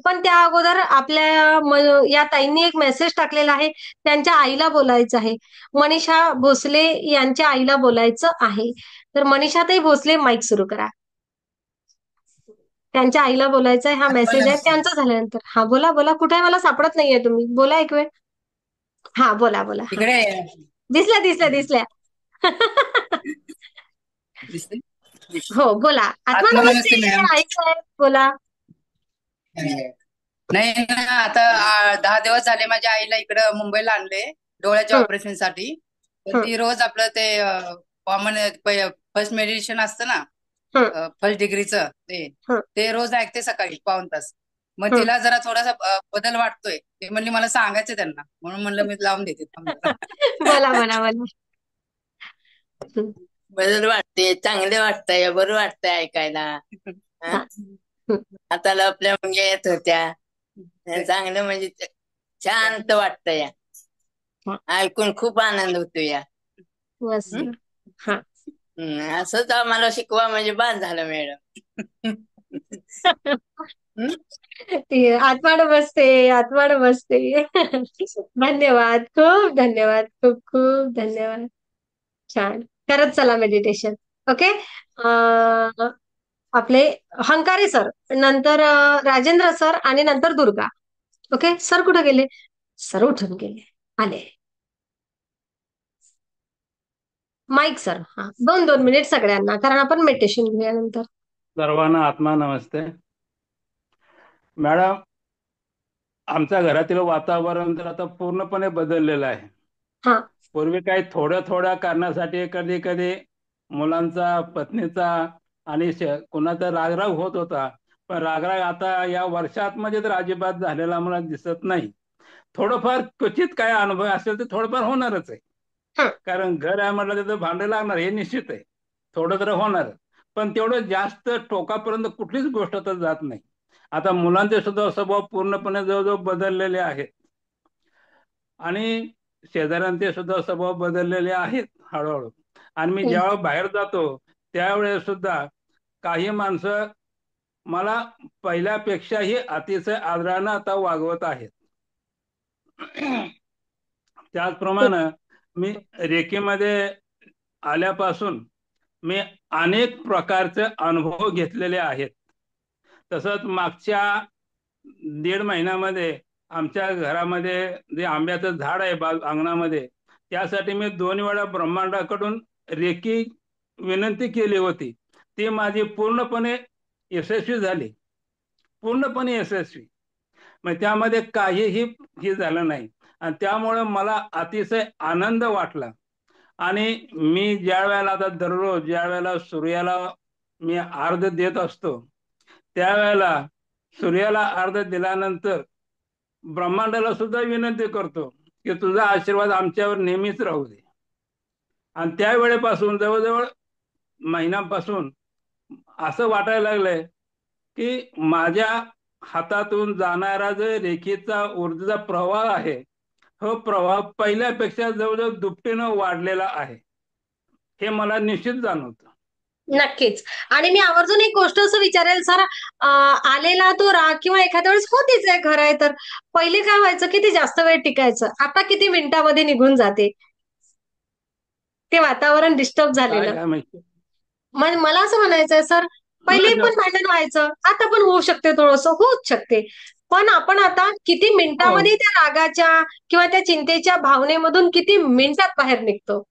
पण त्या अगोदर आपल्या या ताईंनी एक मेसेज टाकलेला आहे, त्यांच्या आईला बोलायचं आहे. मनीषा भोसले यांच्या आईला बोलायचं आहे. तर मनीषाताई भोसले, माईक सुरू करा. त्यांच्या आईला बोलायचं आहे, हा मेसेज आहे त्यांचा झाल्यानंतर. हा बोला बोला, कुठे आहे मला सापडत नाहीये, तुम्ही बोला एक वेळ. हा बोला बोला. हा इकडे दिसल्या दिसल्या दिसल्या. दिसते. हो बोला. आत्मा आत्मनमस्ते नमस्ते, मॅम. आई साहेब बोला. नाही ना, आता 10 दिवस झाले माझ्या आईला इकडं मुंबईला आणले डोळ्याच्या हं, ऑपरेशन साठी. तर हं, ती रोज आपलं ते कॉमन फर्स्ट मेडिटेशन असतं ना, हं, फर्स्ट डिग्रीचं, ते हं, ते रोज ऐकते सकाळी पाऊण तास. मग हं. तिला जरा थोडासा बदल वाटतोय. ते म्हणली मला सांगायचं त्यांना, म्हणून म्हणलं मी लावून देते थांब जरा. बोला बोला बोला. हं, बदल वाटते, चांगले वाटतंय, बरं वाटतंय ऐकायला. हा, हं? हं, हाताला आपल्या मुंग्या येत होत्या, चांगलं म्हणजे शांत वाटतंय, हा, ऐकून खूप आनंद होतो या. बस. हं? हा. असंच आम्हाला शिकवा म्हणजे बाद झालं मॅडम. हं? आत्माड बसते, आत्माड बसते. धन्यवाद, खूप धन्यवाद, खूप खूप धन्यवाद. छान. करत चला मेडिटेशन. ओके. आपले हंकारे सर, नंतर राजेंद्र सर, आणि नंतर दुर्गा. ओके. सर कुठे गेले? सर उठून गेले, आले. Mic sir. हा, 2-2 मिनिट सगळ्यांना, कारण आपण मेडिटेशन घेऊया नंतर. सर्वांना आत्मा नमस्ते. मॅडम, आमच्या घरातील वातावरण तर आता पूर्णपणे बदललेलं आहे. हा, पूर्वी काही थोड्या थोड्या कारणासाठी कधी कधी मुलांचा, पत्नीचा आणि कुणाचा रागराग होत होता. पण रागराग आता या वर्षात मध्ये तर अजिबात झालेला मला दिसत नाही. थोडंफार क्वचित काय अनुभव असेल तर थोडंफार होणारच आहे. हा. कारण घर आहे म्हटलं तिथं भांडे लागणार, हे निश्चित आहे. थोडं तर होणार, पण तेवढं जास्त टोकापर्यंत कुठलीच गोष्ट तर जात नाही. आता मुलांचे सुद्धा स्वभाव पूर्णपणे जवळजवळ बदललेले आहेत, आणि शेजाऱ्यांचे सुद्धा स्वभाव बदललेले आहेत हळूहळू. आणि मी Yes. जेव्हा बाहेर जातो त्यावेळेस सुद्धा काही माणसं मला पहिल्यापेक्षाही अतिशय आदरानं आता वागवत आहेत. त्याचप्रमाणे मी रेकीमध्ये आल्यापासून मी अनेक प्रकारचे अनुभव घेतलेले आहेत. तसंच मागच्या 1.5 महिन्यामध्ये आमच्या घरामध्ये जे आंब्याचं झाड आहे अंगणामध्ये, त्यासाठी मी 2 वेळा ब्रह्मांडाकडून रेकी विनंती केली होती. ती माझी पूर्णपणे यशस्वी झाली, पूर्णपणे यशस्वी. मग त्यामध्ये काहीही हे झालं नाही आणि त्यामुळे मला अतिशय आनंद वाटला. आणि मी ज्या वेळेला आता दररोज ज्या वेळेला सूर्याला मी अर्घ देत असतो, त्यावेळेला सूर्याला अर्घ दिल्यानंतर ब्रह्मांडाला सुद्धा विनंती करतो की तुझा आशीर्वाद आमच्यावर नेहमीच राहू दे. आणि त्यावेळेपासून जवळजवळ महिन्यापासून असं वाटायला लागलंय की माझ्या हातातून जाणारा जो रेखीचा ऊर्जेचा प्रवाह आहे, हो प्रवाह पहिल्यापेक्षा जवळजवळ दुपटीनं वाढलेला आहे, हे मला निश्चित जाणवतं. नक्कीच. आणि मी आवर्जून एक गोष्ट असं विचारेल सर, आलेला तो राग किंवा एखाद्या वेळेस होतीच आहे, खरं आहे तर पहिले काय व्हायचं की ते जास्त वेळ टिकायचं, आता किती मिनिटामध्ये निघून जाते. ते वातावरण डिस्टर्ब झालेलं. काय माहिती. मला असं म्हणायचंय सर, पहिले पण भांडण व्हायचं, आता पण होऊ शकते, थोडंसं होऊच शकते, पण आपण आता किती मिनिटामध्ये त्या रागाच्या किंवा त्या चिंतेच्या भावनेमधून किती मिनिटात बाहेर निघतो.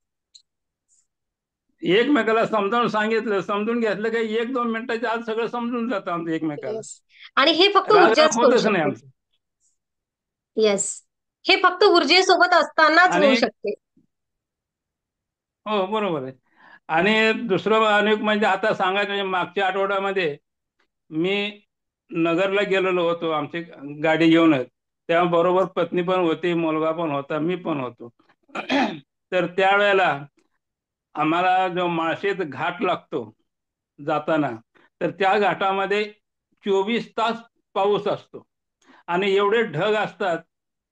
एकमेकाला समजावून सांगितलं, समजून घेतलं की 1-2 मिनिटाच्या आत सगळं समजून जातं आमचं एकमेकाला. आणि हे फक्त राग ऊर्जाच करू होतच नाही शकते. आमचं. येस, हे फक्त ऊर्जेसोबत असतानाच होऊ आणि शकते. हो बरोबर आहे. आणि दुसरं अनेक म्हणजे आता सांगायचं म्हणजे मागच्या आठवड्यामध्ये मी नगरला गेलेलो होतो आमची गाडी घेऊनच. तेव्हा बरोबर पत्नी पण होती, मुलगा पण होता, मी पण होतो. तर त्यावेळेला आम्हाला जो माळशेत घाट लागतो जाताना, तर त्या घाटामध्ये 24 तास पाऊस असतो आणि एवढे ढग असतात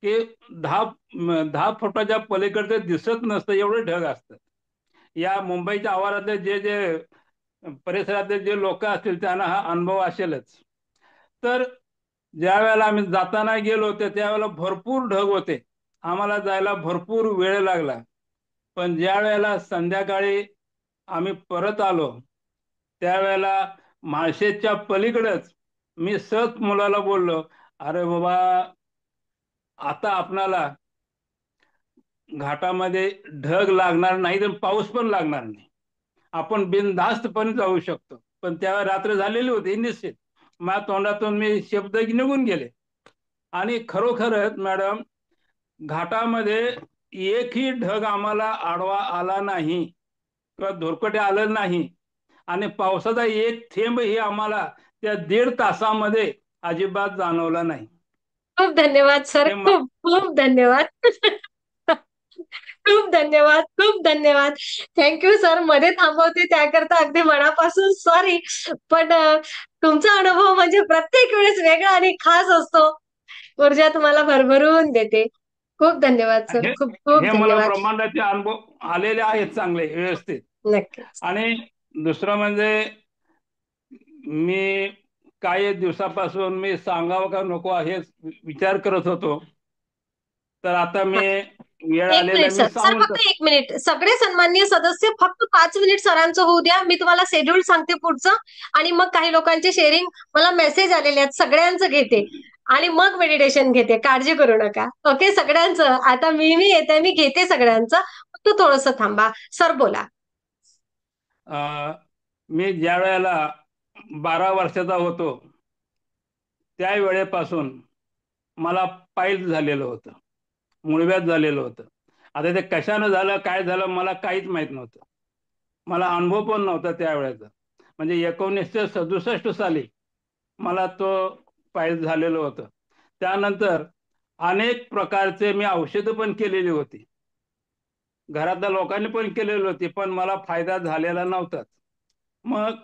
की 10 फुटाच्या पलीकडे दिसत नसतं, एवढे ढग असतात. या मुंबईच्या आवारातले जे जे परिसरातले जे लोक असतील त्यांना हा अनुभव असेलच. तर ज्या वेळेला आम्ही जाताना गेलो तर त्यावेळेला भरपूर ढग होते, आम्हाला जायला भरपूर वेळ लागला. पण ज्या वेळेला संध्याकाळी आम्ही परत आलो, त्यावेळेला माळशेजच्या पलीकडेच मी सहज मुलाला बोललो, अरे बाबा आता आपणाला घाटामध्ये ढग लागणार नाही तर पाऊस पण लागणार नाही, आपण बिनधास्तपणे जाऊ शकतो. पण त्यावेळेला रात्र झालेली होती निश्चित, माझ्या तोंडातून मी शब्द निघून गेले. आणि खरोखरच मॅडम, घाटामध्ये एकही ढग आम्हाला आडवा आला नाही किंवा धुरकटे आलं नाही आणि पावसाचा एक थेंबही आम्हाला त्या 1.5 तासामध्ये अजिबात जाणवला नाही. खूप धन्यवाद सर, खूप खूप धन्यवाद. खूप धन्यवाद, खूप धन्यवाद. Thank you sir. मध्ये थांबवते त्याकरता अगदी मनापासून सॉरी, पण तुमचा अनुभव म्हणजे प्रत्येक वेळेस वेगळा आणि खास असतो. ऊर्जा तुम्हाला भरभरून देते. खूप धन्यवाद सर, खूप खूप हे मला धन्यवाद. ब्रह्मांडाचे अनुभव आलेले आहेत चांगले व्यवस्थित. नक्कीच. आणि दुसरं म्हणजे मी काही दिवसापासून मी सांगावं का नको हे विचार करत होतो, तर आता मी वेळ एक आलेला मिनिट मी सर, सर सांगून फक्त 1 मिनिट. सगळे सन्माननीय सदस्य फक्त 5 मिनिट सरांचं होऊ द्या. मी तुम्हाला शेड्यूल सांगते पुढचं, आणि मग काही लोकांचे शेअरिंग मला मेसेज आलेले आहेत, सगळ्यांचं घेते आणि मग मेडिटेशन घेते. काळजी करू नका. ओके, सगळ्यांचं. आता मी येते, मी घेते सगळ्यांचं, फक्त थोडंसं थांबा. सर बोला. मी ज्या वेळेला 12 वर्षाचा होतो त्या वेळेपासून मला पायल्स झालेलं होतं, मूळव्याध झालेलं होतं. आता ते कशानं झालं काय झालं मला काहीच माहित नव्हतं, मला अनुभव पण नव्हता त्यावेळेचा. म्हणजे 1967 साली मला तो पायल्स झालेलं होतं. त्यानंतर अनेक प्रकारचे मी औषधं पण केलेली होती, घरातल्या लोकांनी पण केलेली होती, पण मला फायदा झालेला नव्हताच. मग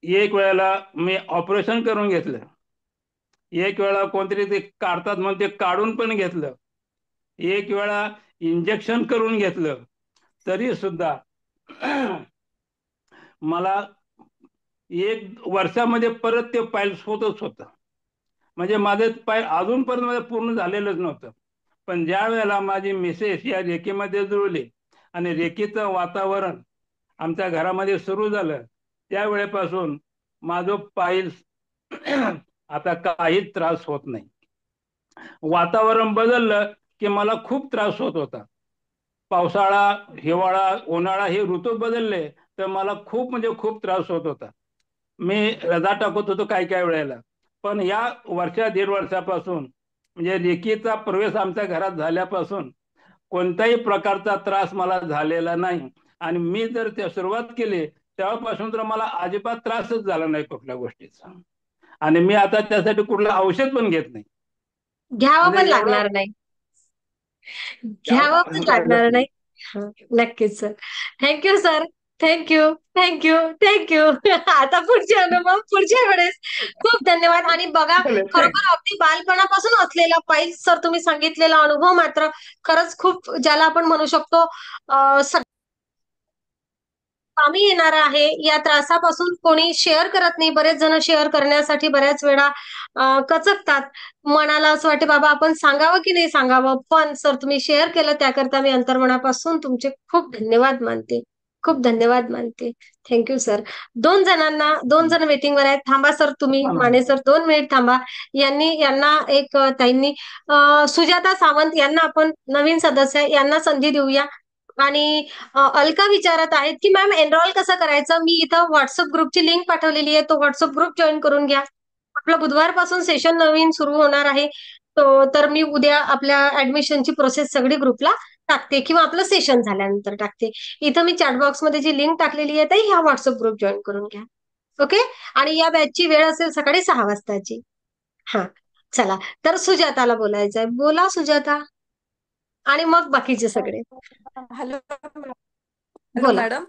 एक वेळेला मी ऑपरेशन करून घेतलं, एक वेळा कोणतरी ते काढतात म्हणून ते काढून पण घेतलं, एक वेळा इंजेक्शन करून घेतलं, तरी सुद्धा मला 1 वर्षामध्ये परत ते पायल्स होतच होतं. म्हणजे माझे पाय अजूनपर्यंत माझं पूर्ण झालेलंच नव्हतं. पण ज्या वेळेला माझी मिसेस या रेकीमध्ये जुळली आणि रेकीचं वातावरण आमच्या घरामध्ये सुरू झालं, त्यावेळेपासून माझं पायल्स आता काहीच त्रास होत नाही. वातावरण बदललं की मला खूप त्रास होत होता. पावसाळा, हिवाळा, उन्हाळा हे ऋतू बदलले तर मला खूप म्हणजे खूप त्रास होत होता. मी रजा टाकत होतो काही काही वेळेला. पण या दीड वर्षापासून म्हणजे लेकीचा प्रवेश आमच्या घरात झाल्यापासून कोणत्याही प्रकारचा त्रास मला झालेला नाही. आणि मी जर ते सुरुवात केली तेव्हापासून तर मला अजिबात त्रासच झाला नाही कुठल्या गोष्टीचा. आणि मी आता त्यासाठी कुठलं औषध पण घेत नाही. घ्यावं म्हणजे पण एवढा लागणार नाही. घ्यावं पण लागणार नाही. नक्कीच sir. Thank you sir. Thank you. Thank you. Thank you. आता पुढचे अनुभव पुढच्या वेळेस. खूप धन्यवाद. आणि बघा, खरोखर अगदी बालपणापासून असलेला पाहिजे सर तुम्ही सांगितलेला अनुभव मात्र खरंच खूप ज्याला आपण म्हणू शकतो कामी येणार आहे. या त्रासापासून कोणी शेअर करत नाही. बरेच जण शेअर करण्यासाठी बऱ्याच वेळा कचकतात. मनाला असं वाटते बाबा आपण सांगावं की नाही सांगावं. पण सर तुम्ही शेअर केलं त्याकरता मी अंतर्मनापासून तुमचे खूप धन्यवाद मानते. खूप धन्यवाद मानते. Thank you sir. दोन जण वेटिंगवर आहेत. थांबा सर तुम्ही माने सर 2 मिनिट थांबा. यांना एक ताईंनी सुजाता सावंत यांना आपण नवीन सदस्य यांना संधी देऊया. आणि अलका विचारत आहेत की मॅम एनरोल कसं करायचं. मी इथं व्हॉट्सअप ग्रुपची लिंक पाठवलेली आहे. तो व्हॉट्सअप ग्रुप जॉईन करून घ्या. आपलं बुधवारपासून सेशन नवीन सुरू होणार आहे. तर मी उद्या आपल्या ऍडमिशनची प्रोसेस सगळी ग्रुपला टाकते किंवा आपलं सेशन झाल्यानंतर टाकते. इथं मी चॅटबॉक्समध्ये जी लिंक टाकलेली आहे ह्या व्हॉट्सअप ग्रुप जॉईन करून घ्या. ओके. आणि या बॅचची वेळ असेल सकाळी 6 वाजताची. हा चला. तर सुजाताला बोलायचंय. बोला सुजाता. आणि मग बाकीचे सगळे. हॅलो. हॅलो बोला. मॅडम.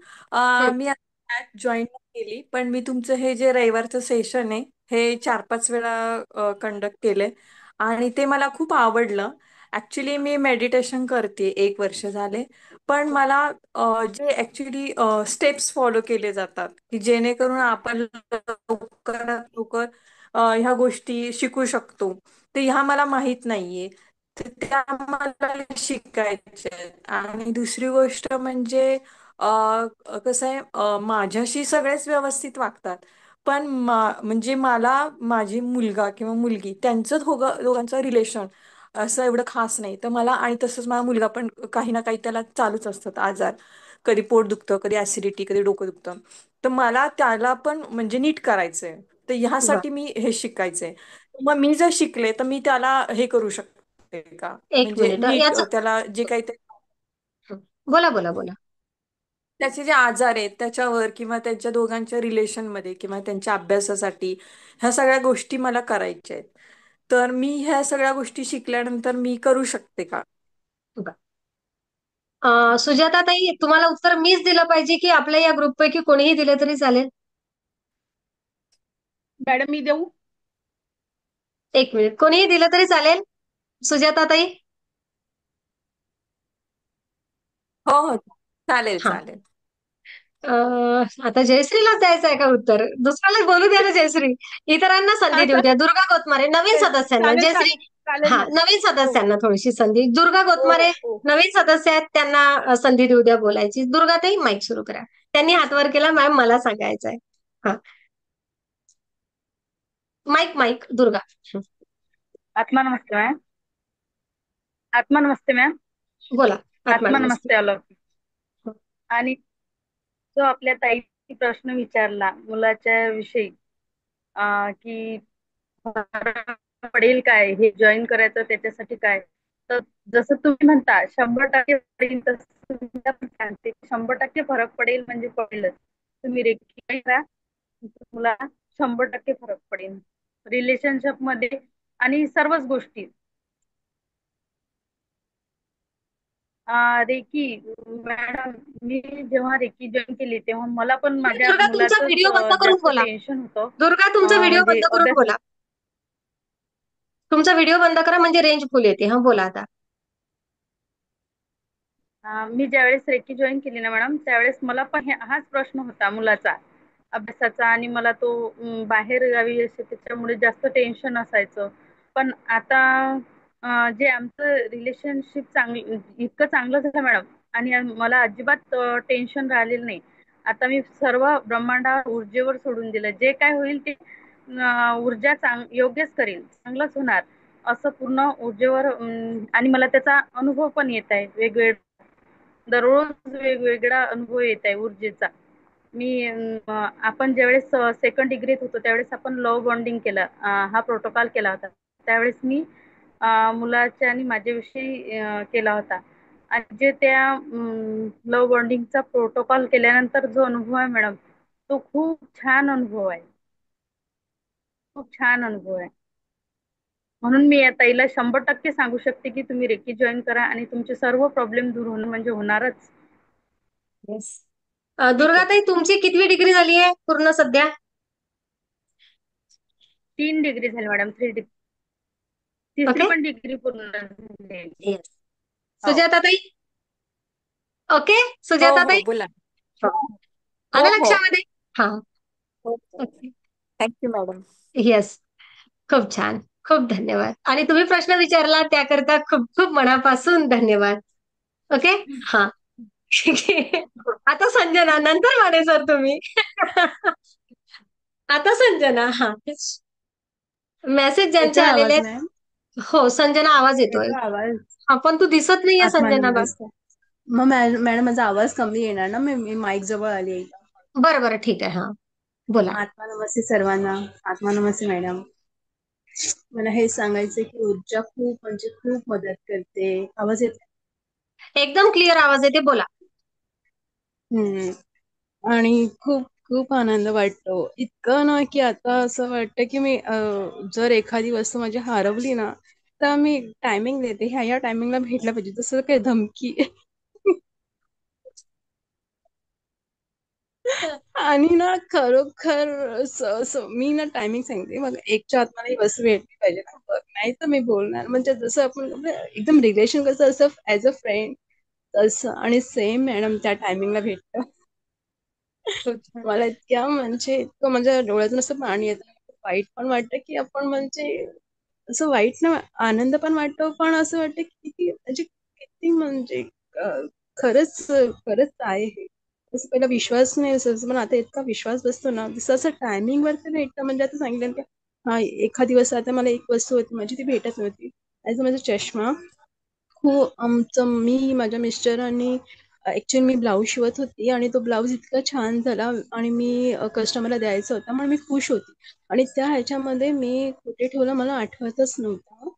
मी आता जॉईन केली, पण मी तुमचं हे जे रविवारचं सेशन आहे हे 4-5 वेळा कंडक्ट केले आणि ते मला खूप आवडलं. ऍक्च्युली मी मेडिटेशन करते 1 वर्ष झाले, पण मला जे ऍक्च्युली स्टेप्स फॉलो केले जातात की जेणेकरून आपण लवकरात लवकर ह्या गोष्टी शिकू शकतो, ते ह्या मला माहित नाहीये. तर त्या मला शिकायच्या आहेत. आणि दुसरी गोष्ट म्हणजे कसं आहे, माझ्याशी सगळेच व्यवस्थित वागतात, पण म्हणजे मला माझी मुलगा किंवा मुलगी त्यांचं दोघांचं रिलेशन असं एवढं खास नाही. तर मला आणि तसंच माझा मुलगा पण काही ना काही त्याला चालूच असतात आजार. कधी पोट दुखतं, कधी ऍसिडिटी, कधी डोकं दुखतं. तर मला त्याला पण म्हणजे नीट करायचंय. तर ह्यासाठी मी हे शिकायचंय. मग मी जर शिकले तर मी त्याला हे करू शकते का, एक म्हणजे मिनिट नीट याचा त्याला जे काही बोला बोला बोला. त्याचे जे आजार आहेत त्याच्यावर किंवा त्यांच्या दोघांच्या रिलेशनमध्ये किंवा त्यांच्या अभ्यासासाठी ह्या सगळ्या गोष्टी मला करायच्या आहेत. तर मी ह्या सगळ्या गोष्टी शिकल्यानंतर मी करू शकते का? सुजाता ताई तुम्हाला उत्तर मीच दिलं पाहिजे की आपल्या या ग्रुपपैकी कोणीही दिलं तरी चालेल. मॅडम मी देऊ. एक मिनिट. कोणीही दिलं तरी चालेल. सुजाता ताई. हो हो चालेल हा. चालेल. आता जयश्रीलाच द्यायचं आहे का उत्तर. दुसऱ्याला बोलू द्या ना जयश्री. इतरांना संधी देऊ द्या. दुर्गा गोतमारे नवीन सदस्यांना. चालेल जयश्री चालेल चालेल हा मॅडम. नवीन हो सदस्यांना थोडीशी संधी. दुर्गा हो गोतमारे हो. नवीन सदस्य आहेत त्यांना संधी देऊ द्या बोलायची. दुर्गा ताई माईक सुरू करा. त्यांनी हात वर केला. मॅम मला सांगायचं आहे. हा माईक दुर्गा. आत्मा नमस्ते मॅम. आत्मा नमस्ते मॅम. बोला. आत्मा नमस्ते आलो. हो. आणि जो आपल्या ताईने प्रश्न विचारला मुलाच्या विषयी की पडेल काय हे जॉईन करायचं त्याच्यासाठी काय, तर जसं तुम्ही म्हणता 100% पडेल, तसं मी पण सांगते 100% फरक पडेल म्हणजे पडेलच. तुम्ही रेकी करा, तुला 100% फरक पडेल रिलेशनशिप मध्ये आणि सर्वच गोष्टी. रेकी मॅडम, मी जेव्हा रेकी जॉईन केली तेव्हा मला पण माझ्या दुर्गा तुमचा मुलाचंच व्हिडिओ बंद करून जास्त बोला. टेन्शन होतं. दुर्गा तुमचा व्हिडिओ म्हणजे बंद करून अभ्यास बोला. तुमचा व्हिडिओ बंद करा म्हणजे रेंज फुल येते. हा बोला आता. मी ज्यावेळेस रेकी जॉईन केली ना मॅडम, त्यावेळेस मला पण हाच प्रश्न होता मुलाचा अभ्यासाचा. आणि मला तो बाहेर गावी असे त्याच्यामुळे जास्त टेन्शन असायचं. पण आता जे आमचं रिलेशनशिप इतकं चांगलं झालं मॅडम, आणि मला अजिबात टेन्शन राहिलेलं नाही. आता मी सर्व ब्रह्मांडावर ऊर्जेवर सोडून दिलं. जे काय होईल ते ऊर्जा योग्यच करेल, चांगलंच होणार. असं पूर्ण ऊर्जेवर आणि मला त्याचा अनुभव पण येत आहे दररोज वेगवेगळा अनुभव येत आहे ऊर्जेचा. मी आपण ज्यावेळेस सेकंड डिग्रीत होतो त्यावेळेस आपण लव्ह बॉन्डिंग केलं, हा प्रोटोकॉल केला होता. त्यावेळेस मी मुलाच्या आणि माझ्याविषयी केला होता. आणि जे त्या लव्ह बॉन्डिंगचा प्रोटोकॉल केल्यानंतर जो अनुभव आहे मॅडम, तो खूप छान अनुभव आहे, खूप छान अनुभव आहे. म्हणून मी या ताईला 100% सांगू शकते की तुम्ही रेकी जॉईन करा आणि तुमचे सर्व प्रॉब्लेम दूर होणं म्हणजे होणारच. येस. दुर्गाताई, तुमची कितवी डिग्री झाली आहे पूर्ण सध्या? 3 डिग्री झाली मॅडम, 3 डिग्री. तिसरी ओके. पण डिग्री पूर्ण झाली. येस. हो. सुजाताताई? ओके हो सुजाताताई? हो बोला. हो. हो आलं हो लक्षामध्ये? हा. हो ओके. Thank you madam. येस. खूप छान. खूप धन्यवाद. आणि तुम्ही प्रश्न विचारला त्याकरता खूप खूप मनापासून धन्यवाद. ओके. हा. आता संजना, नंतर म्हणे सर तुम्ही. आता संजना. हा. मेसेज ज्यांचे येतोय आलेले आवाज आहेत. मॅम? हो संजना, आवाज येतोय. येतोय आवाज? हा, पण तू दिसत नाहीये संजना बा. आत्मानमस्ते. मग मॅडम माझा आवाज कमी येणार ना, मी माईक जवळ आली आहे. बरं बरं ठीक आहे. हा बोला. आत्मानमस्ते सर्वांना. आत्मानमस्ते मॅडम. मला हे सांगायचं की ऊर्जा खूप म्हणजे खूप मदत करते. आवाज येतो? एकदम क्लिअर आवाज येते, बोला. आणि खूप खूप आनंद वाटतो. इतकं ना की आता असं वाटतं की मी जर एखादी वस्तू माझी हरवली ना, तर मी टायमिंग देते, ह्या टायमिंगला भेटलं पाहिजे. जसं काही धमकी. आणि ना खरोखर असं मी ना टायमिंग सांगते, मग 1च्या आत मला ही वस्तू भेटली पाहिजे ना, बघ नाही तर मी बोलणार. म्हणजे जसं आपण एकदम रिलेशन कसं असं ऍज अ फ्रेंड तसं, आणि सेम मॅडम त्या टायमिंगला भेटतं. खूप छान. मला इतकं माझ्या डोळ्यातून असं पाणी येतं. वाईट पण वाटतं की आपण म्हणजे असं वाईट ना, आनंद पण वाटतो, पण असं वाटतं की किती म्हणजे खरंच खरंच आहे हे. असं पहिला विश्वास नाही असायचा, पण आता इतका विश्वास बसतो ना, जसं असं टायमिंग वरती भेटतं. म्हणजे आता सांगितलं की हा एखाद दिवस आता मला एक वस्तू होती माझी, ती भेटत नव्हती. ॲज माझा चष्मा मी माझ्या मिस्टरांनी ऍक्च्युली मी ब्लाऊज शिवत होती आणि तो ब्लाऊज इतका छान झाला आणि मी कस्टमरला द्यायचा होता, म्हणून मी खुश होती. आणि त्या ह्याच्यामध्ये मी कुठे ठेवलं मला आठवतच नव्हतं.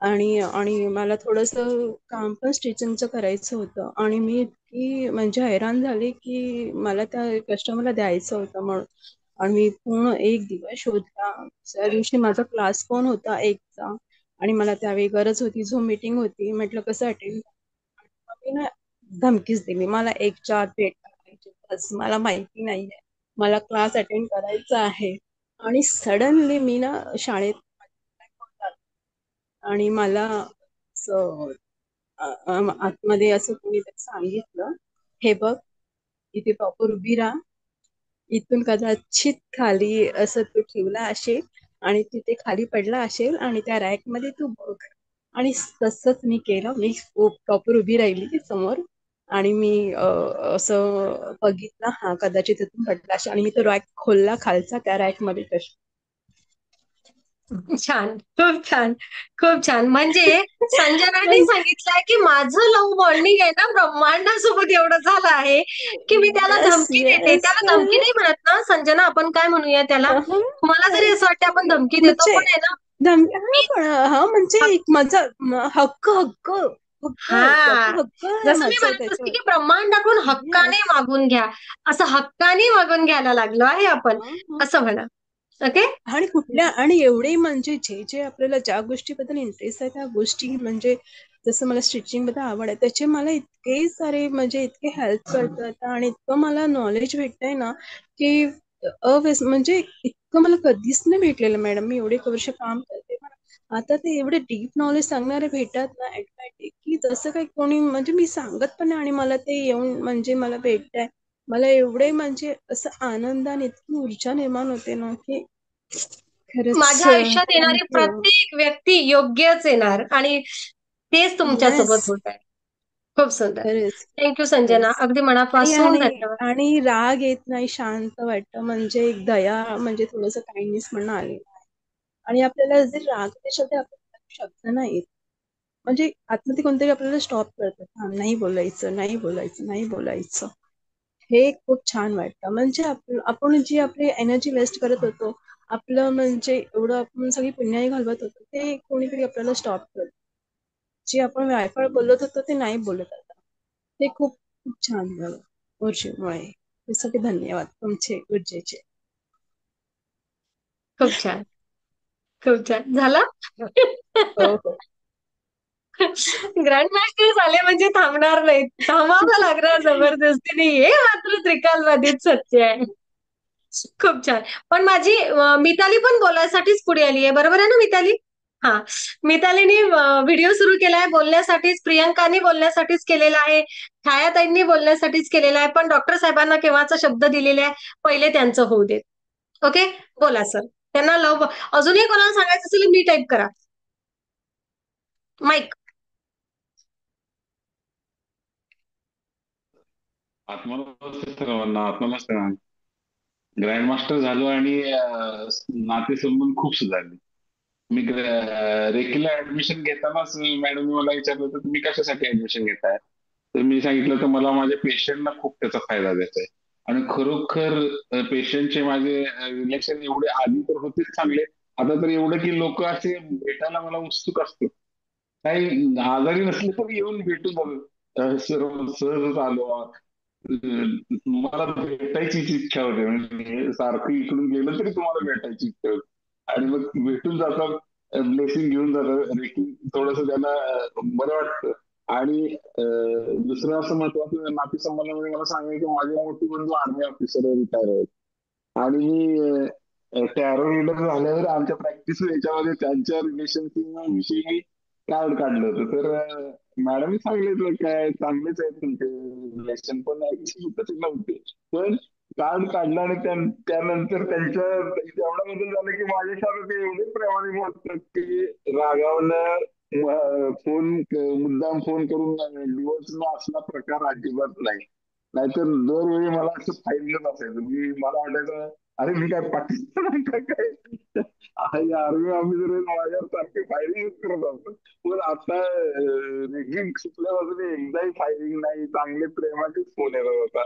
आणि आणि मला थोडंसं काम पण स्टिचिंगचं करायचं होतं आणि मी इतकी म्हणजे हैराण झाले की मला त्या कस्टमरला द्यायचं होतं म्हणून. आणि मी पूर्ण एक दिवस शोधला. त्या दिवशी माझा क्लास पण होता 1चा आणि मला त्यावेळी गरज होती, झूम मीटिंग होती. म्हटलं कसं अटेंड. मी ना धमकीच दिली, मला 1च्या आत भेटलं पाहिजे, बस मला माहिती नाहीये, मला क्लास अटेंड करायचा आहे. आणि सडनली मी ना शाळेत आणि मला आतमध्ये असं कोणीतरी सांगितलं, हे बघ इथे प्रॉपर उभी राहा, इथून कदाचित खाली असं तू ठेवला असेल आणि तिथे खाली पडला असेल आणि त्या रॅक मध्ये तू बघ. आणि तसंच मी केलं. मी प्रॉपर उभी राहिली समोर आणि मी असं बघितलं, हा कदाचित तिथून पडला असेल, आणि मी तो रॅक खोलला खालचा, त्या रॅक मध्ये छान. खूप छान. खूप छान. म्हणजे संजनाने म्हणजे सांगितलंय की माझं लव्ह बॉन्डिंग आहे ना ब्रह्मांडासोबत एवढं झालं आहे की मी त्याला येस धमकी देते. येस त्याला धमकी नाही म्हणत ना संजना, आपण काय म्हणूया त्याला? मला तरी असं वाटतं आपण धमकी देतो, म्हणजे पण आहे ना हा मी पण हा म्हणजे एक माझा हक्क हक्क हक्क हा, प्रॉपर हक्क आहे जसं मी माझं म्हणत असते त्याच्यावर. की ब्रह्मांडाकडून हक्काने येस. मागून घ्या, असं हक्काने मागून घ्यायला लागलो आहे आपण, असं म्हणा. ओके. आणि आणि एवढे म्हणजे जे आपल्याला ज्या गोष्टीबद्दल इंटरेस्ट आहे त्या गोष्टी, म्हणजे जसं मला स्टिचिंग बद्दल आवड आहे, त्याचे मला इतके सारे म्हणजे इतके हेल्प करतात आणि इतकं मला नॉलेज भेटतंय ना की म्हणजे इतकं मला कधीच नाही भेटलेलं मॅडम. मी एवढे वर्ष काम करते, पण आता ते एवढे डीप नॉलेज सांगणारे भेटतात ना ऍटोमॅटिक, की जसं काही कोणी म्हणजे मी सांगत पण नाही आणि मला ते येऊन म्हणजे मला भेटतंय. मला एवढे म्हणजे असं आनंद आणि इतकी ऊर्जा निर्माण होते ना की खरंच माझ्या आयुष्यात येणारी थँक्यू. प्रत्येक व्यक्ती योग्यच येणार आणि तेच तुमच्या येस. सोबत होत आहे. खूप सुंदर. खरंच थँक्यू संजना, खरंच. अगदी आणि मनापासून आणि धन्यवाद. आणि राग येत नाही, शांत वाटतं, म्हणजे एक दया म्हणजे थोडंसं काइंडनेस म्हणून आले. आणि आपल्याला जे राग त्याच्यात आपण शब्द नाही येत. म्हणजे आतमध्ये कोणतरी आपल्याला स्टॉप करतं. थांब, नाही बोलायचं, नाही बोलायचं, नाही बोलायचं. हे खूप छान वाटतं. म्हणजे आपण जी आपली एनर्जी वेस्ट करत होतो, आपलं म्हणजे एवढं आपण सगळी पुण्याई घालवत होतो, ते कोणीतरी आपल्याला स्टॉप करतं. जे आपण वायफळ बोलत होतो ते नाही बोलत आता. ते खूप खूप छान झालं ऊर्जेमुळे. त्यासाठी धन्यवाद तुमचे ऊर्जेचे. खूप छान, खूप छान. झालं? हो हो. ग्रँड मास्टर झाले म्हणजे थांबणार नाहीत. थांबावं लागणार जबरदस्तीने. हे मात्र त्रिकालबाधित सत्य आहे. खूप छान. पण माझी मिताली पण बोलायसाठीच पुढे आली आहे. बरोबर आहे ना मिताली? हा. मितालीने व्हिडिओ सुरू केलाय बोलण्यासाठीच, प्रियंकाने बोलण्यासाठीच केलेला आहे, छायाताईंनी बोलण्यासाठीच केलेला आहे. पण डॉक्टर साहेबांना केव्हाचा शब्द दिलेला आहे, पहिले त्यांचं होऊ देत. ओके, बोला सर. त्यांना अजूनही कोणाला सांगायचं असेल मी टाईप करा. माईक. आत्मनमस्ते सर्वांना. आत्मनमस्ते मॅम. ग्रँड मास्टर झालो आणि नातेसंबंध खूप सुधारले. मी रेकीला ऍडमिशन घेतानाच मॅडमने मला विचारलं तर तुम्ही कशासाठी ऍडमिशन घेताय, तर मी सांगितलं तर मला माझ्या पेशंटना खूप त्याचा फायदा देत आहे. आणि खरोखर पेशंटचे माझे रिलेशन एवढे आधी तर होतेच चांगले, आता तर एवढं की लोक असे भेटायला मला उत्सुक असतो. काही आजारी नसले तरी येऊन भेटून जातात. सर्व सहजच आलो. मला भेटायचीच इच्छा होते, म्हणजे सारखं इकडून गेलं तरी तुम्हाला भेटायची इच्छा होती. आणि मग भेटून जातात, ब्लेसिंग घेऊन जातात. थोडस त्यांना बरं वाटतं. आणि दुसरं असं महत्वाचं नातेसंबंधामध्ये मला सांगायचं की माझे मोठे बंधू आर्मी ऑफिसर रिटायर आहेत. आणि मी टॅरो रीडर झाल्यावर आमच्या प्रॅक्टिस याच्यामध्ये त्यांच्या रिलेशनशिप विषयी मी कार्ड काढलं होतं. तर मॅडम सांगितलं काय चांगलेच आहेत तुमचे रिलेशन, पण ऍक्च्युली तसे नव्हते. पण कार्ड काढलं आणि त्यानंतर त्यांच्या एवढा बदल झाला की माझ्याशाला ते एवढे प्रेमाने बोलतात की रागावणं, मुद्दाम फोन करून दिवस असला प्रकार अजिबात नाही. नाहीतर दरवेळी मला असं फाईलच असायचं. मला वाटायचं अरे मी काय पाकिस्तान काय आर्मी ऑफिसर माझ्यावर सारखे फायरिंग यूज करत असतो. पण आता रेजिंग सुटल्यापासून एकदाही फायरिंग नाही, चांगले प्रेमाचेच फोन येतात होता.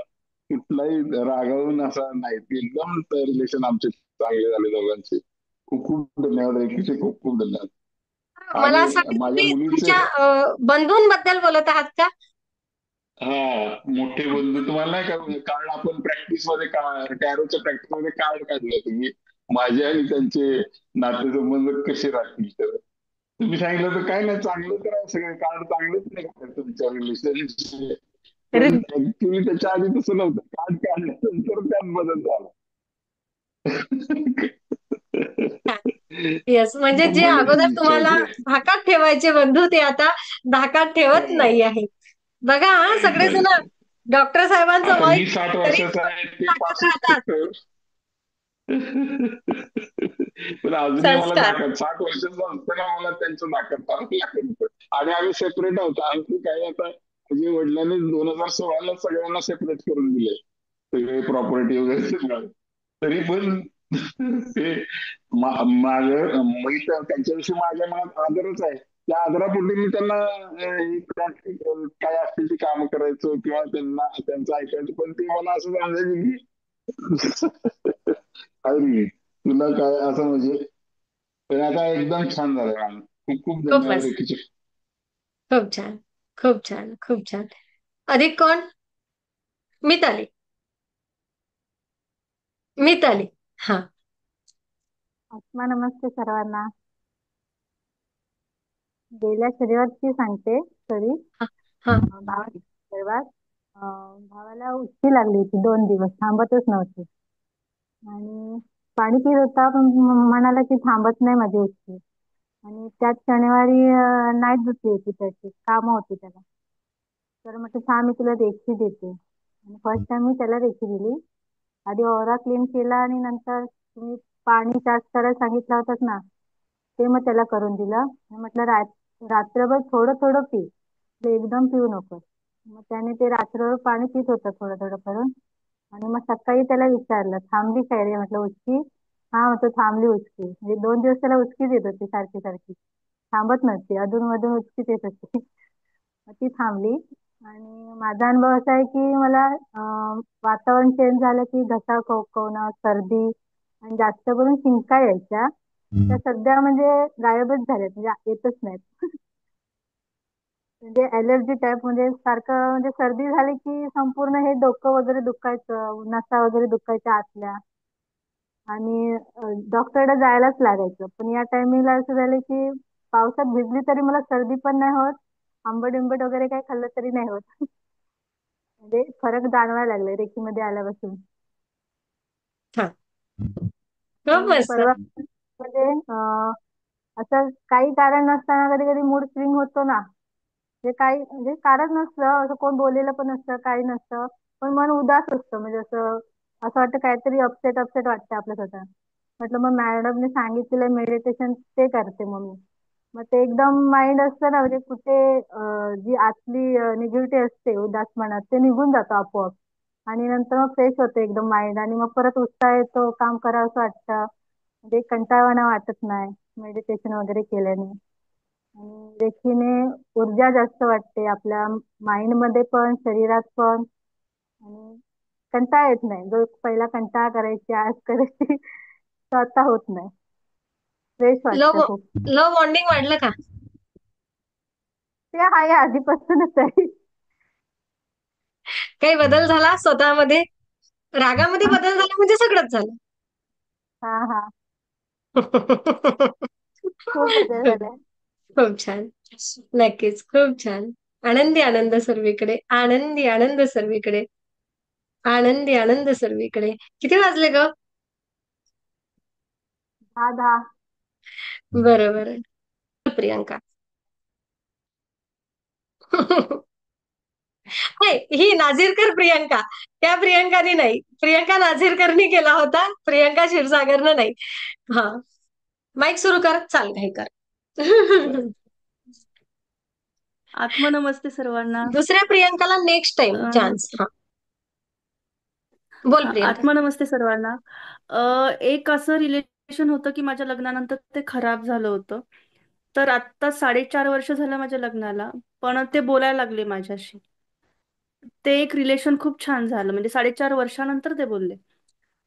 कुठलाही रागावून असा नाही. एकदम रिलेशन आमचे चांगले झाले दोघांचे. खूप खूप धन्यवाद रेकीचे, खूप खूप धन्यवाद. मला आणि असं वाटतं माझ्या तुम्ही मुलीचे तुमच्या बंधूंबद्दल बोलत आहात का? हा, मोठे बंधू तुम्हाला नाही का कार्ड आपण प्रॅक्टिस मध्ये टॅरोच्या प्रॅक्टिस मध्ये कार्ड काढलं तुम्ही माझे आणि त्यांचे नातेसंबंध कसे राहतील. तर तुम्ही सांगितलं तर काय नाही, चांगलं तर आहे सगळे कार्ड चांगलेच नाही का तुमच्या रिलेशनशिप. पण ऍक्च्युली त्याच्या आधी तसं नव्हतं. कार्ड काढल्यानंतर त्यात बदल झाला. येस, म्हणजे खूप जे अगोदर मजेची इच्छा तुम्हाला होती. धाकात ठेवायचे बंधू ते आता धाकात ठेवत नाही आहेत. बघा हा, सगळेजण डॉक्टर साहेबांचं आता वय मी 60 तरी वर्षाचा आहे, ते धाकात 65. राहतात. पण अजूनही मला संस्कार. 60 वर्षाचा असताना मला त्यांचं नाकात टाकावं लागतं. आणि आम्ही सेपरेट आहोत. आमची काही आता म्हणजे वडिलांनी 2016ला सगळ्यांना सेपरेट करून दिले, सगळे प्रॉपर्टी वगैरे सगळं. तरी पण ते माझं त्यांच्याविषयी माझ्या मनात आदरच आहे. त्या आदरापोटी मी त्यांना काय असतील ती कामं करायचो किंवा त्यांचं ऐकायचं. पण ते मला असं सांगायचं की अरे तुला काय असं म्हणजे. पण आता एकदम छान झालं मॅम. खूप खूप खूप धन्यवाद मस्त. रेखीचे. खूप छान, खूप छान, खूप छान. अधिक कोण? मिताली. मिताली. हा. आत्मा नमस्ते सर्वांना. गेल्या शनिवारची सांगते सॉरी. भावाला भावाला उचकी लागली होती, 2 दिवस थांबतच नव्हती. आणि पाणी पित होता पण म्हणाला की थांबत नाही माझी उचकी. आणि त्याच शनिवारी नाईट ड्युटी होती, त्याची कामं होती त्याला. तर म्हटलं छान मी तुला रेकी देते. आणि फर्स्ट टाइम मी त्याला रेकी दिली. आधी ओरा क्लीन केला आणि नंतर तुम्ही पाणी चार्ज करायला सांगितलं होतं ना, ते मग त्याला करून दिलं. आणि म्हटलं रात्रभर थोडं थोडं पी, एकदम पिऊ नको. मग त्याने ते रात्रभर पाणी पित होतं थोडं थोडं करून. आणि मग सकाळी त्याला विचारलं थांबली काय रे, म्हटलं उचकी. हा, तो थांबली उचकी. म्हणजे 2 दिवस त्याला उचकी देत होती सारखी सारखी. थांबत नव्हती, अधूनमधून उचकीच येत होती. मग ती थांबली. आणि माझा अनुभव असा आहे की मला वातावरण चेंज झालं की घसा खवखवणं, सर्दी आणि जास्त करून शिंका यायच्या, त्या सध्या म्हणजे गायबच झाल्यात, म्हणजे येतच नाहीत. म्हणजे अलर्जी टाईप, म्हणजे सारखं म्हणजे सर्दी झाली की संपूर्ण हे डोकं वगैरे दुखायचं, नसा वगैरे दुखायच्या आतल्या, आणि डॉक्टरकडे जायलाच लागायचं. पण या टायमिंगला असं झालं की पावसात भिजली तरी मला सर्दी पण नाही होत, आंबट बिंबट वगैरे काही खाल्लं तरी नाही होत. म्हणजे फरक जाणवायला लागलाय रेकीमध्ये आल्यापासून. हा, खूप आणि मस्त. परवा म्हणजे असं काही कारण नसताना कधी कधी मूड स्विंग होतो ना, जे काही म्हणजे कारण नसतं, असं कोण बोललेलं पण नसतं, काही नसतं, पण मन उदास असतं, म्हणजे असं असं वाटतं काहीतरी अपसेट अपसेट वाटतं आपल्या स्वतः. म्हटलं मग मॅडमने सांगितलेलं मेडिटेशन ते करते मग मी. मग ते एकदम माइंड असतं ना, म्हणजे कुठे जी आतली निगेटिव्हिटी असते उदास मनात, ते निघून जातं आपोआप. आणि नंतर मग फ्रेश होते एकदम माइंड, आणि मग परत उत्साह येतो, काम करावं असं वाटतं, म्हणजे कंटाळवाणा वाटत नाही मेडिटेशन वगैरे केल्याने. आणि देखीने ऊर्जा जास्त वाटते आपल्या माइंड मध्ये पण, शरीरात पण. आणि कंटाळा येत नाही, जो पहिला कंटाळा करायची आज करायची तो आता होत नाही, फ्रेश वाटतं लव खूप. लव बॉन्डिंग वाढलं का? ते आहे आधीपासूनच आहे. काही बदल झाला स्वतःमध्ये? रागामध्ये बदल झाला म्हणजे सगळंच झालं. हा हा, खूप बदल झालाय. खूप छान. नक्कीच, खूप छान. आनंदी आनंद सर्वीकडे, आनंदी आनंद सर्वीकडे, आनंदी आनंद सर्वीकडे. किती वाजले ग? 10-10. बरोबर. प्रियंका. नाही, ही नाझिरकर प्रियंका, त्या प्रियंकाने नाही. प्रियंका नाझिरकरनी केला होता, प्रियंका क्षीरसागरनं नाही. हा, माईक सुरू कर, चाल घाई कर. आत्मनमस्ते सर्वांना. दुसऱ्या प्रियंकाला नेक्स्ट टाइम चान्स. हा, बोल प्रियंका. आत्मनमस्ते सर्वांना. एक असं रिलेशन होतं की माझ्या लग्नानंतर ते खराब झालं होतं. तर आत्ता 4.5 वर्ष झालं माझ्या लग्नाला, पण ते बोलायला लागले माझ्याशी. ते एक रिलेशन खूप छान झालं, म्हणजे 4.5 वर्षानंतर ते बोलले.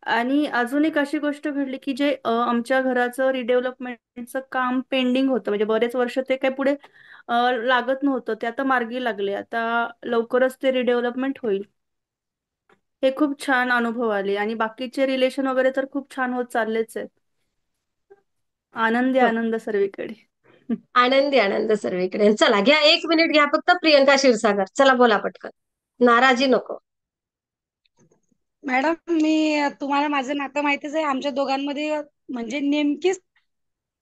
आणि अजून एक अशी गोष्ट घडली की जे आमच्या घराचं रिडेव्हलपमेंटचं काम पेंडिंग होतं, म्हणजे बरेच वर्ष ते काही पुढे लागत नव्हतं, ते आता मार्गी लागले. आता लवकरच ते रिडेव्हलपमेंट होईल. हे खूप छान अनुभव आले. आणि बाकीचे रिलेशन वगैरे तर खूप छान होत चाललेच आहेत. आनंदी आनंद सर्वीकडे. आनंदी आनंद सर्वीकडे. चला घ्या, 1 मिनिट घ्या फक्त. प्रियंका क्षीरसागर, चला बोला पटकन, नाराजी नको. मॅडम, मी तुम्हाला माझं नातं माहितीच आहे. आमच्या दोघांमध्ये म्हणजे नेमकीच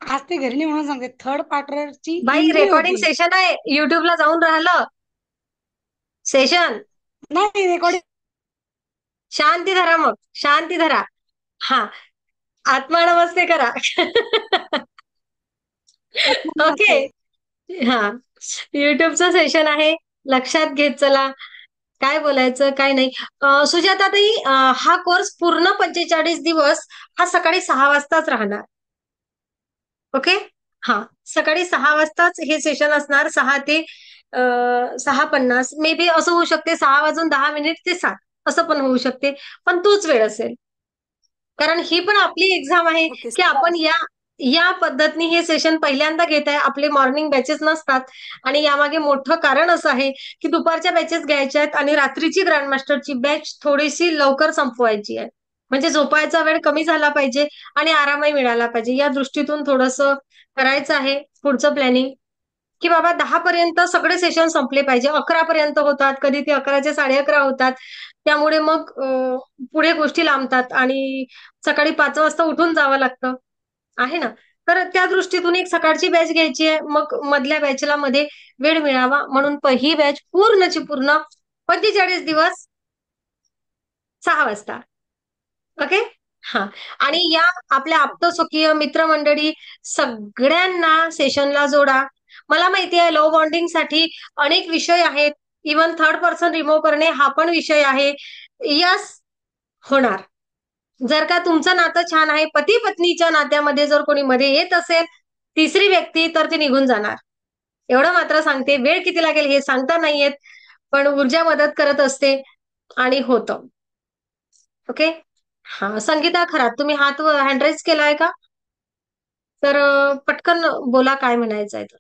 आज ते घरी नाही म्हणून सांगते, थर्ड पार्टनरची बाई, एंट्री रेकॉर्डिंग होती. सेशन आहे, युट्यूबला जाऊन राहिलं सेशन. नाही, रेकॉर्डिंग. शांती धरा, मग शांती धरा. हा, आत्मा नमस्ते करा. ओके. हा, युट्यूबचं सेशन आहे, लक्षात घेत चला काय बोलायचं काय नाही. सुजाताताई, हा कोर्स पूर्ण 45 दिवस हा सकाळी 6 वाजताच राहणार. ओके. हा, सकाळी 6 वाजताच हे सेशन असणार, 6 ते 6:50. मे बी असं होऊ शकते 6:10 ते 7 असं पण होऊ शकते, पण तोच वेळ असेल. कारण ही पण आपली एक्झाम आहे ओके. की आपण या पद्धतीने हे सेशन पहिल्यांदा घेत आहे. आपले मॉर्निंग बॅचेस नसतात, आणि यामागे मोठं कारण असं आहे की दुपारच्या बॅचेस घ्यायच्या आहेत आणि रात्रीची ग्रँडमास्टरची बॅच थोडीशी लवकर संपवायची आहे. म्हणजे झोपायचा वेळ कमी झाला पाहिजे आणि आरामही मिळाला पाहिजे, या दृष्टीतून थोडंसं करायचं आहे पुढचं प्लॅनिंग. की बाबा 10 पर्यंत सगळे सेशन संपले पाहिजे. 11 पर्यंत होतात, कधी ते 11चे 11:30 होतात. त्यामुळे मग पुढे गोष्टी लांबतात आणि सकाळी 5 वाजता उठून जावं लागतं, आहे ना. तर त्या दृष्टीतून एक सकाळची बॅच घ्यायची आहे, मग मधल्या बॅचला मध्ये वेळ मिळावा म्हणून ही बॅच पूर्णची पूर्ण 45 दिवस 6 वाजता. ओके. हा, आणि या आपल्या आप्तस्वकीय मित्रमंडळी सगळ्यांना सेशनला जोडा. मला माहिती आहे लव्ह बॉन्डिंग साठी अनेक विषय आहेत, इव्हन थर्ड पर्सन रिमूव्ह करणे हा पण विषय आहे. यस, होणार. जर का तुमचं नातं छान आहे, पती पत्नीच्या नात्यामध्ये जर कोणी मध्ये येत असेल तिसरी व्यक्ती तर ती निघून जाणार. एवढं मात्र सांगते. वेळ किती लागेल हे सांगता नाही येत, पण ऊर्जा मदत करत असते आणि होतं. ओके. हा संगीता खरात, तुम्ही हात हँड रेज केलाय का? तर पटकन बोला काय म्हणायचंय तर.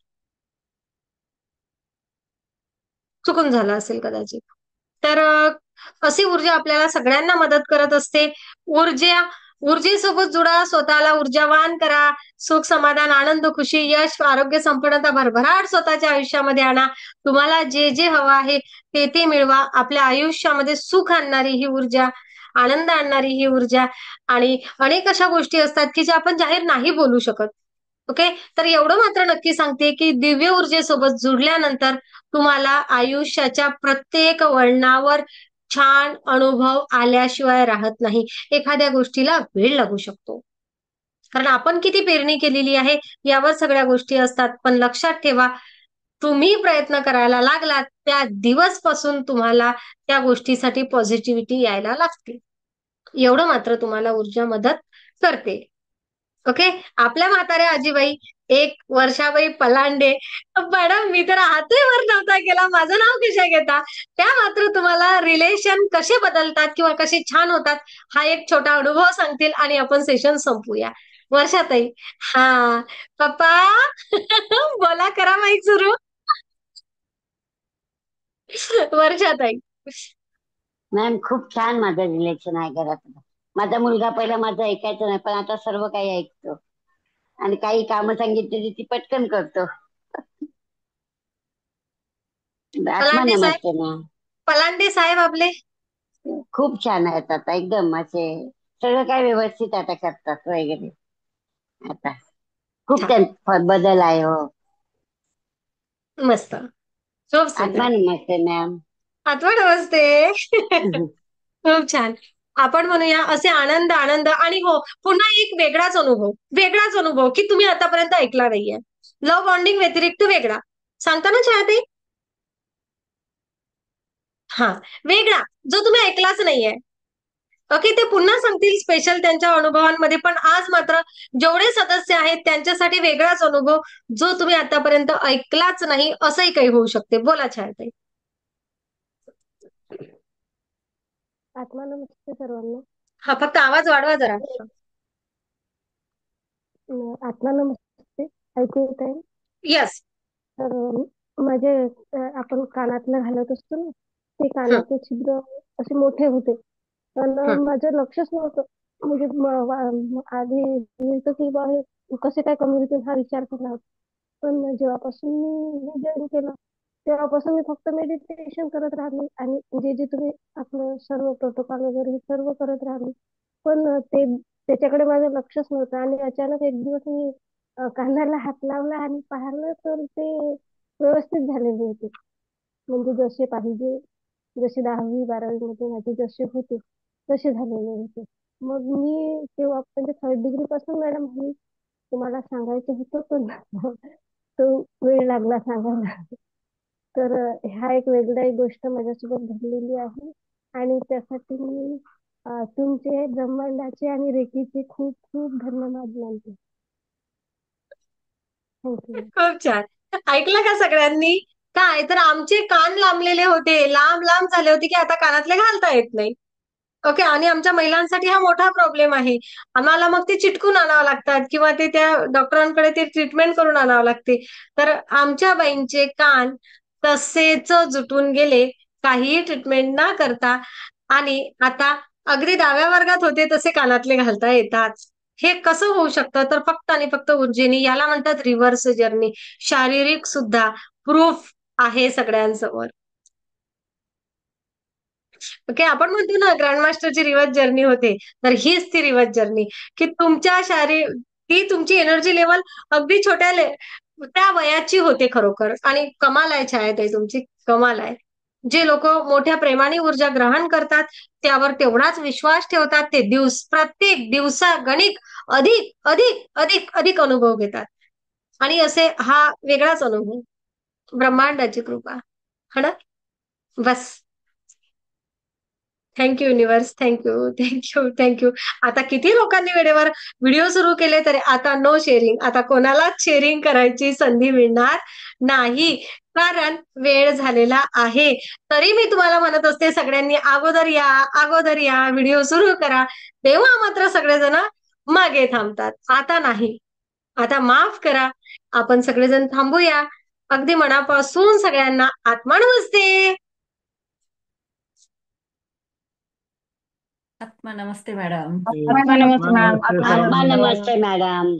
चुकून झालं असेल कदाचित. तर अशी ऊर्जा आपल्याला सगळ्यांना मदत करत असते. ऊर्जेसोबत जुडा, स्वतःला ऊर्जावान करा. सुख, समाधान, आनंद, खुशी, यश, आरोग्य, संपन्नता, भरभराट स्वतःच्या आयुष्यामध्ये आणा. तुम्हाला जे जे हवं आहे ते ते मिळवा. आपल्या आयुष्यामध्ये सुख आणणारी ही ऊर्जा, आनंद आणणारी ही ऊर्जा आणि अनेक अशा गोष्टी असतात की ज्या आपण जाहीर नाही बोलू शकत. ओके. तर एवढं मात्र नक्की सांगते की दिव्य ऊर्जेसोबत जुडल्यानंतर तुम्हाला आयुष्याच्या प्रत्येक वळणावर छान अनुभव आल्याशिवाय राहत नाही. एखाद्या गोष्टीला वेळ लागू शकतो. कारण आपण किती पेरणी केलेली आहे यावर सगळ्या गोष्टी असतात. पण लक्षात ठेवा, तुम्ही प्रयत्न करायला लागलात त्या दिवसपासून तुम्हाला त्या गोष्टीसाठी पॉझिटिव्हिटी यायला लागते. एवढं मात्र तुम्हाला ऊर्जा मदत करते. ओके. आपल्या म्हाताऱ्या आजीबाई 1 वर्षाबाई पलांडे. मॅडम मी तर हातही वर नव्हता केला, माझं नाव कशा घेता? त्या मात्र तुम्हाला रिलेशन कसे बदलतात किंवा कसे छान होतात हा एक छोटा अनुभव सांगतील आणि आपण सेशन संपूया. वर्षाताई. हा पप्पा बोला, करा माईक सुरू. वर्षाताई. मॅम खूप छान माझं रिलेशन आहे घरात. माझा मुलगा पहिला माझं ऐकायचं नाही, पण आता सर्व काही ऐकतो आणि काही कामं सांगितली ती पटकन करतो. आत्मा पलांडे साहेब, नमस्ते मॅम. पलांडे साहेब आपले खूप छान आहेत आता, एकदम असे सगळं काय व्यवस्थित आता करतात वगैरे. आता खूप त्यात बदल आहे. हो. मस्त. खूप आत्मा सुंदर. नमस्ते मॅम. आत्मा नमस्ते. खूप छान. आपण म्हणूया असे आनंद आनंद आणि हो पुन्हा एक वेगळाच अनुभव की तुम्ही आतापर्यंत ऐकला नाहीये. लव्ह बॉन्डिंग व्यतिरिक्त वेगळा सांगता ना छायाताई? हा वेगळा जो तुम्ही ऐकलाच नाहीये. ओके. ते पुन्हा सांगतील स्पेशल त्यांच्या अनुभवांमध्ये. पण आज मात्र जेवढे सदस्य आहेत त्यांच्यासाठी वेगळाच अनुभव जो तुम्ही आतापर्यंत ऐकलाच नाही असंही काही होऊ शकते. बोला छायाताई. आत्मा नमस्ते सर्वांना. हा फक्त आवाज वाढवा जरा. आत्मा नमस्ते. ऐकू येत आहे? येस. तर माझे आपण कानातलं घालत असतो ना, ते कानाचे छिद्र असे मोठे होते. पण माझं लक्षच नव्हतं. म्हणजे आधी मिळतं की बा हे कसे काय कमी होतील हा विचार केला होता. पण जेव्हापासून मी जॉईन केलं तेव्हापासून मी फक्त मेडिटेशन करत राहिले आणि जे जे तुम्ही आपलं सर्व प्रोटोकॉल वगैरे हे सर्व करत राहिले. पण त्याच्याकडे माझं लक्षच नव्हतं आणि अचानक एक दिवस मी कानाला हात लावला आणि पाहिलं तर ते व्यवस्थित झालेले होते. म्हणजे जसे पाहिजे, जसे 10वी-12वी मध्ये माझे जसे होते तसे झालेले होते. मग मी तेव्हा म्हणजे 3rd डिग्री पासून मॅडम मी तुम्हाला सांगायचं होतं पण तो वेळ लागला सांगायला. तर ह्या एक वेगळी गोष्ट माझ्यासोबत घडलेली आहे आणि त्यासाठी मी तुमचे ब्रह्मांडाचे आणि रेकीचे खूप खूप धन्यवाद मानते. थँक्यू. खूप छान. ऐकलं का सगळ्यांनी? काय तर आमचे कान लांबलेले होते, लांब लांब झाले होते की आता कानातले घालता येत नाही. ओके. आणि आमच्या महिलांसाठी हा मोठा प्रॉब्लेम आहे. आम्हाला मग ते चिटकून आणावं लागतात किंवा ते त्या डॉक्टरांकडे ते ट्रीटमेंट करून आणावं लागते. तर आमच्या बाईंचे कान तसेच जुटून गेले, काहीही ट्रीटमेंट न करता आणि आता अगदी 10व्या वर्गात होते तसे कानातले घालता येतात. हे कसं होऊ शकतं? तर फक्त आणि फक्त ऊर्जेने. याला म्हणतात रिव्हर्स जर्नी. शारीरिक सुद्धा प्रूफ आहे सगळ्यांसमोर. ओके. आपण म्हणतो ना ग्रँडमास्टरची रिव्हर्स जर्नी होते, तर हीच ती रिव्हर्स जर्नी की तुमच्या ती तुमची एनर्जी लेवल अगदी त्या वयाची होते खरोखर. आणि कमाल आहे छायाताई तुमची, कमाल आहे. जे लोक मोठ्या प्रेमाने ऊर्जा ग्रहण करतात त्यावर तेवढाच विश्वास ठेवतात ते प्रत्येक दिवसा गणिक अधिक अधिक अधिक अधिक अनुभव घेतात. आणि असे हा वेगळाच अनुभव. ब्रह्मांडाची कृपा. है ना? बस. Thank you universe. Thank you thank you thank you. आता किती लोकांनी वेळेवर व्हिडिओ सुरू केले तरी आता नो शेअरिंग. आता कोणालाच शेअरिंग करायची संधी मिळणार नाही, कारण वेळ झालेला आहे. तरी मी तुम्हाला म्हणत असते, सगळ्यांनी अगोदर या, अगोदर या, व्हिडिओ सुरू करा. तेव्हा मात्र सगळेजण मागे थांबतात. आता नाही. आता माफ करा. आपण सगळेजण थांबूया. अगदी मनापासून सगळ्यांना आत्मा नमस्ते. आत्मा नमस्ते मॅडम. नमस्ते मॅम. आत्मा नमस्ते मॅडम.